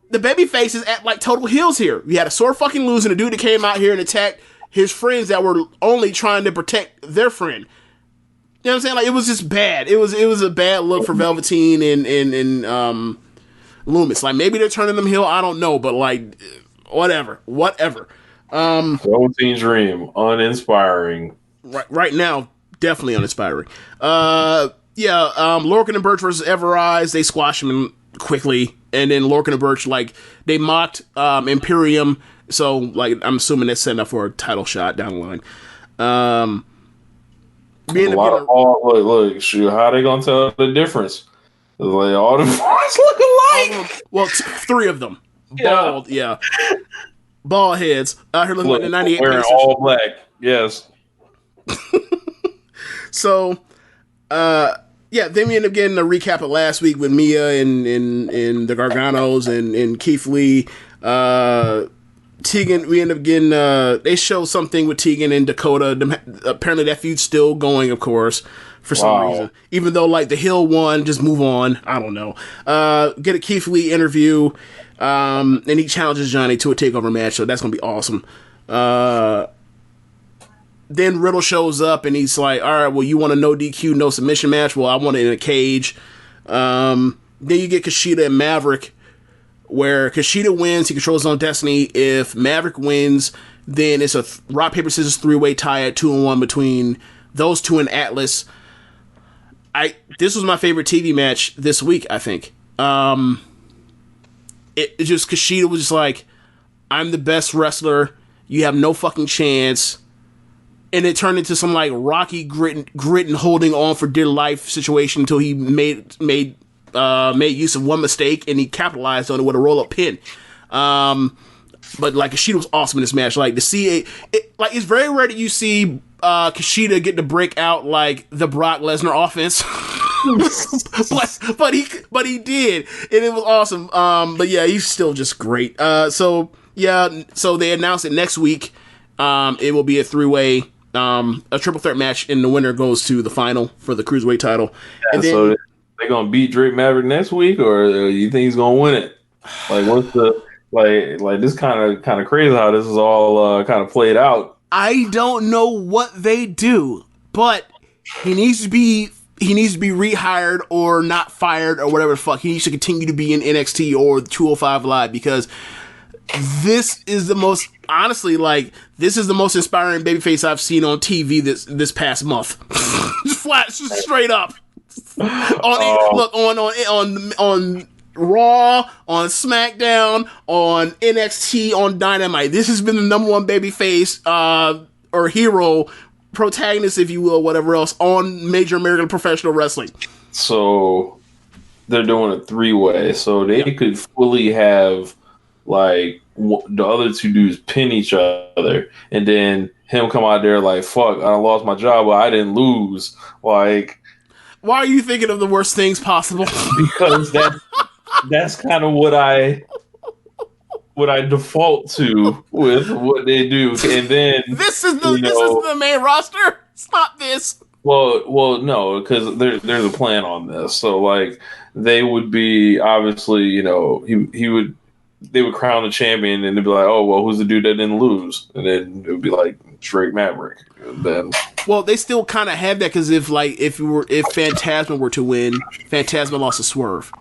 the babyface is at like total heels here. We had a sore fucking loser, and a dude that came out here and attacked his friends that were only trying to protect their friend. You know what I'm saying? Like, it was just bad. It was a bad look for Velveteen and Loomis. Like, maybe they're turning them heel, I don't know, but like, whatever. Velveteen's Dream, uninspiring. Right now, definitely uninspiring. Lorcan and Birch versus Everrise, they squash him quickly, and then Lorcan and Birch, like, they mocked Imperium, so, like, I'm assuming that's setting up for a title shot down the line. Look, shoot, how they gonna tell the difference? Like, all the boys look alike. Well, three of them. Bald, yeah. Bald heads out here looking like the 98 wearing Pacers. all black. Yes. So, then we end up getting a recap of last week with Mia and the Garganos and Keith Lee. Tegan, we end up getting, they show something with Tegan and Dakota. Apparently that feud's still going, of course, for some reason. Even though, like, the Hill won, just move on. I don't know. Get a Keith Lee interview. And he challenges Johnny to a takeover match, so that's gonna be awesome. Then Riddle shows up and he's like, alright, well, you want a no DQ, no submission match? Well, I want it in a cage. Then you get Kushida and Maverick, where Kushida wins, he controls his own destiny. If Maverick wins, then it's a rock, paper, scissors, 3-way tie at 2-on-1 between those two and Atlas. This was my favorite TV match this week, I think. It just, Kushida was just like, I'm the best wrestler, you have no fucking chance. And it turned into some like Rocky grit and holding on for dear life situation until he made use of one mistake and he capitalized on it with a roll up pin. But like, Kushida was awesome in this match. Like, to see it's very rare that you see Kushida get to break out like the Brock Lesnar offense. but he did, and it was awesome. But yeah, he's still just great. So they announced it next week. It will be a 3-way, a triple threat match, and the winner goes to the final for the Cruiserweight title. Yeah, and then, so they're gonna beat Drake Maverick next week, or you think he's gonna win it? Like, Like this kind of crazy how this is all kind of played out. I don't know what they do, but he needs to be rehired or not fired or whatever the fuck. He needs to continue to be in NXT or 205 Live, because this is the most, honestly, like, this is the most inspiring babyface I've seen on TV this past month. Flat, just straight up. On Raw, on SmackDown, on NXT, on Dynamite. This has been the number one babyface or hero, protagonist, if you will, whatever else, on Major American Professional Wrestling. So they're doing a 3-way, so they could fully have like the other two dudes pin each other, and then him come out there like, "Fuck, I lost my job, but I didn't lose." Like, why are you thinking of the worst things possible? Because that's kind of what I default to with what they do, and then this is the main roster. Stop this. Well, no, because there's a plan on this. So like they would be obviously, they would crown the champion, and they'd be like, "Oh well, who's the dude that didn't lose?" And then it would be like Drake Maverick. And then, well, they still kind of have that, because if Phantasma were to win, Phantasma lost to Swerve.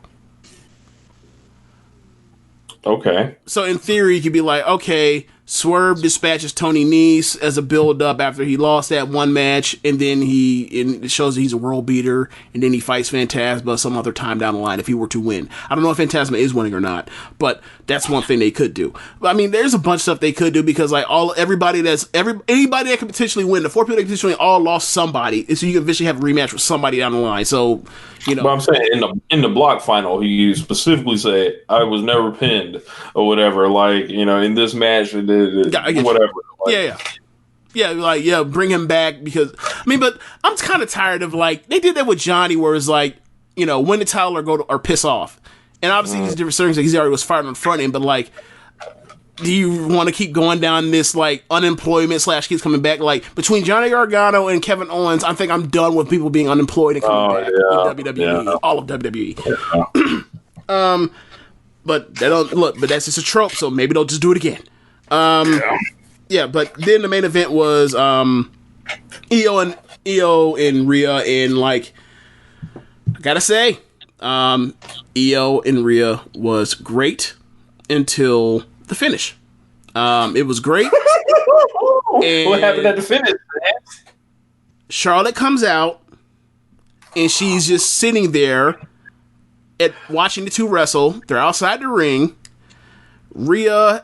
Okay. So in theory, you could be like, okay, Swerve dispatches Tony Nese as a build-up after he lost that one match, and then it shows that he's a world beater, and then he fights Phantasma some other time down the line if he were to win. I don't know if Phantasma is winning or not, but that's one thing they could do. But, I mean, there's a bunch of stuff they could do, because like anybody that could potentially win, the 4 people that potentially all lost somebody, so you can eventually have a rematch with somebody down the line. So, But I'm saying in the block final, he specifically said, "I was never pinned" or whatever. Like, in this match, whatever. Like, bring him back, because but I'm kind of tired of, like, they did that with Johnny, where it's like, win the title or piss off. And obviously these different circumstances, he already was fired on the front end, but like, do you want to keep going down this like unemployment / keeps coming back? Like, between Johnny Gargano and Kevin Owens, I think I'm done with people being unemployed and coming back in WWE, all of WWE. Yeah. But they don't look. But that's just a trope, so maybe they'll just do it again. Yeah. But then the main event was Io and Rhea, and like, I gotta say, Io and Rhea was great until the finish. It was great. What happened at the finish, man? Charlotte comes out, and she's just sitting there watching the two wrestle. They're outside the ring. Rhea,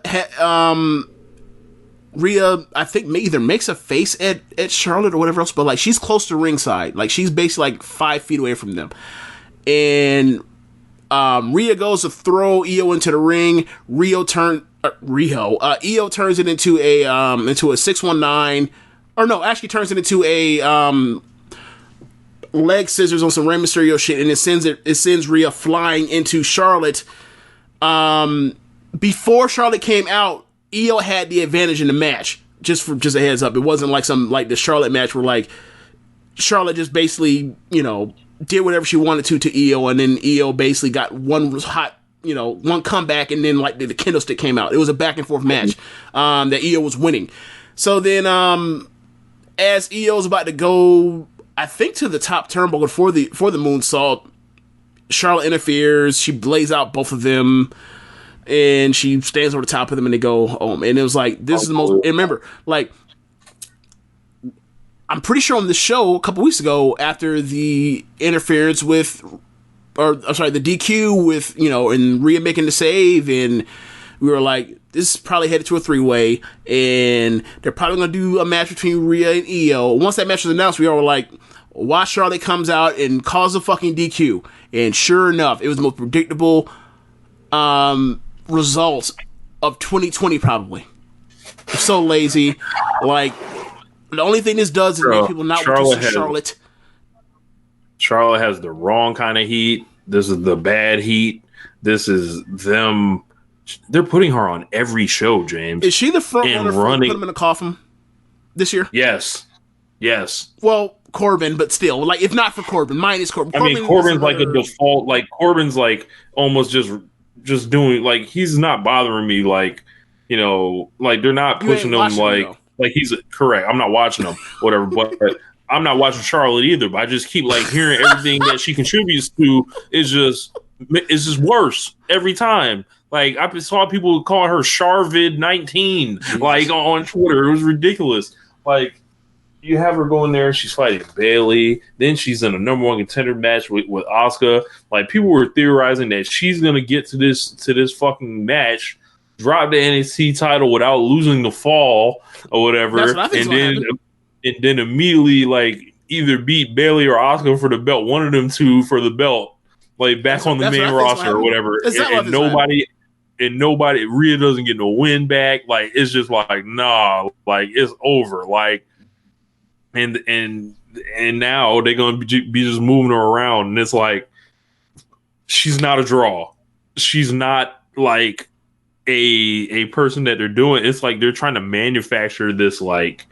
I think, either makes a face at Charlotte or whatever else, but like, she's close to ringside. Like, she's basically like 5 feet away from them. And Rhea goes to throw Io into the ring. Io turns it into a 619, or no, actually turns it into a leg scissors on some Rey Mysterio shit, and it sends Rhea flying into Charlotte. Before Charlotte came out, Io had the advantage in the match. Just a heads up, it wasn't like the Charlotte match where like Charlotte just basically did whatever she wanted to Io, and then Io basically got one comeback, and then like the kendo stick came out. It was a back and forth match that Io was winning. So then as Io's about to go, I think, to the top turnbuckle for the moonsault, Charlotte interferes. She blaze out both of them, and she stands over the top of them, and they go home. And it was like, this is the most. And remember, like, I'm pretty sure on the show a couple weeks ago, after the interference with, the DQ with, and Rhea making the save, and we were like, this is probably headed to a 3-way, and they're probably going to do a match between Rhea and Io. Once that match was announced, we all were like, watch Charlotte comes out and calls a fucking DQ. And sure enough, it was the most predictable results of 2020, probably. So lazy. Like, the only thing this does is make people not want to see Charlotte. Charlotte has the wrong kind of heat. This is the bad heat. This is them. They're putting her on every show, James. Is she the front runner for put him in a coffin this year? Yes. Well, Corbin, but still, like, if not for Corbin, mine is Corbin. Corbin's like a default. Like, Corbin's like almost just just doing like he's not bothering me like like they're not pushing him like he's correct. I'm not watching him, whatever, but I'm not watching Charlotte either. But I just keep like hearing everything that she contributes to is just worse every time. Like I saw people call her Charvid 19 like on Twitter. It was ridiculous. Like you have her going there, she's fighting Bayley. Then she's in a number one contender match with Asuka. Like people were theorizing that she's gonna get to this fucking match, drop the NXT title without losing the fall or whatever, and then immediately like either beat Bayley or Asuka for the belt, one of them two for the belt, like back on the main roster or whatever. And nobody Rhea doesn't get no win back. Like it's just like nah, like it's over. Like. And now they're gonna be just moving her around, and it's like she's not a draw. She's not like a person that they're doing. It's like they're trying to manufacture this. Like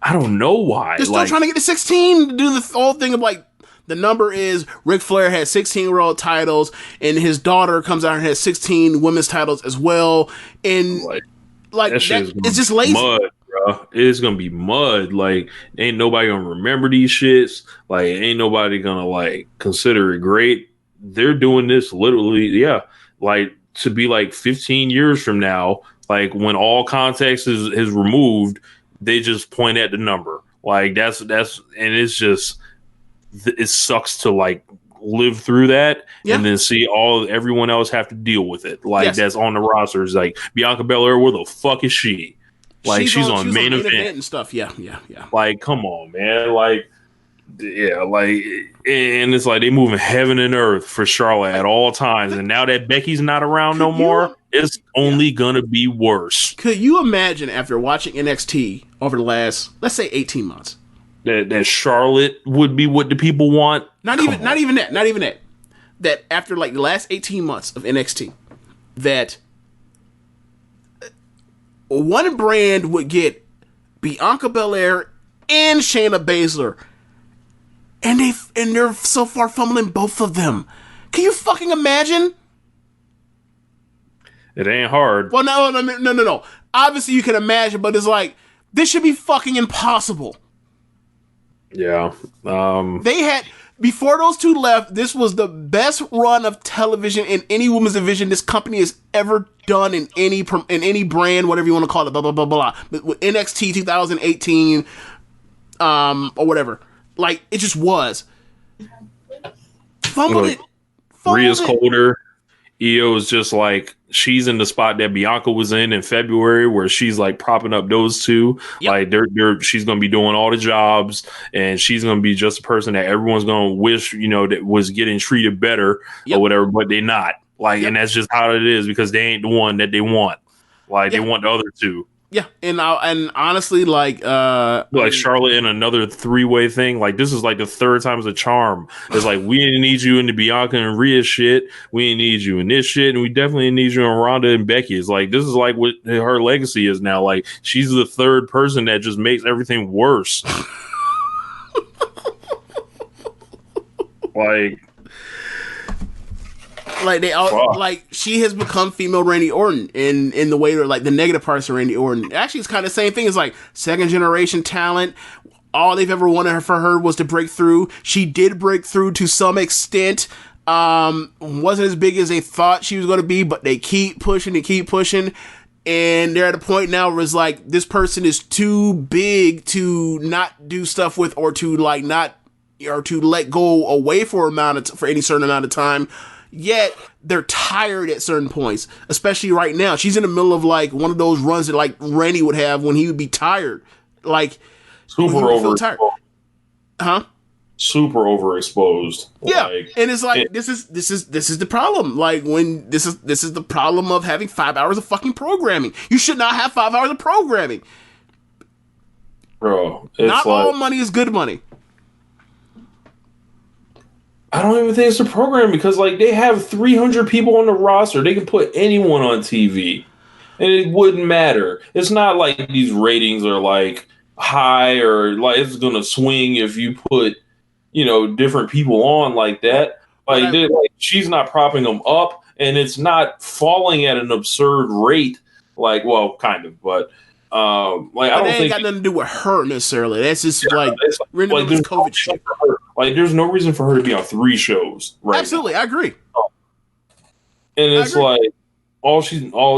I don't know why. They're still trying to get to 16 to do the whole thing of like the number is Ric Flair has 16 world titles, and his daughter comes out and has 16 women's titles as well. And like it's just lazy. Mud. It's gonna be mud. Like ain't nobody gonna remember these shits. Like ain't nobody gonna like consider it great. They're doing this literally, like to be like 15 years from now. Like when all context is removed, they just point at the number. Like that's and it's just it sucks to like live through that and then see everyone else have to deal with it. Like that's on the rosters. Like Bianca Belair, where the fuck is she? Like she's on main event and stuff. Yeah. Like, come on, man. Like, like, and it's like they moving heaven and earth for Charlotte at all times. And now that Becky's not around no more, it's only gonna be worse. Could you imagine after watching NXT over the last, let's say, 18 months, that Charlotte would be what the people want? Not even that. That after like the last 18 months of NXT, that one brand would get Bianca Belair and Shayna Baszler, and they're so far fumbling both of them. Can you fucking imagine? It ain't hard. Well, no. Obviously, you can imagine, but it's like this should be fucking impossible. Yeah. They had. Before those two left, this was the best run of television in any women's division this company has ever done in any brand, whatever you want to call it, blah, blah, blah, blah. But with NXT 2018, or whatever. Like, it just was. Rhea's colder. Io is just like, she's in the spot that Bianca was in February, where she's like propping up those two. Like she's going to be doing all the jobs, and she's going to be just a person that everyone's going to wish, that was getting treated better or whatever, but they're not. Like, and that's just how it is because they ain't the one that they want. Like they want the other two. Yeah, and honestly, like Charlotte in another 3-way thing. Like this is like the third time's a charm. It's like we didn't need you in the Bianca and Rhea shit. We didn't need you in this shit, and we definitely need you in Ronda and Becky. It's like this is like what her legacy is now. Like she's the third person that just makes everything worse. Like they all like she has become female Randy Orton in the way that like the negative parts of Randy Orton. Actually, it's kind of the same thing. It's like second generation talent. All they've ever wanted for her was to break through. She did break through to some extent. Wasn't as big as they thought she was going to be, but they keep pushing. And they're at a point now where it's like this person is too big to not do stuff with, or to like not, or to let go away for any certain amount of time. Yet they're tired at certain points, especially right now. She's in the middle of like one of those runs that like Randy would have when he would be tired, like super overexposed. Super overexposed. Yeah, and it's like this is the problem. Like when this is the problem of having 5 hours of fucking programming. You should not have 5 hours of programming, bro. Not all money is good money. I don't even think it's a program because like they have 300 people on the roster. They can put anyone on TV and it wouldn't matter. It's not like these ratings are like high or like it's going to swing if you put, different people on like that. Like she's not propping them up and it's not falling at an absurd rate. Like, well, kind of, but like I don't ain't think got nothing to do with her necessarily. That's just like there's COVID shit. Like, there's no reason for her to be on 3 shows, right? Absolutely, now. I agree. And it's like all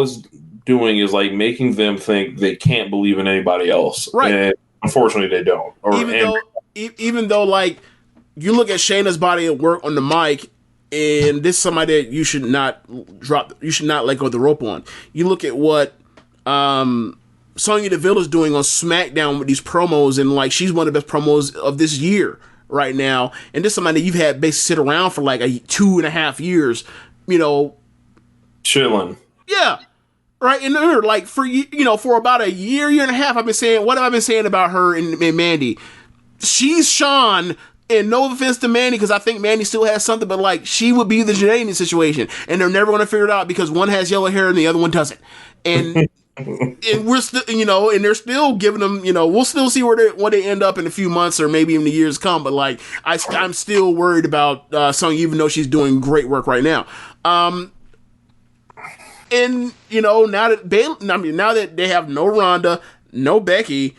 is doing is like making them think they can't believe in anybody else, right? And unfortunately, they don't. Even though, like, you look at Shayna's body at work on the mic, and this is somebody that you should not let go of the rope on. You look at what Sonya Deville is doing on SmackDown with these promos, and like she's one of the best promos of this year right now. And this is somebody that you've had basically sit around for like 2.5 years, chilling. Yeah. Right, and like for about a year and a half, I've been saying, what have I been saying about her and Mandy? She's Sean, and no offense to Mandy, because I think Mandy still has something, but like she would be the Janae situation, and they're never going to figure it out because one has yellow hair and the other one doesn't, and and we're still, and they're still giving them, we'll still see where they end up in a few months or maybe even the years come, but like I'm still worried about Sonya, even though she's doing great work right now. And now that they have no Ronda, no Becky,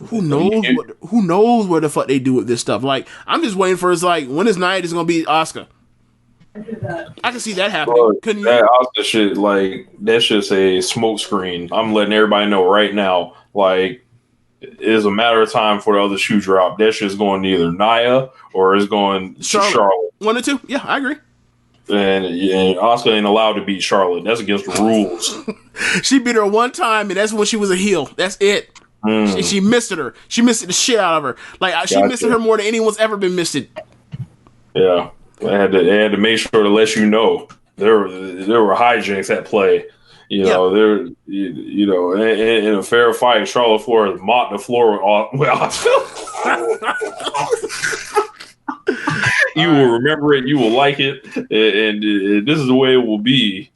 who knows what the fuck they do with this stuff? Like, I'm just waiting for when is Nia just gonna beat Asuka? I can see that happening. Bro, Couldn't you? That Asuka shit, like, that's just a smoke screen. I'm letting everybody know right now. Like, it's a matter of time for the other shoe drop. That shit's going to either Nia or it's going to Charlotte. 1 or 2. Yeah, I agree. And Asuka ain't allowed to beat Charlotte. That's against the rules. She beat her one time, and that's when she was a heel. That's it. She missed her. She missed the shit out of her. Like, she missed her more than anyone's ever been missed. Yeah, they had to make sure to let you know there were hijinks at play. In a fair fight, Charlotte Flair mopped the floor with Asuka. You will remember it. You will like it, and this is the way it will be.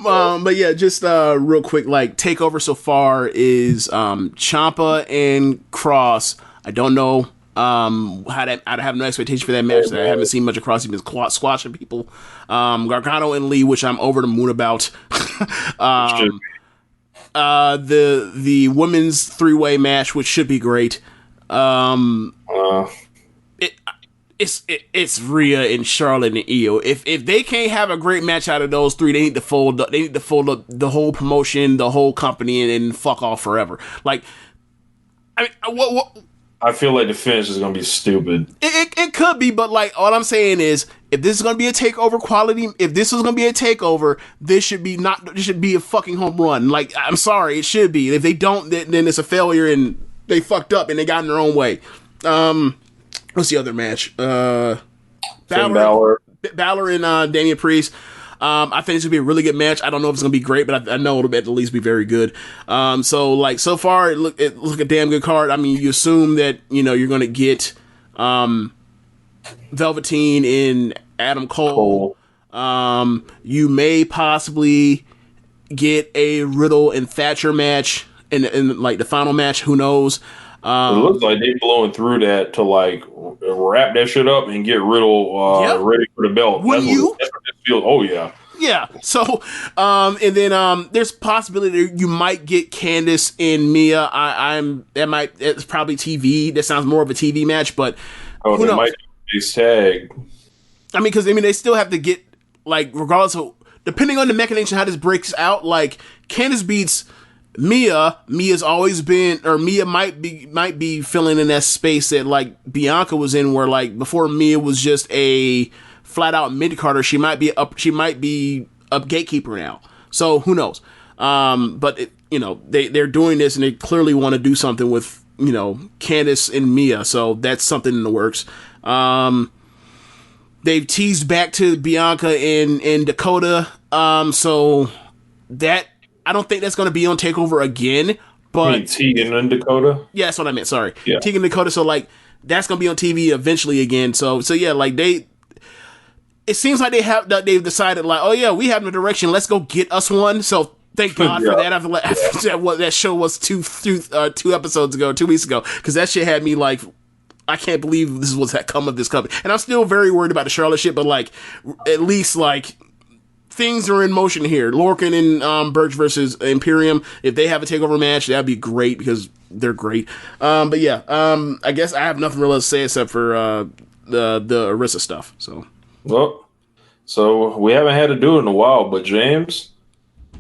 But yeah, just real quick, like Takeover so far is Ciampa and Cross. I don't know I have no expectation for that match. I haven't seen much of Cross. He's been squashing people. Gargano and Lee, which I'm over the moon about. The women's 3-way match, which should be great. It's Rhea and Charlotte and Io. If they can't have a great match out of those three, they need to fold up the whole promotion, the whole company, and fuck off forever. Like, I mean, what? I feel like the finish is gonna be stupid. It could be, but like all I'm saying is, if this is gonna be a takeover quality, if this was gonna be a takeover, this should be a fucking home run. Like, I'm sorry, it should be. If they don't, then it's a failure and they fucked up and they got in their own way. What's the other match? Balor and Damian Priest. I think it's gonna be a really good match. I don't know if it's gonna be great, but I know it'll at least be very good. So far, it look a damn good card. I mean, you assume that you're gonna get Velveteen in Adam Cole. You may possibly get a Riddle and Thatcher match in like the final match. Who knows? It looks like they blowing through that to like wrap that shit up and get Riddle ready for the belt. That's what it feels. Oh yeah. Yeah. So, and then there's possibility you might get Candice and Mia. It's probably TV. That sounds more of a TV match, but who knows? Might be tag. I mean, because they still have to get, like, regardless of, depending on the mechanism how this breaks out, like Candice beats Mia. Mia's always been, or Mia might be filling in that space that like Bianca was in, where like before Mia was just a flat out mid-carder. She might be a gatekeeper now. So who knows? But they're doing this and they clearly want to do something with Candice and Mia. So that's something in the works. They've teased back to Bianca and Dakota. So that. I don't think that's going to be on TakeOver again, but Tegan and Dakota. Yeah, that's what I meant. Sorry, yeah. Tegan and Dakota. So like that's going to be on TV eventually again. So yeah, like it seems like they've decided like, oh yeah, we have no direction. Let's go get us one. So thank God for that. After that show was 2 episodes ago, 2 weeks ago, because that shit had me like, I can't believe this is what's come of this company. And I'm still very worried about the Charlotte shit, but like at least like things are in motion here. Lorcan and Birch versus Imperium. If they have a takeover match, that'd be great because they're great. But yeah, I guess I have nothing really to say except for the Arisa stuff. Well, so we haven't had to do it in a while, but James.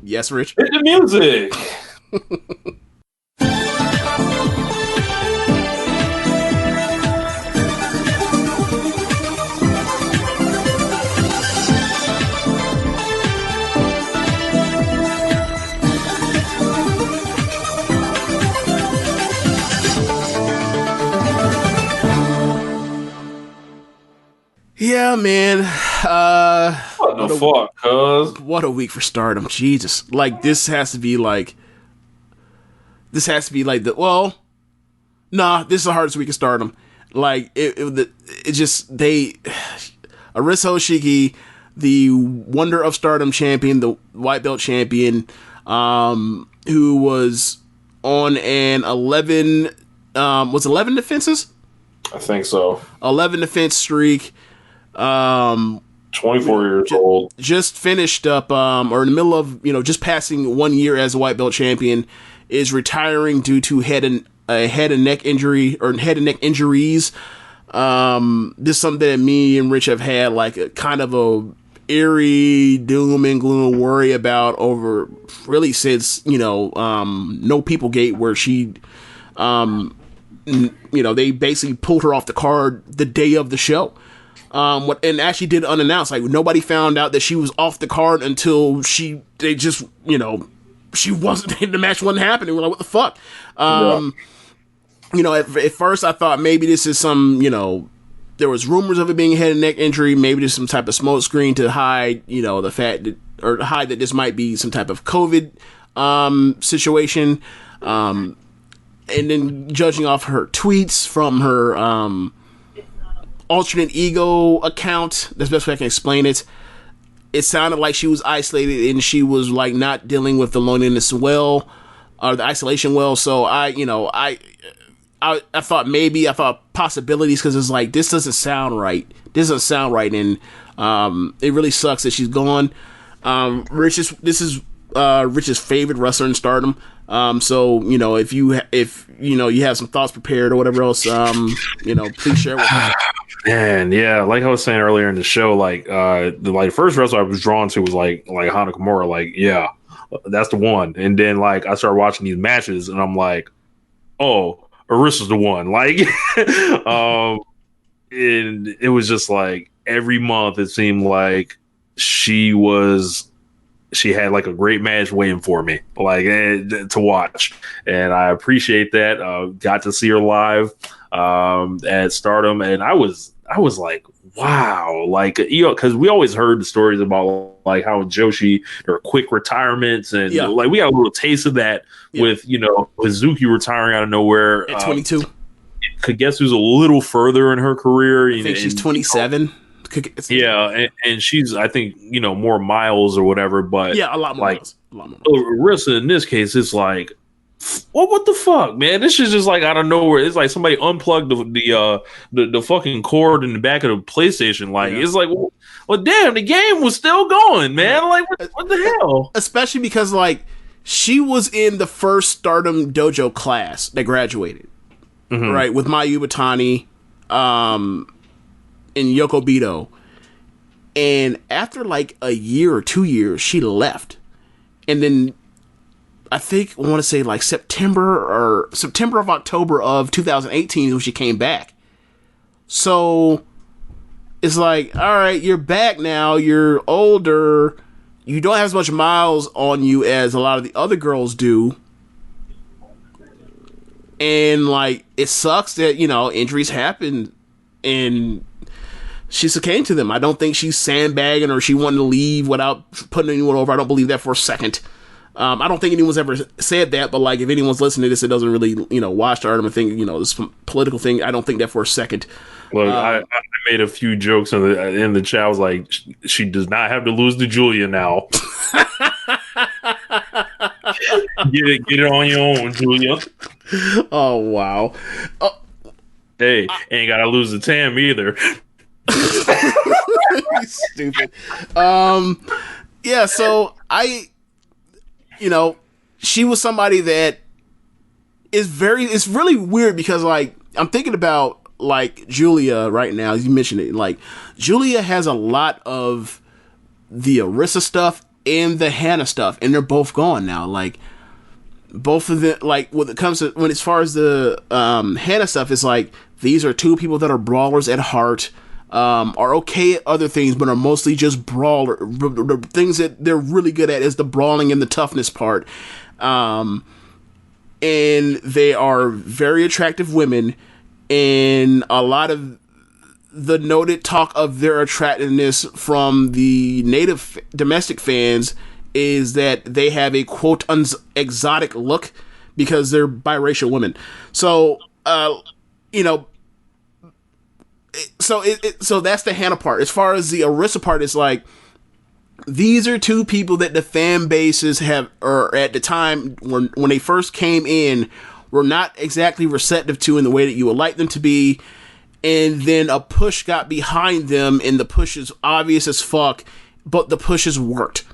Yes, Rich. Hit the music. Yeah, man. What the fuck, cuz? What a week for Stardom. Jesus. Like, this has to be like this is the hardest week of Stardom. Like, Arisa Hoshiki, the Wonder of Stardom champion, the white belt champion, who was on an 11 defenses? I think so. 11 defense streak. 24 years old. Just finished up, or in the middle of, just passing 1 year as a white belt champion, is retiring due to head and neck injuries. This is something that me and Rich have had like a kind of a eerie doom and gloom worry about over really since, No People Gate, where she, they basically pulled her off the card the day of the show. And actually did unannounced. Like, nobody found out that she was off the card until the match wasn't happening. We're like, what the fuck? At first I thought maybe this is some, there was rumors of it being a head and neck injury. Maybe there's some type of smoke screen to hide, the fact that, or hide that this might be some type of COVID, situation. And then judging off her tweets from her, alternate ego account, that's the best way I can explain it. It sounded like she was isolated and she was like not dealing with the loneliness well, or the isolation well. So I thought possibilities, because it's like, this doesn't sound right. And it really sucks that she's gone. This is Rich's favorite wrestler in Stardom. So if you have some thoughts prepared or whatever else, please share with us. Man, yeah, like I was saying earlier in the show, like the first wrestler I was drawn to was like Hana Kimura. Like, yeah, that's the one. And then like I started watching these matches, and I'm like, oh, Arisa's the one. Like, and it was just like every month it seemed like she had like a great match waiting for me, like to watch, and I appreciate that. Got to see her live at Stardom, and I was like, wow, like, because we always heard the stories about like how Joshi, there were quick retirements, and like we got a little taste of that with Hazuki retiring out of nowhere at 22. Could guess who's a little further in her career. I think she's 27. Yeah, and she's, I think, more miles or whatever, but yeah, a lot more miles. Arisa in this case, it's like, what the fuck, man? This is just like out of nowhere. It's like somebody unplugged the fucking cord in the back of the PlayStation. Like, it's like, well, damn, the game was still going, man. Like, what the hell? Especially because like she was in the first Stardom Dojo class that graduated, right, with Mayu Iwatani, and Yoko Bito, and after like a year or 2 years, she left, and then I want to say like September of October of 2018 is when she came back. So it's like, all right, you're back now. You're older. You don't have as much miles on you as a lot of the other girls do. And like, it sucks that, injuries happen, and she succumbed to them. I don't think she's sandbagging or she wanted to leave without putting anyone over. I don't believe that for a second. I don't think anyone's ever said that, but like, if anyone's listening to this, it doesn't really, watch Stardom and think, this political thing. I don't think that for a second. Look, I made a few jokes in the chat. I was like, she does not have to lose to Julia now. Get it on your own, Julia. Oh, wow. Hey, ain't gotta lose to Tam either. Stupid. Yeah, so she was somebody that it's really weird because, like, I'm thinking about, like, Julia right now, as you mentioned it. Like, Julia has a lot of the Arisa stuff and the Hana stuff, and they're both gone now. Like, both of them, like, as far as the Hana stuff, it's like, these are two people that are brawlers at heart, are okay at other things, but are mostly just brawler. The things that they're really good at is the brawling and the toughness part. And they are very attractive women, and a lot of the noted talk of their attractiveness from the native domestic fans is that they have a quote exotic look because they're biracial women. So, so that's the Hana part. As far as the Arisa part, it's like, these are two people that the fan bases or at the time when they first came in, were not exactly receptive to in the way that you would like them to be. And then a push got behind them, and the push is obvious as fuck, but the pushes worked.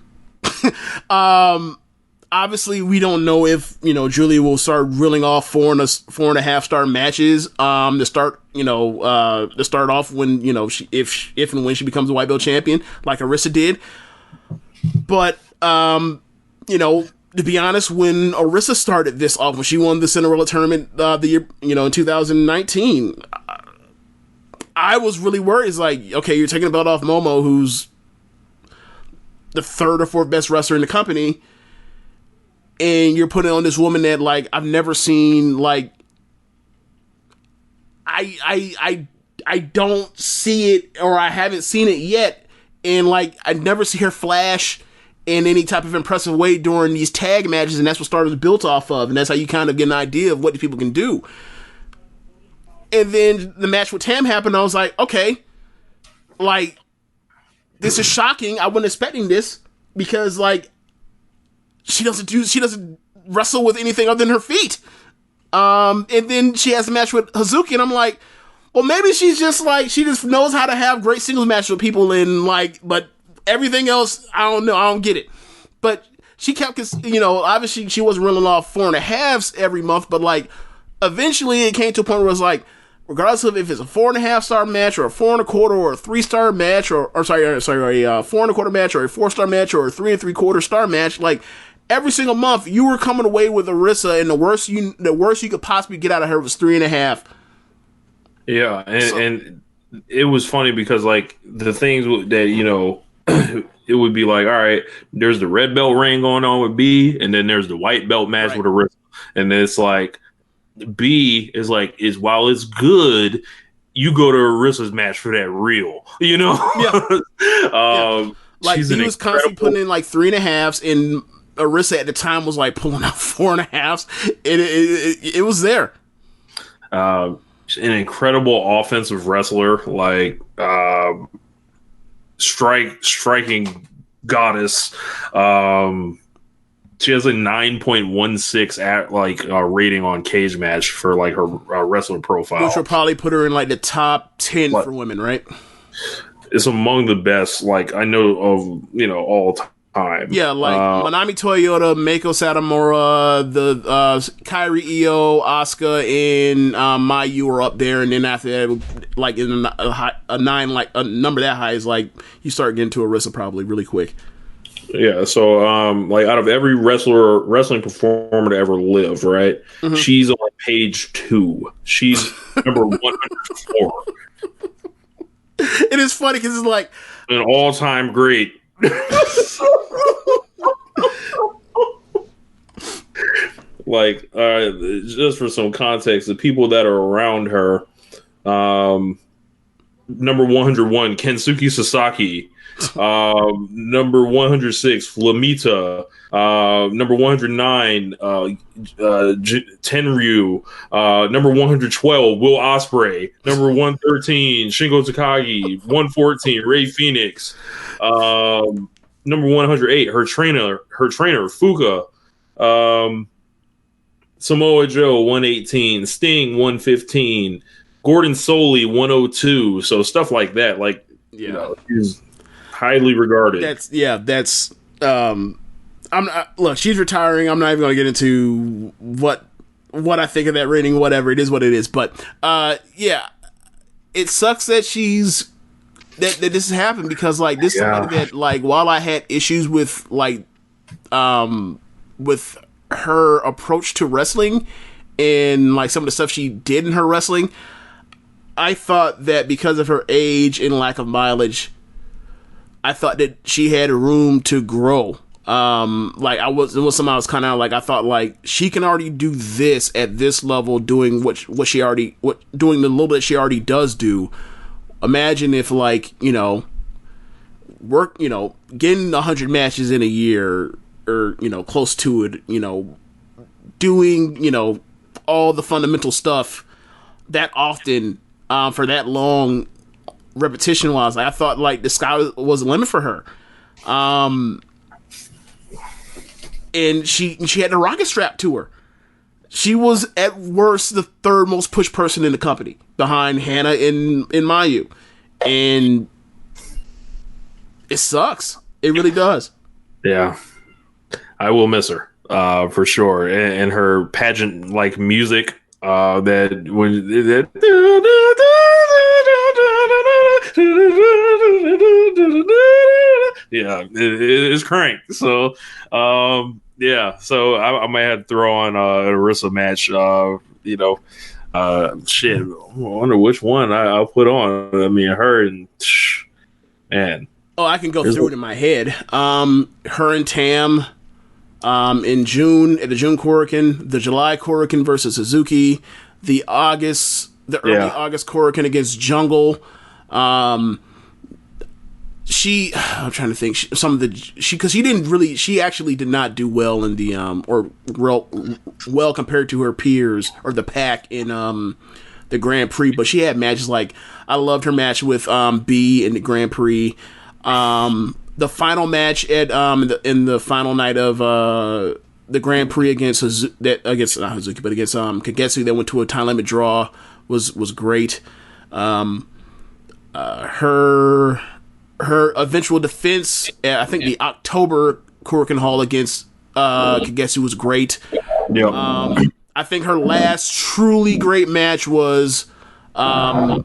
Obviously, we don't know if, Julia will start reeling off 4.5 star matches, to start off when, if and when she becomes a white belt champion, like Arisa did. But, to be honest, when Arisa started this off, when she won the Cinderella tournament, in 2019, I was really worried. It's like, okay, you're taking the belt off Momo, who's the third or fourth best wrestler in the company, and you're putting on this woman that, like, I've never seen. Like, I don't see it, or I haven't seen it yet, and, like, I never see her flash in any type of impressive way during these tag matches, and that's what Stardom is built off of, and that's how you kind of get an idea of what these people can do. And then the match with Tam happened, I was like, okay, like, this is shocking. I wasn't expecting this, because, like, she doesn't wrestle with anything other than her feet. And then she has a match with Hazuki, and I'm like, well, maybe she's just like, she just knows how to have great singles matches with people, and, like, but everything else, I don't know, I don't get it. But she kept, obviously she wasn't running off 4.5s every month, but, like, eventually it came to a point where it was like, regardless of if it's a 4.5 star match or a 4.25 or a 3-star match, or a 4.25 match or a 4-star match or a 3.75 star match, like, every single month you were coming away with Arisa, and the worst you could possibly get out of her was 3.5. Yeah, and it was funny because, like, the things that, it would be like, all right, there's the red belt ring going on with B, and then there's the white belt match with Arisa, and then it's like, B is while it's good, you go to Arisa's match for that real, Yeah. Like, he was constantly putting in like 3.5s, and Arisa at the time was like pulling out 4.5s. It was there. An incredible offensive wrestler, like striking goddess. She has a 9.16 rating on Cage Match for, like, her wrestler profile, which will probably put her in, like, the top 10 for women, right? It's among the best, like, I know of, all time. Yeah, like Manami Toyota, Meiko Satomura, the Kairi Io, Asuka, and Mayu are up there, and then after that, like, in a 9, like a number that high is like you start getting to Arisa probably really quick. Yeah, so like, out of every wrestling performer to ever live, right? Mm-hmm. She's on page 2. She's number 104. It is funny because it's like an all-time great. Like, just for some context, the people that are around her, number 101, Kensuke Sasaki. Number 106, Flamita. Number 109, Tenryu. Number 112, Will Ospreay. Number 113, Shingo Takagi. 114, Rey Fenix. Number 108, her trainer, Fuka. Samoa Joe, 118. Sting, 115. Gordon Soley, 102. So stuff like that, like, he's highly regarded. That's look, she's retiring. I'm not even going to get into what I think of that rating, whatever. It is what it is. But, yeah, it sucks that that this has happened because, like, this is somebody that, like, while I had issues with, like, with her approach to wrestling and, like, some of the stuff she did in her wrestling, I thought that because of her age and lack of mileage, I thought that she had room to grow. Like it was something I was kind of like, I thought like she can already do this at this level, doing doing the little bit she already does do. Imagine if like, getting 100 matches in a year or, close to it, doing, all the fundamental stuff that often, for that long, repetition wise. Like, I thought like the sky was the limit for her. And she had the rocket strap to her. She was at worst the third most pushed person in the company behind Hana and Mayu. And it sucks. It really does. Yeah. I will miss her, for sure. And her pageant like music, yeah, it's cranked. So, so I might have to throw on an Arisa match. Shit, I wonder which one I'll put on. I mean, her and man. Oh, I can go through it in my head. Her and Tam. In June at the June Korakuen, the July Korakuen versus Suzuki, the early August Korakuen against Jungle. I'm trying to think because she actually did not do well in the well compared to her peers or the pack in the Grand Prix, but she had matches like I loved her match with B in the Grand Prix. The final match at in the final night of the Grand Prix against Kagetsu that went to a time limit draw was great. Her eventual defense, I think the October Korakuen Hall against Kagetsu was great. Yeah. I think her last truly great match was the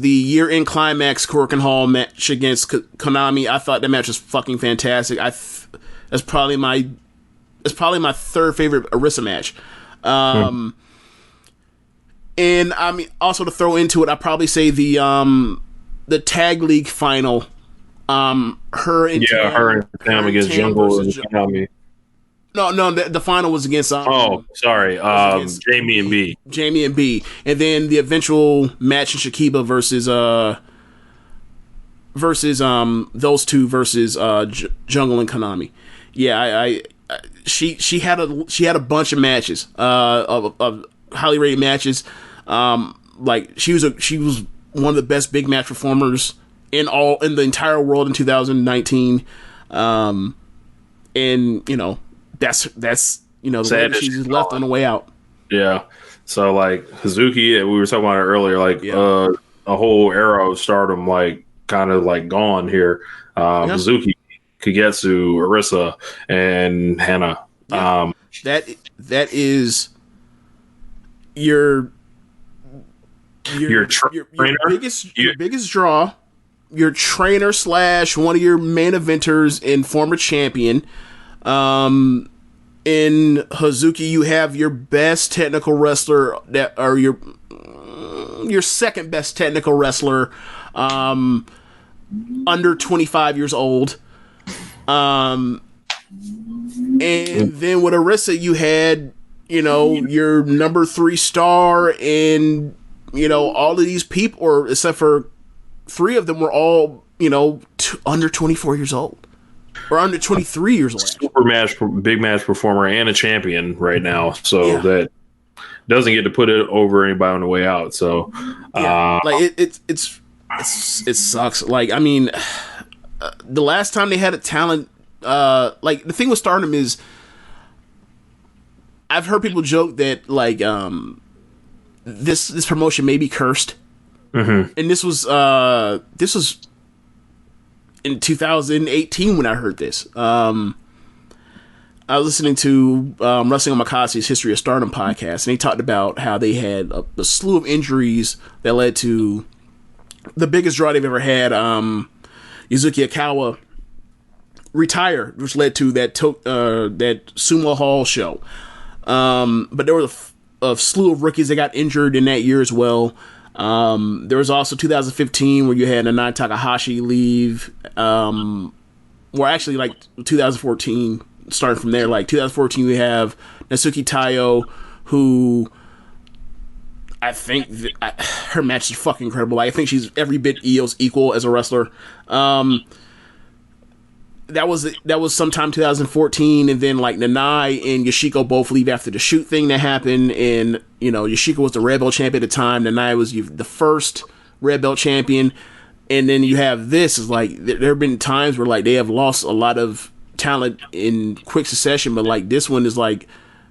year-end climax Korakuen Hall match against Konami. I thought that match was fucking fantastic. That's probably my third favorite Arisa match. And I mean, also to throw into it, I'd probably say the tag league final. Her and Tam against Jungle and Konami. No, the final was against. Sorry, Jamie and B. Jamie and B, and then the eventual match in Shakiba versus those two versus Jungle and Konami. Yeah, she had a bunch of matches, of highly rated matches. Like she was one of the best big match performers in the entire world in 2019. And that's the way she's left on the way out. Yeah. So like Hazuki, we were talking about it earlier, like a whole era of Stardom, like kind of like gone here. Hazuki, Kagetsu, Arisa, and Hana. Yeah. That is your biggest draw, your trainer / one of your main eventers and former champion. In Hazuki, you have your best technical wrestler or your second best technical wrestler, under 25 years old. And then with Arisa, you had, your number 3 star and, all of these people, or except for 3 of them were all, under 24 years old. Or under 23 years old. Big match performer and a champion right now. So that doesn't get to put it over anybody on the way out. So it sucks. Like, I mean, the last time they had a talent, like the thing with Stardom is, I've heard people joke that like this promotion may be cursed. Mm-hmm. And this was in 2018 when I heard this. I was listening to Wrestling Omakasi's History of Stardom podcast, and he talked about how they had a slew of injuries that led to the biggest draw they've ever had. Yuzuki Akawa retired, which led to that Sumo Hall show. But there was a slew of rookies that got injured in that year as well. There was also 2015 where you had Nanae Takahashi leave. Well, actually, like 2014. Starting from there, like 2014, we have Natsuki Tayo, who I think her match is fucking incredible. Like, I think she's every bit Io's equal as a wrestler. That was sometime 2014, and then like Nanae and Yoshiko both leave after the shoot thing that happened, and Yoshiko was the red belt champion at the time. Nanae was the first red belt champion, and then you have this is like there have been times where like they have lost a lot of talent in quick succession, but like this one is like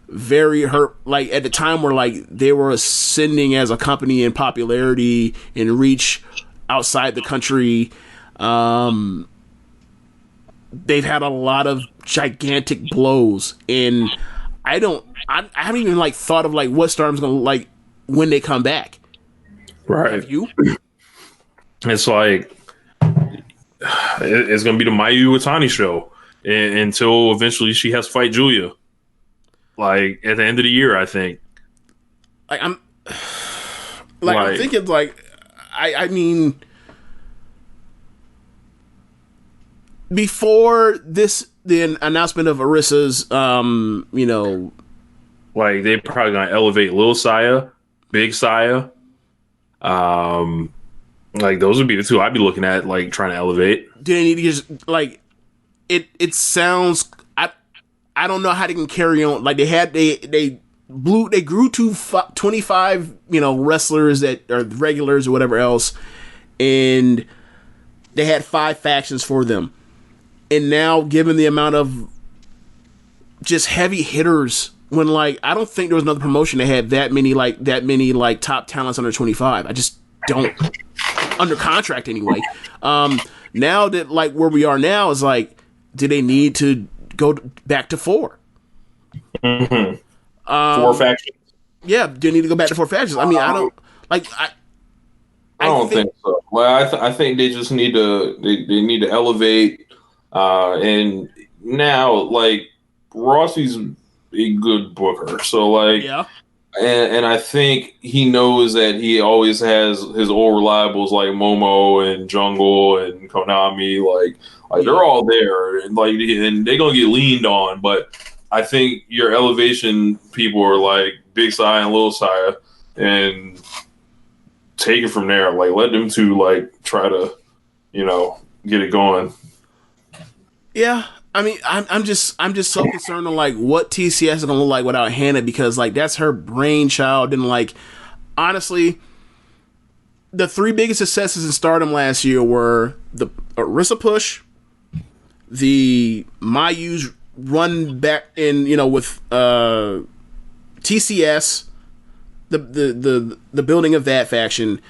very hurt. Like at the time where like they were ascending as a company in popularity and reach outside the country, they've had a lot of gigantic blows, and I haven't even like thought of like what Stardom's gonna like when they come back. Right? Have you? It's like it's gonna be the Mayu Iwatani show. Until eventually she has to fight Julia, like at the end of the year, I think. I'm thinking like I mean before the announcement of Arisa's like they probably gonna elevate Lil Saya, Big Saya, like those would be the two I'd be looking at, like trying to elevate. Do they need to just like? It sounds I don't know how they can carry on. Like they grew to 25 wrestlers that are regulars or whatever else, and they had 5 factions for them. And now, given the amount of just heavy hitters, when like I don't think there was another promotion that had that many top talents under 25. I just don't, under contract anyway. Now that like where we are now is like, do they need to go back to 4? Mm-hmm. 4 factions. Yeah, do they need to go back to 4 factions? I mean, I don't like. I don't think so. Well, I think they just need to they need to elevate. And now, like Rossi's a good booker, so like yeah. And I think he knows that he always has his old reliables like Momo and Jungle and Konami, like they're all there, and and they're gonna get leaned on. But I think your elevation people are like Big Sai and Little Sai, and take it from there. Like let them two like try to, get it going. Yeah. I mean, I'm just so concerned on like what TCS is gonna look like without Hana, because like that's her brainchild, and like honestly, the 3 biggest successes in Stardom last year were the Arisa push, the Mayu's run back in with TCS, the building of that faction,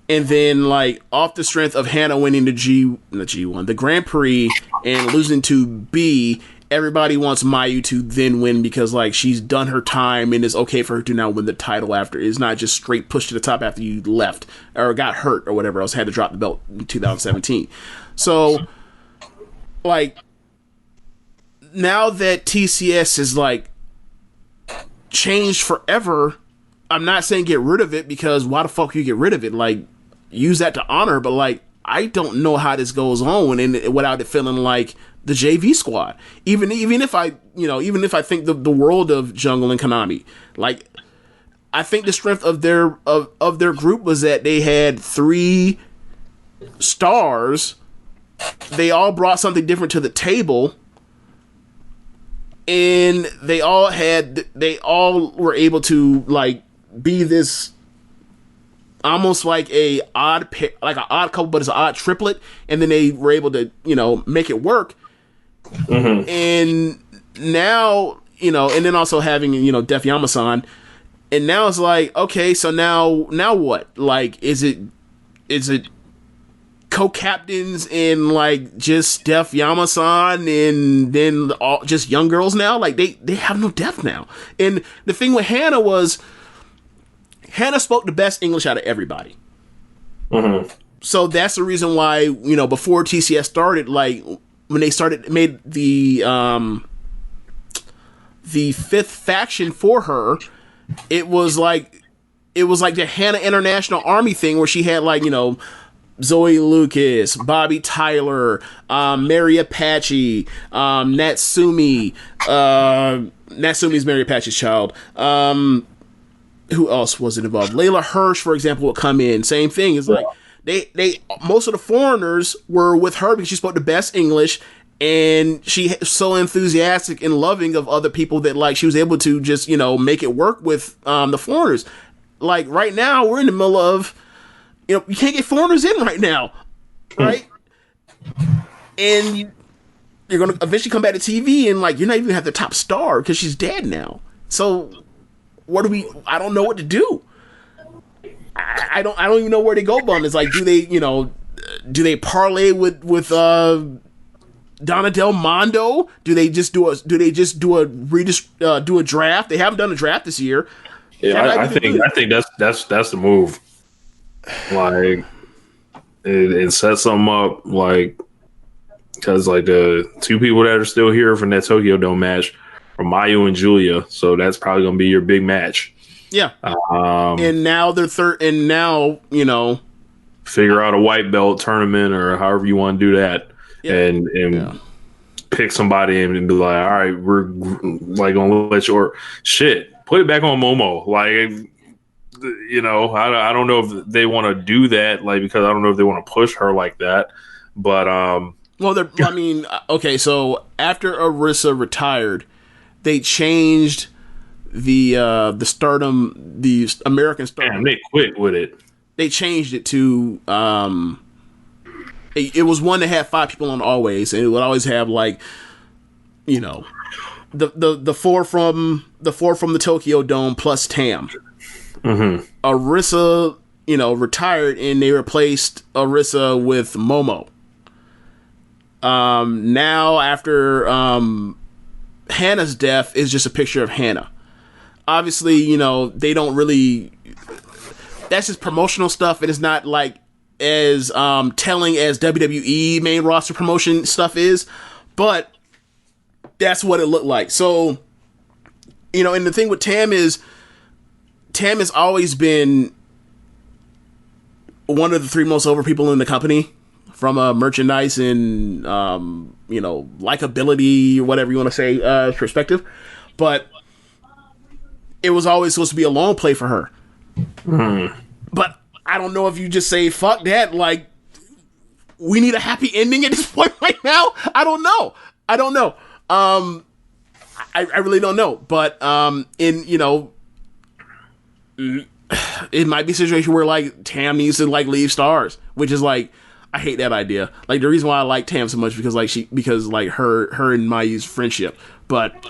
and then like off the strength of Hana winning the G1, the Grand Prix, and losing to B, everybody wants Mayu to then win because like she's done her time and it's okay for her to now win the title after. It's not just straight push to the top after you left or got hurt or whatever else, had to drop the belt in 2017. So like now that TCS is like changed forever, I'm not saying get rid of it, because why the fuck you get rid of it? Like use that to honor, but like I don't know how this goes on and without it feeling like the JV squad. Even if I think the world of Jungle and Konami, like I think the strength of their group was that they had 3 stars. They all brought something different to the table, and they all were able to like be this almost like an odd couple, but it's an odd triplet, and then they were able to make it work. Mm-hmm. And now and then also having Def Yamasan, and now it's like, okay, so now what? Like, is it co-captains and like just Def Yamasan and then all just young girls now. Like they have no depth now. And the thing with Hana was Hana spoke the best English out of everybody. Mm-hmm. So that's the reason why, you know, before TCS started, like when they made the fifth faction for her, it was like the Hana International Army thing where she had like, you know, Zoe Lucas, Bobby Tyler, Mary Apache, Natsumi. Natsumi's Mary Apache's child. Who else was involved? Layla Hirsch, for example, would come in. Same thing. It's like they most of the foreigners were with her because she spoke the best English, and she was so enthusiastic and loving of other people that like she was able to just, you know, make it work with the foreigners. Like right now, we're in the middle of, you know, you can't get foreigners in right now, right? And you're gonna eventually come back to TV, and like you're not even gonna have the top star because she's dead now. So what do we? I don't know what to do. I don't even know where to go. Bum. It's like, do they parlay with Donna Del Mondo? Do they just do a draft? They haven't done a draft this year. Yeah, I think that's the move. Like it sets something up, like because like the two people that are still here from that Tokyo Dome match are Mayu and Julia, so that's probably gonna be your big match. Yeah, and now they're third, and now you know, figure out a white belt tournament or however you want to do that, and pick somebody and be like, all right, we're like gonna let you, or shit, put it back on Momo, like. You know, I don't know if they want to do that, like, because I don't know if they want to push her like that. But well, I mean, okay, so after Arisa retired, they changed the Stardom, the American Stardom. Damn, they quit with it. They changed it to it was one that had 5 people on always, and it would always have like, you know, the four from the Tokyo Dome plus Tam. Mm-hmm. Arisa, you know, retired, and they replaced Arisa with Momo. Now, after Hana's death, is just a picture of Hana. Obviously, you know, they don't really. That's just promotional stuff, and it's not like as telling as WWE main roster promotion stuff is, but that's what it looked like. So, you know, and the thing with Tam has always been one of the 3 most over people in the company from a merchandise and, you know, likability or whatever you want to say, perspective. But it was always supposed to be a long play for her. Mm. But I don't know if you just say, fuck that, like, we need a happy ending at this point right now. I don't know. I really don't know. But, you know, it might be a situation where like Tam needs to like leave Stars, which is like, I hate that idea. Like the reason why I like Tam so much because her and Mayu's friendship. But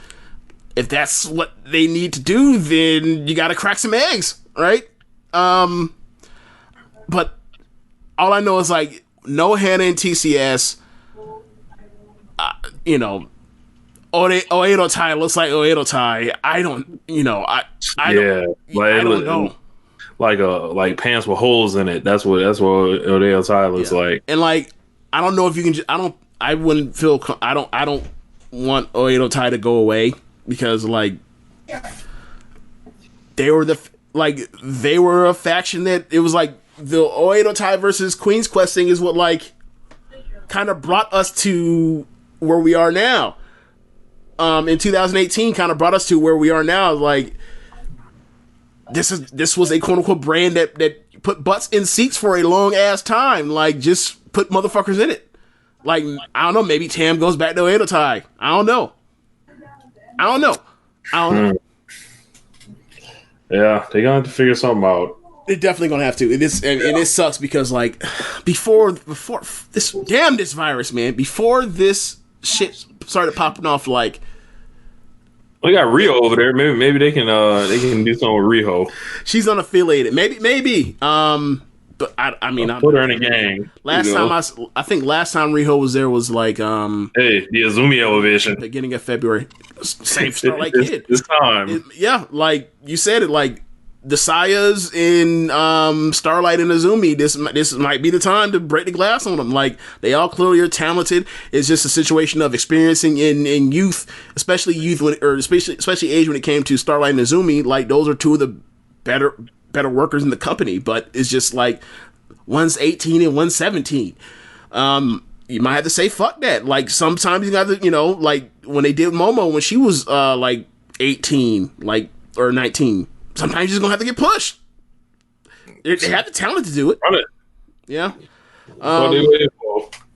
if that's what they need to do, then you got to crack some eggs, right? But all I know is like no Hana and TCS. You know. Oedo Tai looks like Oedo Tai. I don't, you know, I don't know. Like pants with holes in it. That's what Oedo Tai looks like. And like, I don't know if you can. I wouldn't feel. I don't want Oedo Tai to go away because like they were a faction that it was like the Oedo Tai versus Queen's Quest thing is what like kind of brought us to where we are now. In 2018 kind of brought us to where we are now. Like this was a quote unquote brand that put butts in seats for a long ass time. Like just put motherfuckers in it. Like I don't know, maybe Tam goes back to Oedo Tai. I don't know. Yeah, they're gonna have to figure something out. They're definitely gonna have to. And it sucks because like before this virus, man, before this shit started popping off, like we got Rio over there. Maybe they can do something with Rio. She's unaffiliated. Maybe. But I mean, put her in a gang. Last time I think last time Riho was there was like the Azumi Elevation, beginning of February. Same Starlight Kid. This time, like you said it, like the Sayas in Starlight and Azumi. This might be the time to break the glass on them. Like they all clearly are talented. It's just a situation of experiencing in youth, especially age when it came to Starlight and Azumi. Like those are two of the better workers in the company, but it's just like one's 18 and one's 17. You might have to say fuck that. Like sometimes you got to, like when they did Momo when she was like 18, like or 19. Sometimes you're just gonna have to get pushed. They have the talent to do it. Run it. Yeah.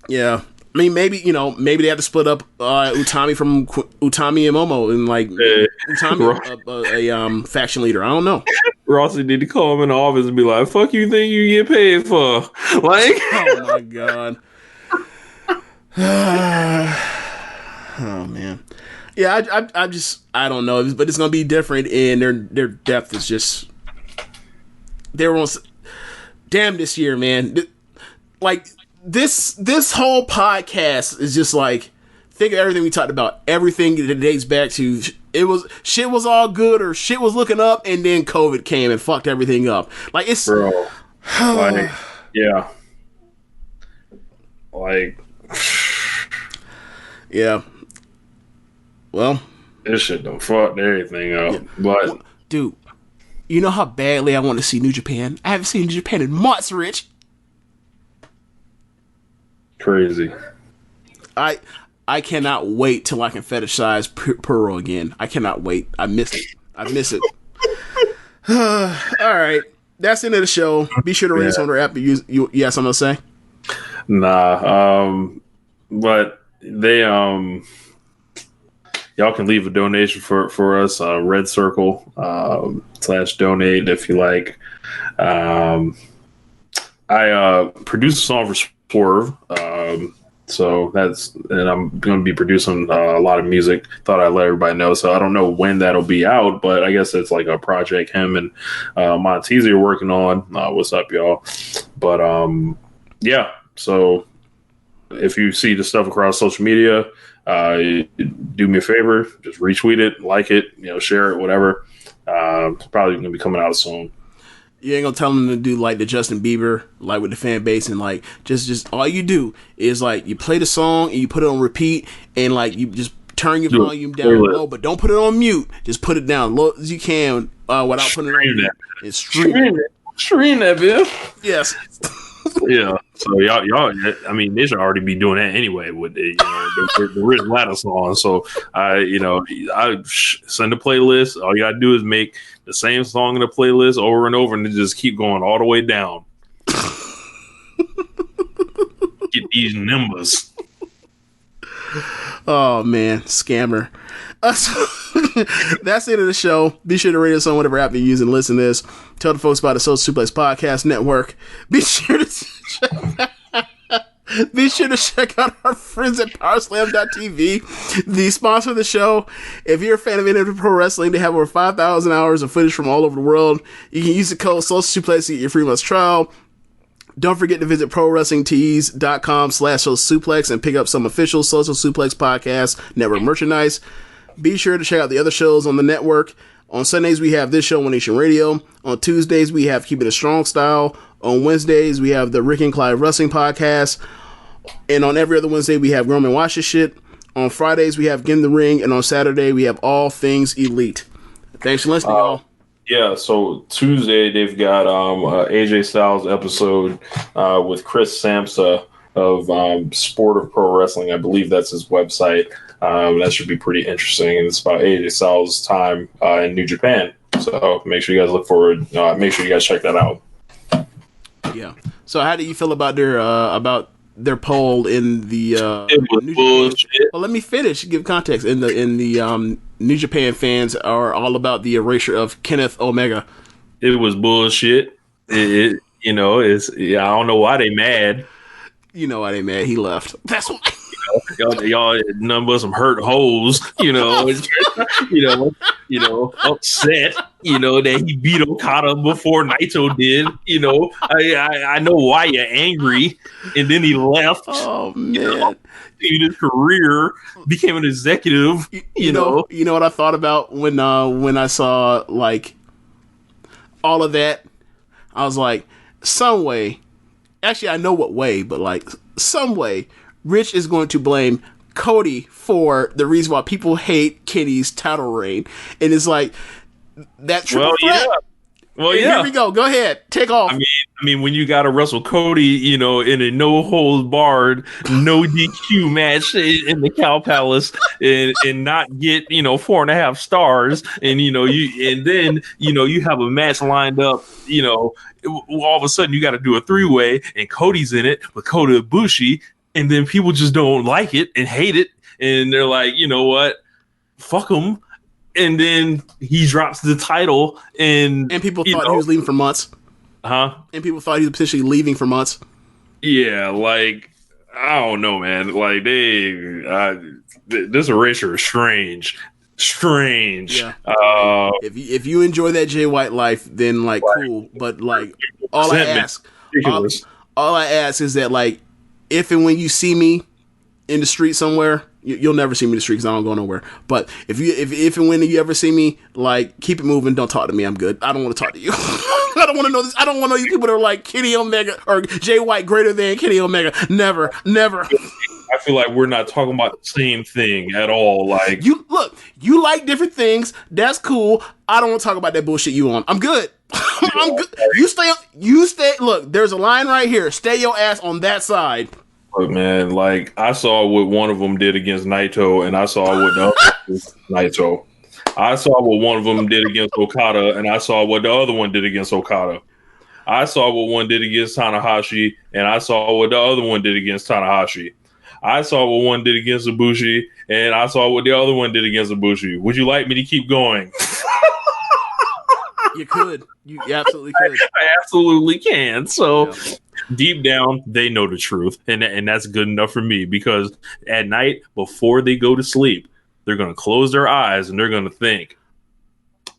Yeah. I mean, maybe they have to split up Utami from Utami and Momo and like Utami a faction leader. I don't know. Rossi need to call him in the office and be like, "Fuck you think you get paid for?" Like, oh my god. Oh man. Yeah, I don't know, but it's gonna be different, and their depth is just they're on. Damn, this year, man. Like this whole podcast is just like think of everything we talked about. Everything that dates back to shit was all good or shit was looking up, and then COVID came and fucked everything up. Like it's bro, like yeah, like yeah. Well, this shit done fucked everything up. Yeah. But dude, you know how badly I want to see New Japan? I haven't seen New Japan in months, Rich. Crazy. I cannot wait till I can fetishize Pearl again. I cannot wait. I miss it. All right. That's the end of the show. Be sure to rate us on our app. You have something to say? Nah. But they y'all can leave a donation for us. Red Circle /donate if you like. I produced a song for Swerve. So and I'm going to be producing a lot of music. Thought I'd let everybody know. So I don't know when that'll be out, but I guess it's like a project him and Montese are working on. What's up, y'all? But yeah. So if you see the stuff across social media, do me a favor, just retweet it, like it, share it, whatever. It's probably going to be coming out soon. You ain't gonna tell them to do like the Justin Bieber, like with the fan base, and like just all you do is like you play the song and you put it on repeat, and like you just turn your volume down low, but don't put it on mute. Just put it down low as you can without putting it on mute. And stream that, Bill. Yes. Yeah. So y'all. I mean, they should already be doing that anyway with the Rich Ladder song. So I send a playlist. All you gotta do is make the same song in the playlist over and over, and just keep going all the way down. Get these numbers. Oh man, scammer. That's the end of the show. Be sure to rate us on whatever app you use and listen to this. Tell the folks about the Social Suplex Podcast Network. Be sure to check out our friends at Powerslam.tv, the sponsor of the show. If you're a fan of independent pro wrestling, they have over 5,000 hours of footage from all over the world. You can use the code Social Suplex to get your free month trial. Don't forget to visit ProWrestlingTees.com/SocialSuplex and pick up some official Social Suplex Podcast Network merchandise. Be sure to check out the other shows on the network. On Sundays, we have this show on Nation Radio. On Tuesdays, we have Keepin It Strong Style. On Wednesdays, we have the Ricky Clive Wrestling Podcast. And on every other Wednesday, we have Grown Man Watch This Shit. On Fridays, we have Get in the Ring. And on Saturday, we have All Things Elite. Thanks for listening, y'all. Yeah, so Tuesday, they've got AJ Styles episode with Chris Samsa of Sport of Pro Wrestling. I believe that's his website. That should be pretty interesting. And it's about AJ Styles' time in New Japan. So make sure you guys look forward. Make sure you guys check that out. Yeah. So how do you feel about their poll in the it was New bullshit. Japan? Well, let me finish. Give context. In the New Japan fans are all about the erasure of Kenneth Omega. It was bullshit. I don't know why they mad. You know why they mad? He left. That's why. y'all none but some hurt hoes, upset, that he beat Okada before Naito did. I know why you're angry. And then he left. Oh man. His career, became an executive. You know what I thought about when I saw like all of that? I was like, some way, actually I know what way, but like some way, Rich is going to blame Cody for the reason why people hate Kenny's title reign. And it's like that triple threat. Yeah. Well, yeah. Here we go. Go ahead. Take off. I mean, when you got to wrestle Cody, in a no holds barred, no DQ match in the Cow Palace, and not get 4.5 stars, and you have a match lined up, all of a sudden you got to do a 3-way, and Cody's in it with Kota Ibushi, and then people just don't like it and hate it, and they're like, you know what, fuck him. And then he drops the title, and people thought he was leaving for months. Huh? And people thought he was potentially leaving for months. Yeah, like I don't know, man. Like this erasure is strange. Yeah. If you enjoy that Jay White life, then like cool. But like all I ask is that like if and when you see me in the street somewhere. You'll never see me in the street because I don't go nowhere. But if and when you ever see me, like, keep it moving. Don't talk to me. I'm good. I don't want to talk to you. I don't want to know this. I don't want to know you people that are like Kenny Omega or Jay White greater than Kenny Omega. Never. I feel like we're not talking about the same thing at all. Like you like different things. That's cool. I don't want to talk about that bullshit you on. I'm good. I'm good. You stay. Look, there's a line right here. Stay your ass on that side. Look, man, like I saw what one of them did against Naito, and I saw what the other did against Naito. I saw what one of them did against Okada, and I saw what the other one did against Okada. I saw what one did against Tanahashi, and I saw what the other one did against Tanahashi. I saw what one did against Ibushi, and I saw what the other one did against Ibushi. Would you like me to keep going? You could. You absolutely could. I absolutely can. So deep down, they know the truth. And that's good enough for me because at night, before they go to sleep, they're going to close their eyes and they're going to think,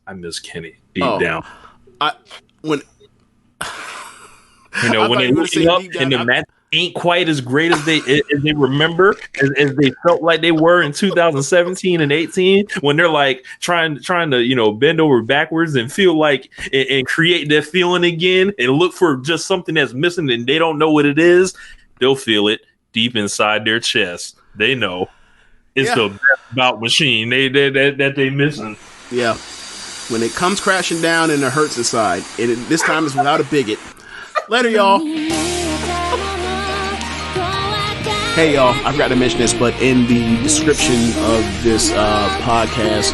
I miss Kenny deep down. When they're looking up and the match ain't quite as great as they remember as they felt like they were in 2017 and 18 when they're like trying to bend over backwards and feel like and create that feeling again and look for just something that's missing and they don't know what it is. They'll feel it deep inside their chest. They know it's the best bout machine that they missing. Yeah, when it comes crashing down and it hurts inside, and this time it's without a bigot. Later, y'all. Hey y'all, I forgot to mention this, but in the description of this podcast,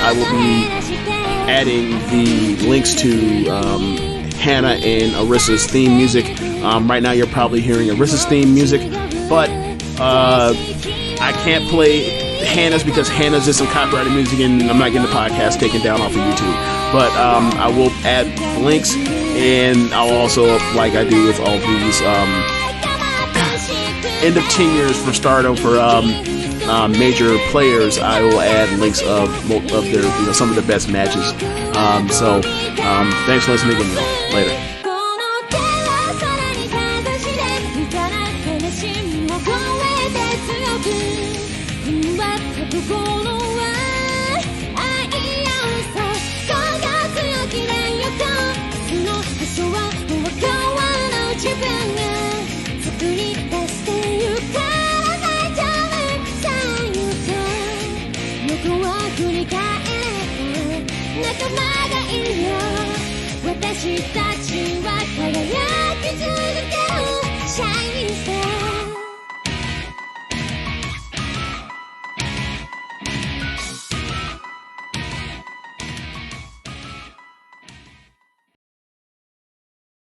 I will be adding the links to Hana and Arisa's theme music. Right now you're probably hearing Arisa's theme music, but I can't play Hana's because Hana's is some copyrighted music and I'm not getting the podcast taken down off of YouTube. But I will add links, and I'll also, like I do with all these end of tenures for Stardom for major players, I will add links of their some of the best matches. So thanks for listening again, y'all. Later. Shiny